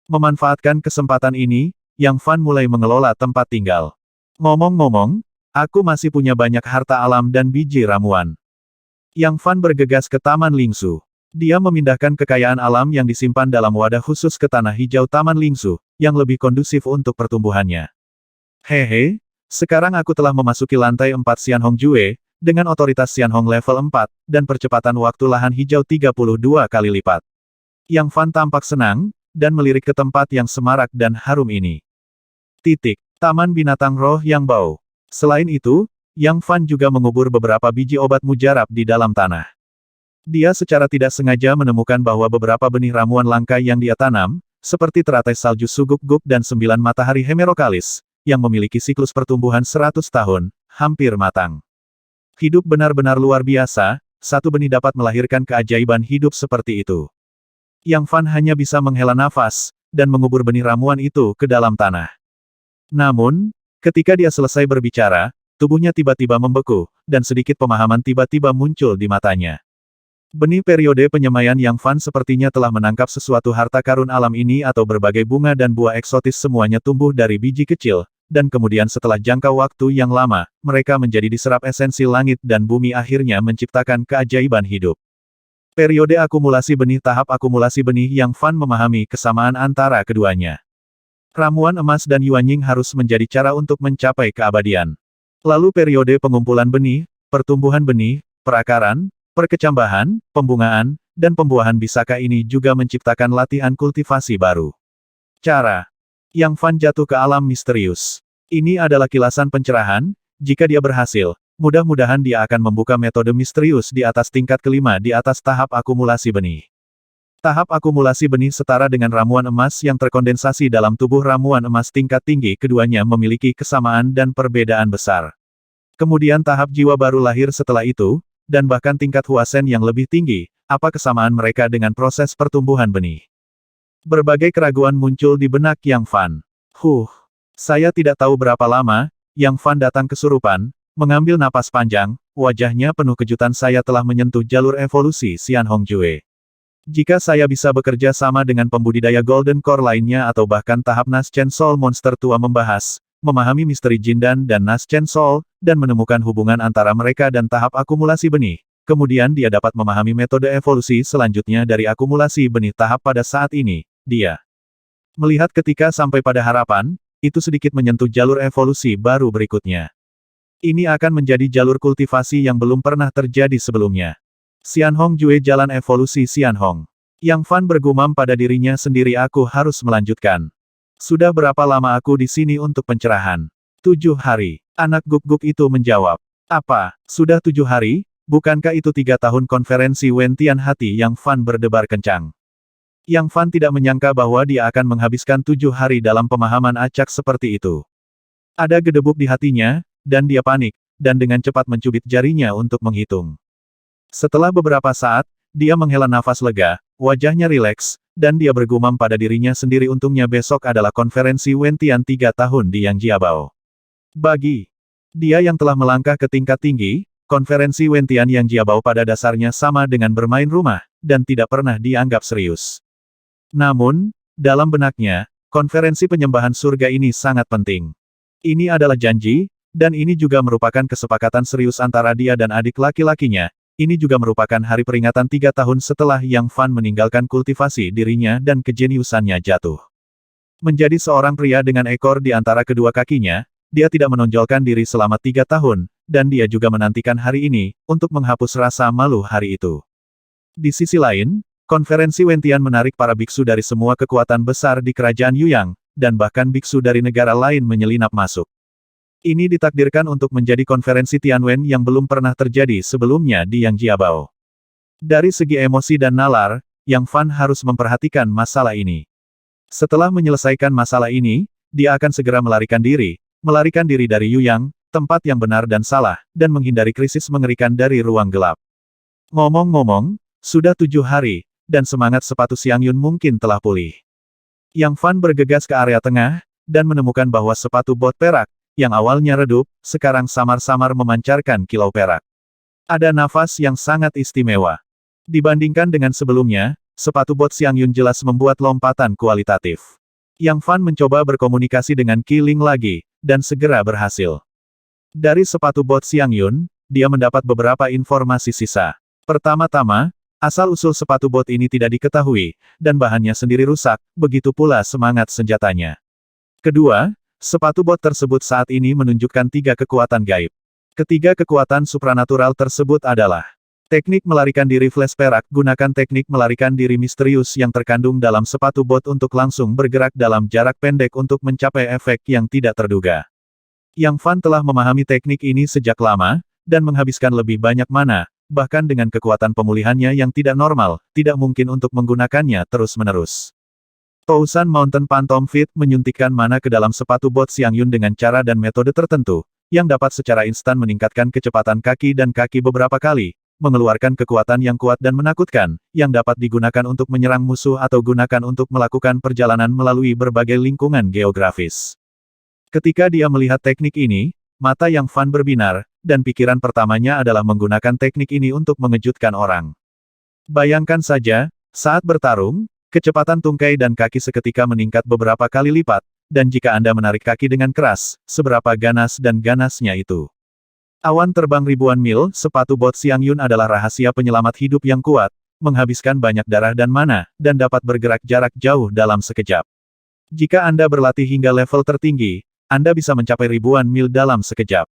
Memanfaatkan kesempatan ini, Yang Fan mulai mengelola tempat tinggal. Ngomong-ngomong, aku masih punya banyak harta alam dan biji ramuan. Yang Fan bergegas ke Taman Lingsu. Dia memindahkan kekayaan alam yang disimpan dalam wadah khusus ke tanah hijau Taman Lingsu, yang lebih kondusif untuk pertumbuhannya. Hehe, sekarang aku telah memasuki lantai 4 Xian Hong Jue, dengan otoritas Xian Hong level 4, dan percepatan waktu lahan hijau 32 kali lipat. Yang Fan tampak senang, dan melirik ke tempat yang semarak dan harum ini. Taman Binatang Roh Yang Bau. Selain itu, Yang Fan juga mengubur beberapa biji obat mujarab di dalam tanah. Dia secara tidak sengaja menemukan bahwa beberapa benih ramuan langka yang dia tanam, seperti teratai salju Suguk-guk dan 9 matahari Hemerokalis, yang memiliki siklus pertumbuhan 100 tahun, hampir matang. Hidup benar-benar luar biasa, satu benih dapat melahirkan keajaiban hidup seperti itu. Yang Fan hanya bisa menghela nafas, dan mengubur benih ramuan itu ke dalam tanah. Namun, ketika dia selesai berbicara, tubuhnya tiba-tiba membeku, dan sedikit pemahaman tiba-tiba muncul di matanya. Benih periode penyemaian Yang Fan sepertinya telah menangkap sesuatu harta karun alam ini atau berbagai bunga dan buah eksotis semuanya tumbuh dari biji kecil, dan kemudian setelah jangka waktu yang lama, mereka menjadi diserap esensi langit dan bumi akhirnya menciptakan keajaiban hidup. Periode akumulasi benih tahap akumulasi benih Yang Fan memahami kesamaan antara keduanya. Ramuan emas dan Yuanying harus menjadi cara untuk mencapai keabadian. Lalu periode pengumpulan benih, pertumbuhan benih, perakaran, perkecambahan, pembungaan, dan pembuahan bisaka ini juga menciptakan latihan kultivasi baru. Cara Yang Fan jatuh ke alam misterius. Ini adalah kilasan pencerahan. Jika dia berhasil, mudah-mudahan dia akan membuka metode misterius di atas tingkat kelima di atas tahap akumulasi benih. Tahap akumulasi benih setara dengan ramuan emas yang terkondensasi dalam tubuh ramuan emas tingkat tinggi. Keduanya memiliki kesamaan dan perbedaan besar. Kemudian tahap jiwa baru lahir setelah itu, dan bahkan tingkat huasen yang lebih tinggi. Apa kesamaan mereka dengan proses pertumbuhan benih? Berbagai keraguan muncul di benak Yang Fan. Saya tidak tahu berapa lama. Yang Fan datang kesurupan, mengambil napas panjang, wajahnya penuh kejutan. Saya telah menyentuh jalur evolusi Xian Hongjue. Jika saya bisa bekerja sama dengan pembudidaya Golden Core lainnya atau bahkan tahap Naschen Soul monster tua membahas, memahami misteri Jindan dan Naschen Soul, dan menemukan hubungan antara mereka dan tahap akumulasi benih, kemudian dia dapat memahami metode evolusi selanjutnya dari akumulasi benih tahap pada saat ini, dia melihat ketika sampai pada harapan, itu sedikit menyentuh jalur evolusi baru berikutnya. Ini akan menjadi jalur kultivasi yang belum pernah terjadi sebelumnya. Xian Hongjue jalan evolusi Xian Hong. Yang Fan bergumam pada dirinya sendiri, aku harus melanjutkan. Sudah berapa lama aku di sini untuk pencerahan? 7 hari. Anak guk-guk itu menjawab. Apa, sudah 7 hari? Bukankah itu 3 tahun konferensi Wentian hati? Yang Fan berdebar kencang. Yang Fan tidak menyangka bahwa dia akan menghabiskan 7 hari dalam pemahaman acak seperti itu. Ada gedebuk di hatinya, dan dia panik, dan dengan cepat mencubit jarinya untuk menghitung. Setelah beberapa saat, dia menghela nafas lega, wajahnya rileks, dan dia bergumam pada dirinya sendiri, untungnya besok adalah konferensi Wentian 3 tahun di Yang Jiabao. Bagi dia yang telah melangkah ke tingkat tinggi, konferensi Wentian Yang Jiabao pada dasarnya sama dengan bermain rumah, dan tidak pernah dianggap serius. Namun, dalam benaknya, konferensi penyembahan surga ini sangat penting. Ini adalah janji, dan ini juga merupakan kesepakatan serius antara dia dan adik laki-lakinya. Ini juga merupakan hari peringatan 3 tahun setelah Yang Fan meninggalkan kultivasi dirinya dan kejeniusannya jatuh. Menjadi seorang pria dengan ekor di antara kedua kakinya, dia tidak menonjolkan diri selama 3 tahun, dan dia juga menantikan hari ini, untuk menghapus rasa malu hari itu. Di sisi lain, konferensi Wentian menarik para biksu dari semua kekuatan besar di kerajaan Yuyang, dan bahkan biksu dari negara lain menyelinap masuk. Ini ditakdirkan untuk menjadi konferensi Tianwen yang belum pernah terjadi sebelumnya di Yang Jiabao. Dari segi emosi dan nalar, Yang Fan harus memperhatikan masalah ini. Setelah menyelesaikan masalah ini, dia akan segera melarikan diri dari Yuyang, tempat yang benar dan salah, dan menghindari krisis mengerikan dari ruang gelap. Ngomong-ngomong, sudah 7 hari, dan semangat sepatu Xiang Yun mungkin telah pulih. Yang Fan bergegas ke area tengah, dan menemukan bahwa sepatu bot perak, yang awalnya redup, sekarang samar-samar memancarkan kilau perak. Ada nafas yang sangat istimewa. Dibandingkan dengan sebelumnya, sepatu bot Xiang Yun jelas membuat lompatan kualitatif. Yang Fan mencoba berkomunikasi dengan Qi Ling lagi, dan segera berhasil. Dari sepatu bot Xiang Yun, dia mendapat beberapa informasi sisa. Pertama-tama, asal-usul sepatu bot ini tidak diketahui, dan bahannya sendiri rusak, begitu pula semangat senjatanya. Kedua, sepatu bot tersebut saat ini menunjukkan 3 kekuatan gaib. Ketiga kekuatan supranatural tersebut adalah teknik melarikan diri flash perak. Gunakan teknik melarikan diri misterius yang terkandung dalam sepatu bot untuk langsung bergerak dalam jarak pendek untuk mencapai efek yang tidak terduga. Yang Fan telah memahami teknik ini sejak lama, dan menghabiskan lebih banyak mana, bahkan dengan kekuatan pemulihannya yang tidak normal, tidak mungkin untuk menggunakannya terus-menerus. Tousan Mountain Phantom Fit menyuntikkan mana ke dalam sepatu bot Xiang Yun dengan cara dan metode tertentu, yang dapat secara instan meningkatkan kecepatan kaki dan kaki beberapa kali, mengeluarkan kekuatan yang kuat dan menakutkan, yang dapat digunakan untuk menyerang musuh atau gunakan untuk melakukan perjalanan melalui berbagai lingkungan geografis. Ketika dia melihat teknik ini, mata Yang Fan berbinar, dan pikiran pertamanya adalah menggunakan teknik ini untuk mengejutkan orang. Bayangkan saja, saat bertarung, kecepatan tungkai dan kaki seketika meningkat beberapa kali lipat, dan jika Anda menarik kaki dengan keras, seberapa ganas dan ganasnya itu. Awan terbang ribuan mil, sepatu bot Xiang Yun adalah rahasia penyelamat hidup yang kuat, menghabiskan banyak darah dan mana, dan dapat bergerak jarak jauh dalam sekejap. Jika Anda berlatih hingga level tertinggi, Anda bisa mencapai ribuan mil dalam sekejap.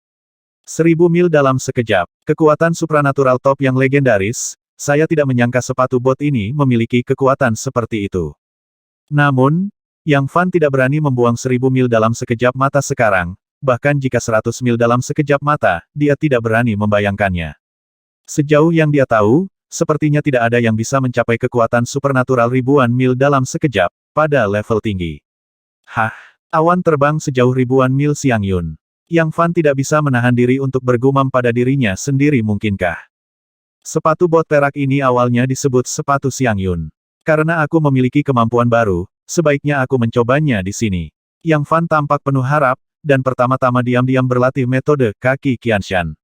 1000 mil dalam sekejap. Kekuatan supranatural top yang legendaris, saya tidak menyangka sepatu bot ini memiliki kekuatan seperti itu. Namun, Yang Fan tidak berani membuang 1000 mil dalam sekejap mata sekarang, bahkan jika 100 mil dalam sekejap mata, dia tidak berani membayangkannya. Sejauh yang dia tahu, sepertinya tidak ada yang bisa mencapai kekuatan supernatural ribuan mil dalam sekejap, pada level tinggi. Hah? Awan terbang sejauh ribuan mil Xiang Yun. Yang Fan tidak bisa menahan diri untuk bergumam pada dirinya sendiri mungkinkah. Sepatu bot perak ini awalnya disebut sepatu Xiang Yun. Karena aku memiliki kemampuan baru, sebaiknya aku mencobanya di sini. Yang Fan tampak penuh harap, dan pertama-tama diam-diam berlatih metode kaki Qianshan.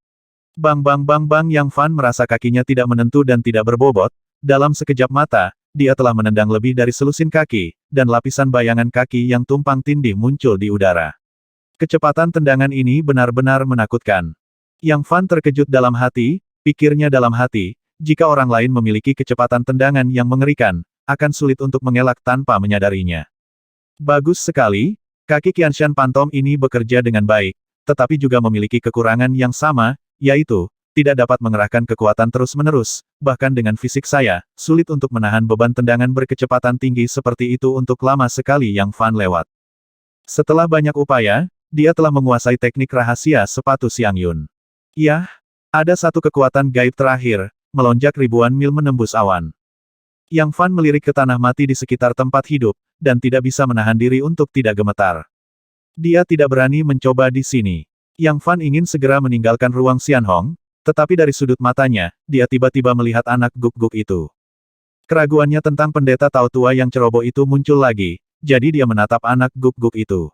Bang bang bang bang. Yang Fan merasa kakinya tidak menentu dan tidak berbobot, dalam sekejap mata, dia telah menendang lebih dari selusin kaki, dan lapisan bayangan kaki yang tumpang tindih muncul di udara. Kecepatan tendangan ini benar-benar menakutkan. Yang Fan terkejut dalam hati, pikirnya dalam hati, jika orang lain memiliki kecepatan tendangan yang mengerikan, akan sulit untuk mengelak tanpa menyadarinya. Bagus sekali, kaki Qianshan Pantom ini bekerja dengan baik, tetapi juga memiliki kekurangan yang sama, yaitu, tidak dapat mengerahkan kekuatan terus-menerus, bahkan dengan fisik saya, sulit untuk menahan beban tendangan berkecepatan tinggi seperti itu untuk lama sekali. Yang Fan lewat. Setelah banyak upaya, dia telah menguasai teknik rahasia sepatu Xiang Yun. Yah, ada satu kekuatan gaib terakhir, melonjak ribuan mil menembus awan. Yang Fan melirik ke tanah mati di sekitar tempat hidup, dan tidak bisa menahan diri untuk tidak gemetar. Dia tidak berani mencoba di sini. Yang Fan ingin segera meninggalkan ruang Xianhong, tetapi dari sudut matanya, dia tiba-tiba melihat anak guk-guk itu. Keraguannya tentang pendeta Tao tua yang ceroboh itu muncul lagi, jadi dia menatap anak guk-guk itu.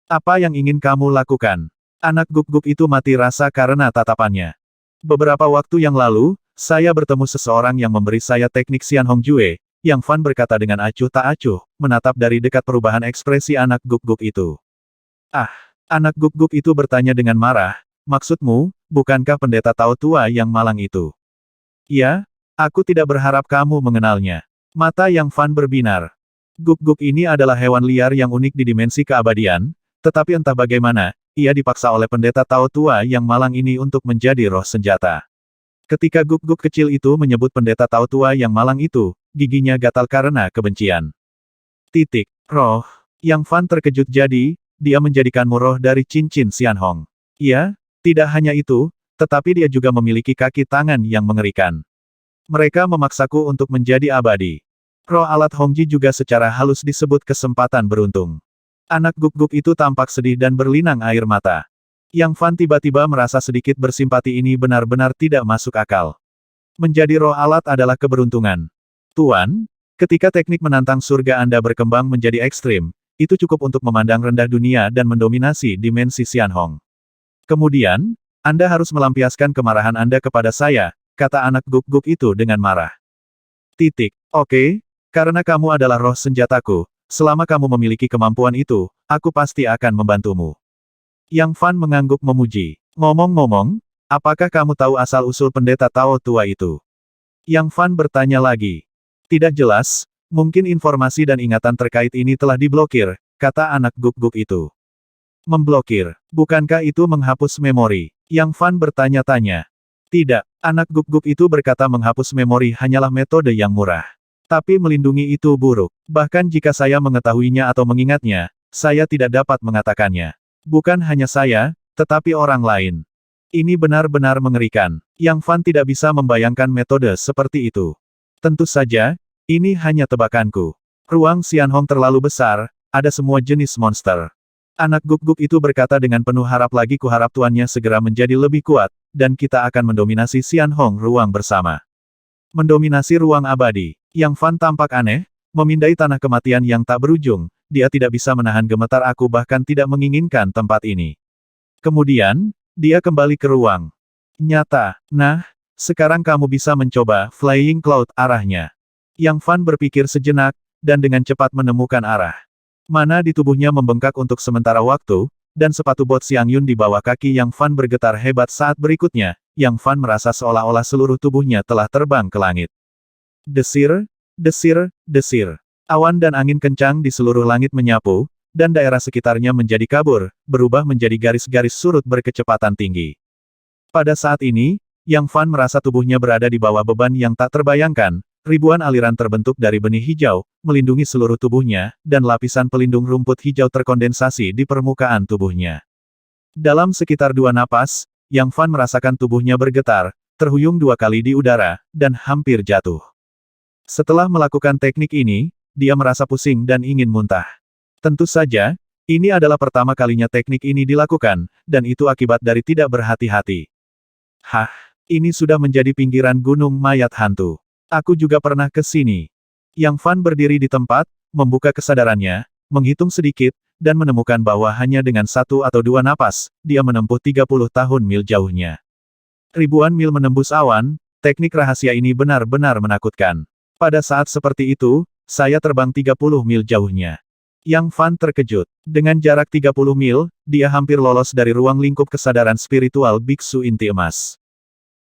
Apa yang ingin kamu lakukan? Anak guk-guk itu mati rasa karena tatapannya. Beberapa waktu yang lalu, saya bertemu seseorang yang memberi saya teknik Xianhong Jue, Yang Fan berkata dengan acuh tak acuh, menatap dari dekat perubahan ekspresi anak guk-guk itu. Ah, anak guk-guk itu bertanya dengan marah, maksudmu, bukankah pendeta Tao tua yang malang itu? Ya, aku tidak berharap kamu mengenalnya. Mata Yang Fan berbinar. Guk-guk ini adalah hewan liar yang unik di dimensi keabadian, tetapi entah bagaimana, ia dipaksa oleh pendeta Tao tua yang malang ini untuk menjadi roh senjata. Ketika guk-guk kecil itu menyebut pendeta Tao tua yang malang itu, giginya gatal karena kebencian. Roh. Yang Fan terkejut jadi, dia menjadikanmu roh dari cincin Xianhong. Ya, tidak hanya itu, tetapi dia juga memiliki kaki tangan yang mengerikan. Mereka memaksaku untuk menjadi abadi. Roh alat Hongji juga secara halus disebut kesempatan beruntung. Anak guk-guk itu tampak sedih dan berlinang air mata. Yang Fan tiba-tiba merasa sedikit bersimpati. Ini benar-benar tidak masuk akal. Menjadi roh alat adalah keberuntungan. Tuan, ketika teknik menantang surga Anda berkembang menjadi ekstrim, itu cukup untuk memandang rendah dunia dan mendominasi dimensi Xianhong. Kemudian, Anda harus melampiaskan kemarahan Anda kepada saya, kata anak guk-guk itu dengan marah. Oke, karena kamu adalah roh senjataku, selama kamu memiliki kemampuan itu, aku pasti akan membantumu. Yang Fan mengangguk memuji. Ngomong-ngomong, apakah kamu tahu asal-usul pendeta Tao tua itu? Yang Fan bertanya lagi. Tidak jelas, mungkin informasi dan ingatan terkait ini telah diblokir, kata anak guk-guk itu. Memblokir, bukankah itu menghapus memori? Yang Fan bertanya-tanya. Tidak, anak guk-guk itu berkata menghapus memori hanyalah metode yang murah. Tapi melindungi itu buruk. Bahkan jika saya mengetahuinya atau mengingatnya, saya tidak dapat mengatakannya. Bukan hanya saya, tetapi orang lain. Ini benar-benar mengerikan. Yang Fan tidak bisa membayangkan metode seperti itu. Tentu saja, ini hanya tebakanku. Ruang Xianhong terlalu besar, ada semua jenis monster. Anak guk-guk itu berkata dengan penuh harap lagi, kuharap tuannya segera menjadi lebih kuat, dan kita akan mendominasi Xianhong ruang bersama. Mendominasi ruang abadi. Yang Fan tampak aneh, memindai tanah kematian yang tak berujung, dia tidak bisa menahan gemetar. Aku bahkan tidak menginginkan tempat ini. Kemudian, dia kembali ke ruang nyata. Nah, sekarang kamu bisa mencoba Flying Cloud arahnya. Yang Fan berpikir sejenak, dan dengan cepat menemukan arah. Mana di tubuhnya membengkak untuk sementara waktu, dan sepatu bot Xiang Yun di bawah kaki Yang Fan bergetar hebat saat berikutnya, Yang Fan merasa seolah-olah seluruh tubuhnya telah terbang ke langit. Desir, desir, desir. Awan dan angin kencang di seluruh langit menyapu, dan daerah sekitarnya menjadi kabur, berubah menjadi garis-garis surut berkecepatan tinggi. Pada saat ini, Yang Fan merasa tubuhnya berada di bawah beban yang tak terbayangkan, ribuan aliran terbentuk dari benih hijau, melindungi seluruh tubuhnya, dan lapisan pelindung rumput hijau terkondensasi di permukaan tubuhnya. Dalam sekitar 2 napas, Yang Fan merasakan tubuhnya bergetar, terhuyung 2 kali di udara, dan hampir jatuh. Setelah melakukan teknik ini, dia merasa pusing dan ingin muntah. Tentu saja, ini adalah pertama kalinya teknik ini dilakukan, dan itu akibat dari tidak berhati-hati. Hah, ini sudah menjadi pinggiran gunung mayat hantu. Aku juga pernah ke sini. Yang Fan berdiri di tempat, membuka kesadarannya, menghitung sedikit, dan menemukan bahwa hanya dengan 1 atau 2 napas, dia menempuh 30 tahun mil jauhnya. Ribuan mil menembus awan, teknik rahasia ini benar-benar menakutkan. Pada saat seperti itu, saya terbang 30 mil jauhnya. Yang Fan terkejut. Dengan jarak 30 mil, dia hampir lolos dari ruang lingkup kesadaran spiritual Biksu Inti Emas.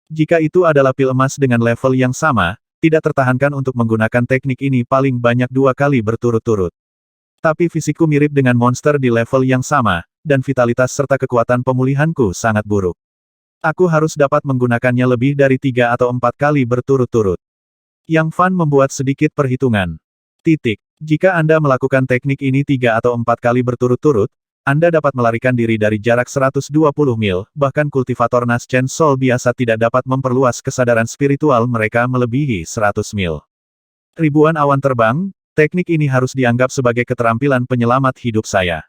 Jika itu adalah pil emas dengan level yang sama, tidak tertahankan untuk menggunakan teknik ini paling banyak 2 kali berturut-turut. Tapi fisikku mirip dengan monster di level yang sama, dan vitalitas serta kekuatan pemulihanku sangat buruk. Aku harus dapat menggunakannya lebih dari 3 atau 4 kali berturut-turut. Yang Fan membuat sedikit perhitungan. Jika Anda melakukan teknik ini 3 atau 4 kali berturut-turut, Anda dapat melarikan diri dari jarak 120 mil, bahkan kultivator Nas Chen Sol biasa tidak dapat memperluas kesadaran spiritual mereka melebihi 100 mil. Ribuan awan terbang, teknik ini harus dianggap sebagai keterampilan penyelamat hidup saya.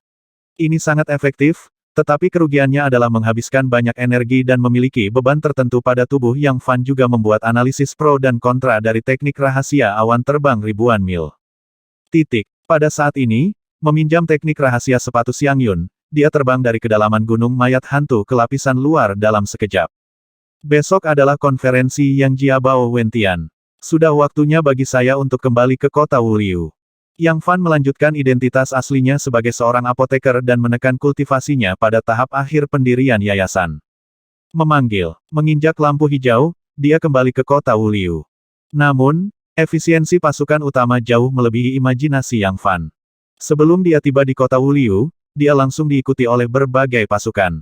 Ini sangat efektif, tetapi kerugiannya adalah menghabiskan banyak energi dan memiliki beban tertentu pada tubuh. Yang Fan juga membuat analisis pro dan kontra dari teknik rahasia awan terbang ribuan mil. Pada saat ini, meminjam teknik rahasia sepatu Xiang Yun, dia terbang dari kedalaman gunung mayat hantu ke lapisan luar dalam sekejap. Besok adalah konferensi Yang Jiabao Wentian. Sudah waktunya bagi saya untuk kembali ke kota Wuliu. Yang Fan melanjutkan identitas aslinya sebagai seorang apoteker dan menekan kultivasinya pada tahap akhir pendirian yayasan. Menginjak lampu hijau, dia kembali ke kota Wuliu. Namun, efisiensi pasukan utama jauh melebihi imajinasi Yang Fan. Sebelum dia tiba di kota Wuliu, dia langsung diikuti oleh berbagai pasukan.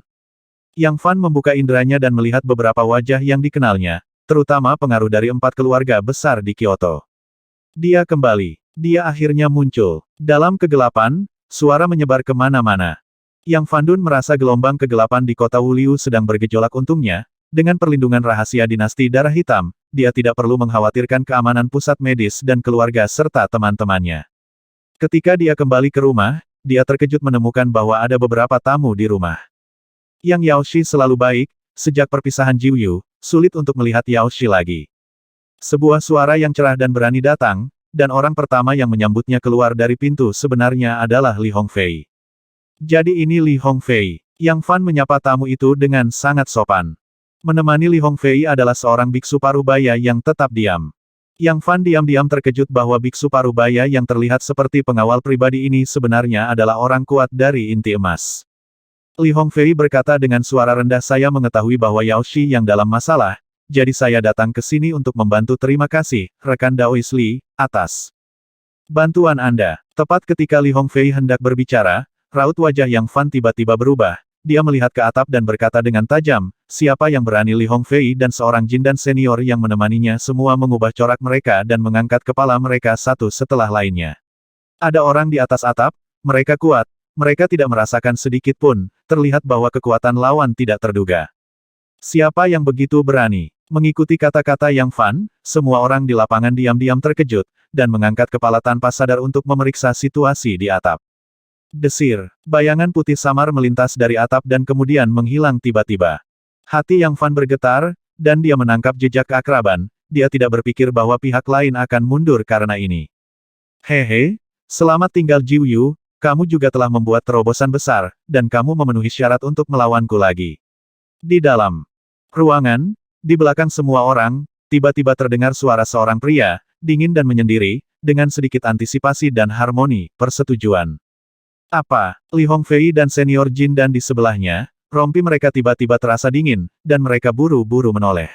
Yang Fan membuka inderanya dan melihat beberapa wajah yang dikenalnya, terutama pengaruh dari 4 keluarga besar di Kyoto. Dia kembali. Dia akhirnya muncul. Dalam kegelapan, suara menyebar kemana-mana. Yang Fan Dun merasa gelombang kegelapan di kota Wuliu sedang bergejolak. Untungnya, dengan perlindungan rahasia dinasti darah hitam, dia tidak perlu mengkhawatirkan keamanan pusat medis dan keluarga serta teman-temannya. Ketika dia kembali ke rumah, dia terkejut menemukan bahwa ada beberapa tamu di rumah. Yang Yaoshi selalu baik, sejak perpisahan Jiuyu, sulit untuk melihat Yaoshi lagi. Sebuah suara yang cerah dan berani datang, dan orang pertama yang menyambutnya keluar dari pintu sebenarnya adalah Li Hongfei. Jadi ini Li Hongfei. Yang Fan menyapa tamu itu dengan sangat sopan. Menemani Li Hongfei adalah seorang biksu parubaya yang tetap diam. Yang Fan diam-diam terkejut bahwa biksu parubaya yang terlihat seperti pengawal pribadi ini sebenarnya adalah orang kuat dari Inti Emas. Li Hongfei berkata dengan suara rendah, saya mengetahui bahwa Yaoshi yang dalam masalah, jadi saya datang ke sini untuk membantu. Terima kasih, rekan Daois Li, atas bantuan Anda. Tepat ketika Li Hongfei hendak berbicara, raut wajah Yang Fan tiba-tiba berubah. Dia melihat ke atap dan berkata dengan tajam, siapa yang berani? Li Hongfei dan seorang jindan senior yang menemaninya semua mengubah corak mereka dan mengangkat kepala mereka satu setelah lainnya. Ada orang di atas atap, mereka kuat, mereka tidak merasakan sedikit pun, terlihat bahwa kekuatan lawan tidak terduga. Siapa yang begitu berani? Mengikuti kata-kata Yang Fan, semua orang di lapangan diam-diam terkejut, dan mengangkat kepala tanpa sadar untuk memeriksa situasi di atap. Desir, bayangan putih samar melintas dari atap dan kemudian menghilang tiba-tiba. Hati Yang Fan bergetar, dan dia menangkap jejak keakraban, dia tidak berpikir bahwa pihak lain akan mundur karena ini. Hehe, selamat tinggal Jiuyu, kamu juga telah membuat terobosan besar, dan kamu memenuhi syarat untuk melawanku lagi. Di dalam ruangan, di belakang semua orang, tiba-tiba terdengar suara seorang pria, dingin dan menyendiri, dengan sedikit antisipasi dan harmoni, persetujuan. Apa? Li Hongfei dan senior jindan di sebelahnya, rompi mereka tiba-tiba terasa dingin, dan mereka buru-buru menoleh.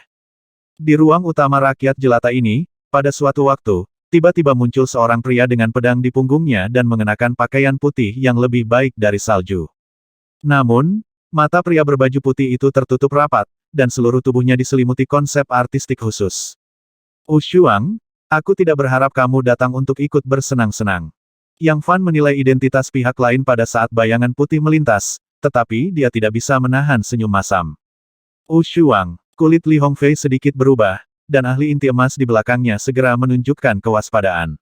Di ruang utama rakyat jelata ini, pada suatu waktu, tiba-tiba muncul seorang pria dengan pedang di punggungnya dan mengenakan pakaian putih yang lebih baik dari salju. Namun, mata pria berbaju putih itu tertutup rapat, dan seluruh tubuhnya diselimuti konsep artistik khusus. Shuang, aku tidak berharap kamu datang untuk ikut bersenang-senang. Yang Fan menilai identitas pihak lain pada saat bayangan putih melintas, tetapi dia tidak bisa menahan senyum masam. Shuang, kulit Li Hongfei sedikit berubah, dan ahli inti emas di belakangnya segera menunjukkan kewaspadaan.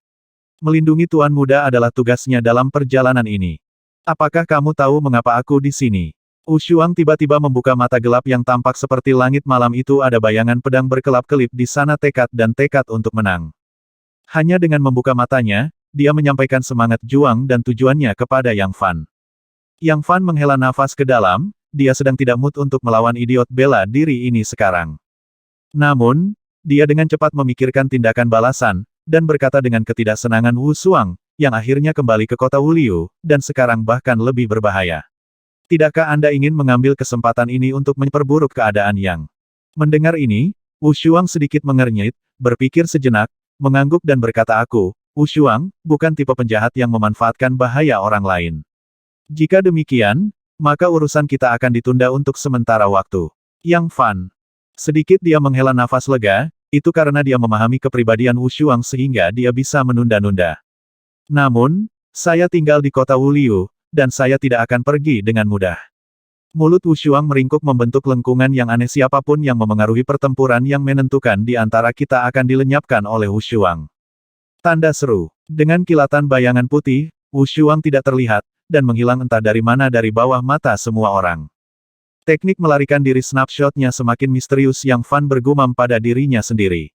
Melindungi tuan muda adalah tugasnya dalam perjalanan ini. Apakah kamu tahu mengapa aku di sini? Shuang tiba-tiba membuka mata gelap yang tampak seperti langit malam itu ada bayangan pedang berkelap-kelip di sana tekad dan tekad untuk menang. Hanya dengan membuka matanya, dia menyampaikan semangat juang dan tujuannya kepada Yang Fan. Yang Fan menghela nafas ke dalam, dia sedang tidak mood untuk melawan idiot bela diri ini sekarang. Namun, dia dengan cepat memikirkan tindakan balasan, dan berkata dengan ketidaksenangan Wu Shuang, yang akhirnya kembali ke kota Wuliu, dan sekarang bahkan lebih berbahaya. Tidakkah Anda ingin mengambil kesempatan ini untuk memperburuk keadaan Yang? Mendengar ini, Wu Shuang sedikit mengernyit, berpikir sejenak, mengangguk dan berkata Wu Shuang, bukan tipe penjahat yang memanfaatkan bahaya orang lain. Jika demikian, maka urusan kita akan ditunda untuk sementara waktu. Yang Fan. Sedikit dia menghela nafas lega, itu karena dia memahami kepribadian Wu Shuang sehingga dia bisa menunda-nunda. Namun, saya tinggal di kota Wuliu, dan saya tidak akan pergi dengan mudah. Mulut Wu Shuang meringkuk membentuk lengkungan yang aneh siapapun yang memengaruhi pertempuran yang menentukan di antara kita akan dilenyapkan oleh Wu Shuang. Tanda seru. Dengan kilatan bayangan putih, Wu Shuang tidak terlihat, dan menghilang entah dari mana dari bawah mata semua orang. Teknik melarikan diri snapshot-nya semakin misterius yang Fan bergumam pada dirinya sendiri.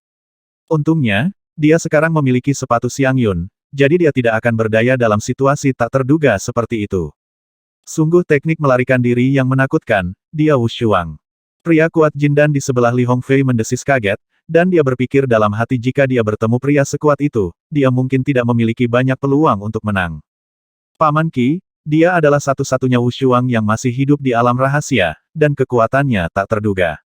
Untungnya, dia sekarang memiliki sepatu Xiangyun, jadi dia tidak akan berdaya dalam situasi tak terduga seperti itu. Sungguh teknik melarikan diri yang menakutkan, dia Wu Shuang. Pria kuat Jindan di sebelah Li Hongfei mendesis kaget, dan dia berpikir dalam hati jika dia bertemu pria sekuat itu, dia mungkin tidak memiliki banyak peluang untuk menang. Paman Qi, dia adalah satu-satunya Wu Shuang yang masih hidup di alam rahasia, dan kekuatannya tak terduga.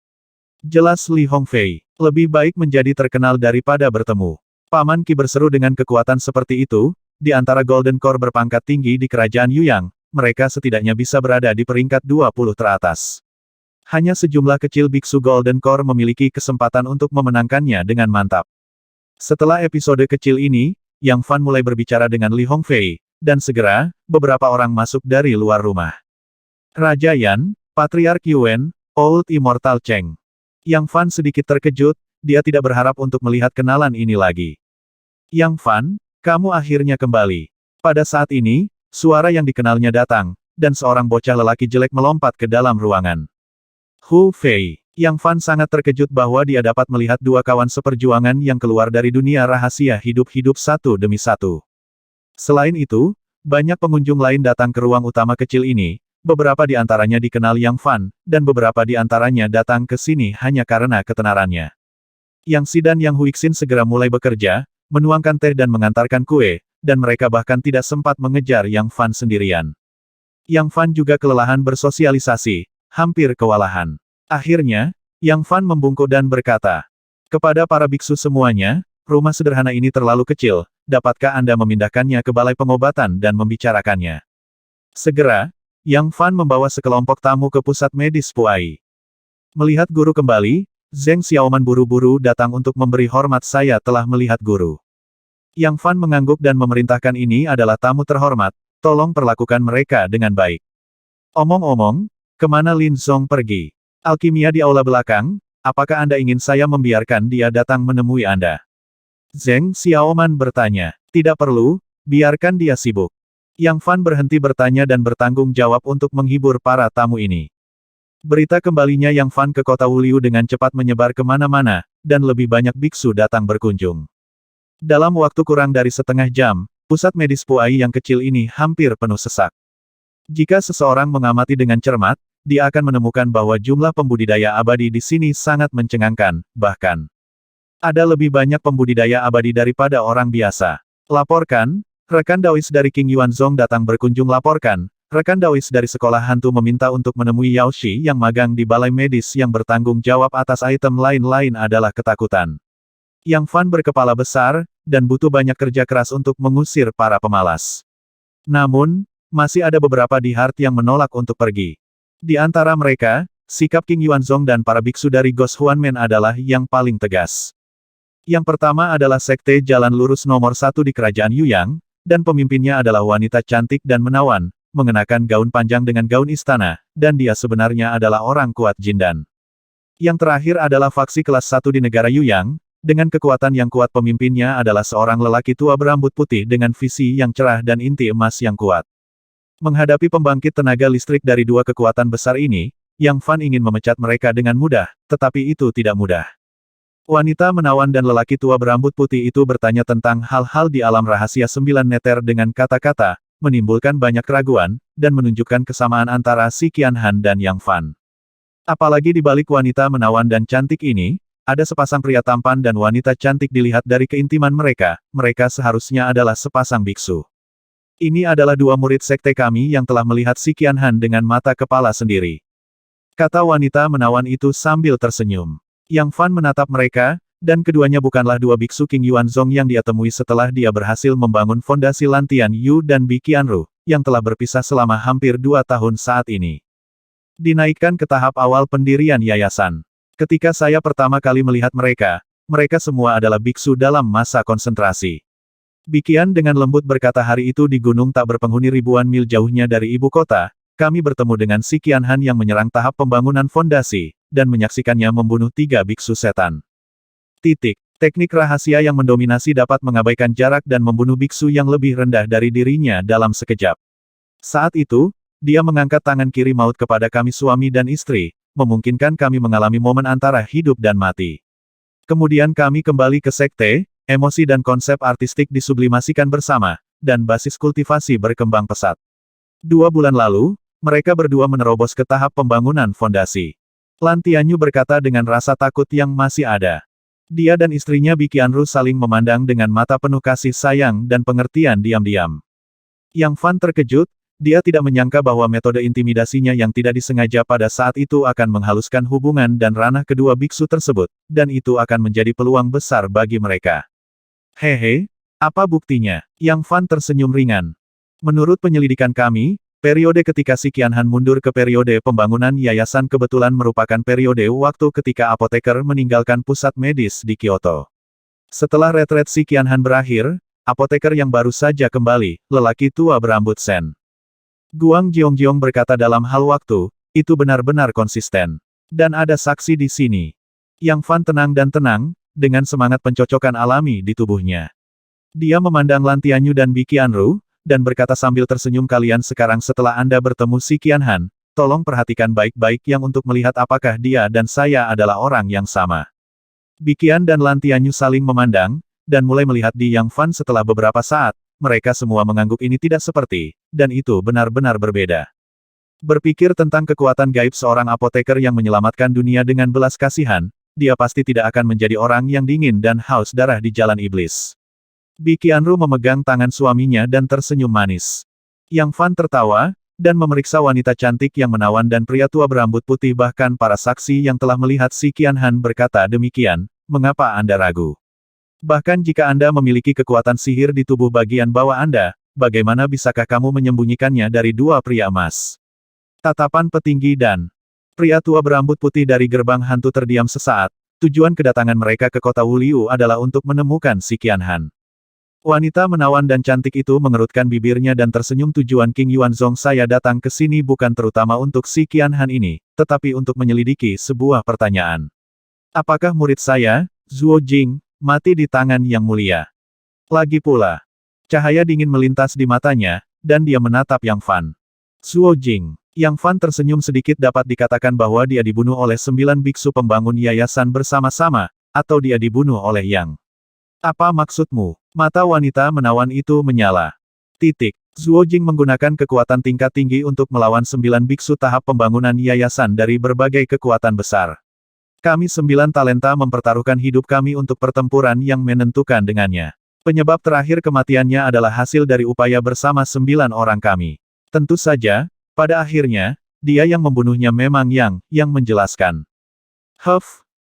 Jelas Li Hongfei, lebih baik menjadi terkenal daripada bertemu. Paman Qi berseru dengan kekuatan seperti itu, di antara Golden Core berpangkat tinggi di kerajaan Yuyang, mereka setidaknya bisa berada di peringkat 20 teratas. Hanya sejumlah kecil biksu Golden Core memiliki kesempatan untuk memenangkannya dengan mantap. Setelah episode kecil ini, Yang Fan mulai berbicara dengan Li Hongfei, dan segera, beberapa orang masuk dari luar rumah. Raja Yan, Patriark Yuan, Old Immortal Cheng. Yang Fan sedikit terkejut, dia tidak berharap untuk melihat kenalan ini lagi. Yang Fan, kamu akhirnya kembali. Pada saat ini, suara yang dikenalnya datang, dan seorang bocah lelaki jelek melompat ke dalam ruangan. Hu Fei. Yang Fan sangat terkejut bahwa dia dapat melihat dua kawan seperjuangan yang keluar dari dunia rahasia hidup-hidup satu demi satu. Selain itu, banyak pengunjung lain datang ke ruang utama kecil ini, beberapa di antaranya dikenal Yang Fan, dan beberapa di antaranya datang ke sini hanya karena ketenarannya. Yang Si dan Yang Huixin segera mulai bekerja, menuangkan teh dan mengantarkan kue, dan mereka bahkan tidak sempat mengejar Yang Fan sendirian. Yang Fan juga kelelahan bersosialisasi, hampir kewalahan. Akhirnya, Yang Fan membungkuk dan berkata, kepada para biksu semuanya, rumah sederhana ini terlalu kecil, dapatkah Anda memindahkannya ke balai pengobatan dan membicarakannya? Segera, Yang Fan membawa sekelompok tamu ke pusat medis Puai. Melihat guru kembali, Zheng Xiaoman buru-buru datang untuk memberi hormat. Saya telah melihat guru. Yang Fan mengangguk dan memerintahkan ini adalah tamu terhormat, tolong perlakukan mereka dengan baik. Omong-omong, kemana Lin Zong pergi? Alkimia di aula belakang, apakah Anda ingin saya membiarkan dia datang menemui Anda? Zheng Xiaoman bertanya. Tidak perlu, biarkan dia sibuk. Yang Fan berhenti bertanya dan bertanggung jawab untuk menghibur para tamu ini. Berita kembalinya Yang Fan ke kota Wuliu dengan cepat menyebar kemana-mana, dan lebih banyak biksu datang berkunjung. Dalam waktu kurang dari setengah jam, pusat medis Puai yang kecil ini hampir penuh sesak. Jika seseorang mengamati dengan cermat, dia akan menemukan bahwa jumlah pembudidaya abadi di sini sangat mencengangkan, bahkan ada lebih banyak pembudidaya abadi daripada orang biasa. Laporkan, rekan Daois dari King Yuanzong datang berkunjung. Laporkan, rekan Daois dari sekolah hantu meminta untuk menemui Yao Shi yang magang di balai medis yang bertanggung jawab atas item lain-lain adalah ketakutan. Yang Fan berkepala besar, dan butuh banyak kerja keras untuk mengusir para pemalas. Namun, masih ada beberapa di Heart yang menolak untuk pergi. Di antara mereka, sikap King Yuanzong dan para biksu dari Ghost Huanmen adalah yang paling tegas. Yang pertama adalah Sekte Jalan Lurus nomor 1 di Kerajaan Yuyang, dan pemimpinnya adalah wanita cantik dan menawan, mengenakan gaun panjang dengan gaun istana, dan dia sebenarnya adalah orang kuat Jindan. Yang terakhir adalah faksi kelas 1 di negara Yuyang, dengan kekuatan yang kuat pemimpinnya adalah seorang lelaki tua berambut putih dengan visi yang cerah dan inti emas yang kuat. Menghadapi pembangkit tenaga listrik dari dua kekuatan besar ini, Yang Fan ingin memecat mereka dengan mudah, tetapi itu tidak mudah. Wanita menawan dan lelaki tua berambut putih itu bertanya tentang hal-hal di alam rahasia 9 neter dengan kata-kata, menimbulkan banyak keraguan, dan menunjukkan kesamaan antara Si Qianhan dan Yang Fan. Apalagi di balik wanita menawan dan cantik ini, ada sepasang pria tampan dan wanita cantik dilihat dari keintiman mereka, mereka seharusnya adalah sepasang biksu. Ini adalah dua murid sekte kami yang telah melihat Si Qianhan dengan mata kepala sendiri. Kata wanita menawan itu sambil tersenyum. Yang Fan menatap mereka, dan keduanya bukanlah dua biksu King Yuanzong yang dia temui setelah dia berhasil membangun fondasi Lantian Yu dan Bi Qianru, yang telah berpisah selama hampir 2 tahun saat ini. Dinaikkan ke tahap awal pendirian yayasan. Ketika saya pertama kali melihat mereka, mereka semua adalah biksu dalam masa konsentrasi. Bi Qian dengan lembut berkata hari itu di gunung tak berpenghuni ribuan mil jauhnya dari ibu kota, kami bertemu dengan Si Qianhan yang menyerang tahap pembangunan fondasi, dan menyaksikannya membunuh 3 biksu setan. Teknik rahasia yang mendominasi dapat mengabaikan jarak dan membunuh biksu yang lebih rendah dari dirinya dalam sekejap. Saat itu, dia mengangkat tangan kiri maut kepada kami suami dan istri, memungkinkan kami mengalami momen antara hidup dan mati. Kemudian kami kembali ke sekte, emosi dan konsep artistik disublimasikan bersama, dan basis kultivasi berkembang pesat. 2 bulan lalu, mereka berdua menerobos ke tahap pembangunan fondasi. Lan Tianyu berkata dengan rasa takut yang masih ada. Dia dan istrinya Bi Qianru saling memandang dengan mata penuh kasih sayang dan pengertian diam-diam. Yang Fan terkejut, dia tidak menyangka bahwa metode intimidasinya yang tidak disengaja pada saat itu akan menghaluskan hubungan dan ranah kedua biksu tersebut, dan itu akan menjadi peluang besar bagi mereka. Hehe, apa buktinya? Yang Fan tersenyum ringan. Menurut penyelidikan kami, periode ketika Si Qianhan mundur ke periode pembangunan yayasan kebetulan merupakan periode waktu ketika apoteker meninggalkan pusat medis di Kyoto. Setelah retret Si Qianhan berakhir, apoteker yang baru saja kembali, lelaki tua berambut sen. Guang Jiongjiong berkata dalam hal waktu, itu benar-benar konsisten. Dan ada saksi di sini. Yang Fan tenang dan tenang, dengan semangat pencocokan alami di tubuhnya. Dia memandang Lan Tianyu dan Bi Qianru, dan berkata sambil tersenyum kalian sekarang setelah Anda bertemu Si Qianhan, tolong perhatikan baik-baik yang untuk melihat apakah dia dan saya adalah orang yang sama. Bi Qian dan Lan Tianyu saling memandang, dan mulai melihat di Yang Fan setelah beberapa saat, mereka semua mengangguk ini tidak seperti, dan itu benar-benar berbeda. Berpikir tentang kekuatan gaib seorang apoteker yang menyelamatkan dunia dengan belas kasihan, dia pasti tidak akan menjadi orang yang dingin dan haus darah di jalan iblis. Bi Qianru memegang tangan suaminya dan tersenyum manis. Yang Fan tertawa, dan memeriksa wanita cantik yang menawan dan pria tua berambut putih bahkan para saksi yang telah melihat Si Qianhan berkata demikian, mengapa Anda ragu? Bahkan jika Anda memiliki kekuatan sihir di tubuh bagian bawah Anda, bagaimana bisakah kamu menyembunyikannya dari 2 pria emas? Tatapan petinggi dan pria tua berambut putih dari gerbang hantu terdiam sesaat, tujuan kedatangan mereka ke kota Wuliu adalah untuk menemukan Si Qianhan. Wanita menawan dan cantik itu mengerutkan bibirnya dan tersenyum tujuan King Yuanzong saya datang ke sini bukan terutama untuk Si Qianhan ini, tetapi untuk menyelidiki sebuah pertanyaan. Apakah murid saya, Zuo Jing, mati di tangan yang mulia? Lagi pula, cahaya dingin melintas di matanya, dan dia menatap Yang Fan. Zuo Jing. Yang Fan tersenyum sedikit dapat dikatakan bahwa dia dibunuh oleh 9 biksu pembangun yayasan bersama-sama, atau dia dibunuh oleh Yang. Apa maksudmu? Mata wanita menawan itu menyala. Zuo Jing menggunakan kekuatan tingkat tinggi untuk melawan 9 biksu tahap pembangunan yayasan dari berbagai kekuatan besar. Kami 9 talenta mempertaruhkan hidup kami untuk pertempuran yang menentukan dengannya. Penyebab terakhir kematiannya adalah hasil dari upaya bersama 9 orang kami. Tentu saja, pada akhirnya, dia yang membunuhnya memang yang menjelaskan.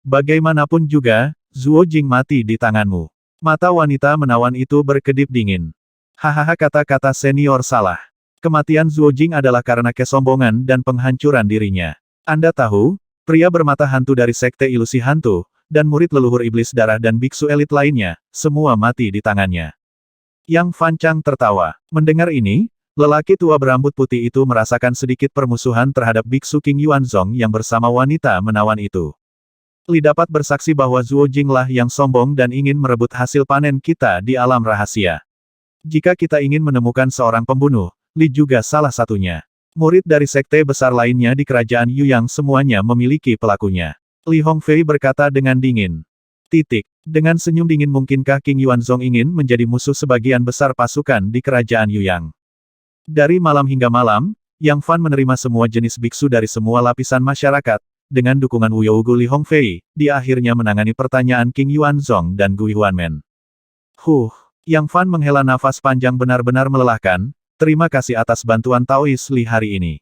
Bagaimanapun juga, Zuo Jing mati di tanganmu. Mata wanita menawan itu berkedip dingin. Hahaha kata-kata senior salah. Kematian Zuo Jing adalah karena kesombongan dan penghancuran dirinya. Anda tahu, pria bermata hantu dari Sekte Ilusi Hantu, dan murid leluhur iblis darah dan biksu elit lainnya, semua mati di tangannya. Yang Fan Chang tertawa. Mendengar ini, lelaki tua berambut putih itu merasakan sedikit permusuhan terhadap biksu King Yuanzong yang bersama wanita menawan itu. Li dapat bersaksi bahwa Zuo Jinglah yang sombong dan ingin merebut hasil panen kita di alam rahasia. Jika kita ingin menemukan seorang pembunuh, Li juga salah satunya. Murid dari sekte besar lainnya di kerajaan Yuyang semuanya memiliki pelakunya. Li Hongfei berkata dengan dingin. Dengan senyum dingin mungkinkah King Yuanzong ingin menjadi musuh sebagian besar pasukan di kerajaan Yuyang? Dari malam hingga malam, Yang Fan menerima semua jenis biksu dari semua lapisan masyarakat. Dengan dukungan Wu Yougu Li Hongfei, dia akhirnya menangani pertanyaan King Yuanzong dan Gui Huanmen. Yang Fan menghela nafas panjang benar-benar melelahkan, terima kasih atas bantuan Taois Li hari ini.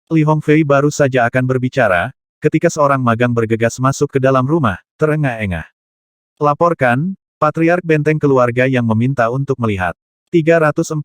Li Hongfei baru saja akan berbicara, ketika seorang magang bergegas masuk ke dalam rumah, terengah-engah. Laporkan, Patriark Benteng Keluarga yang meminta untuk melihat. 340.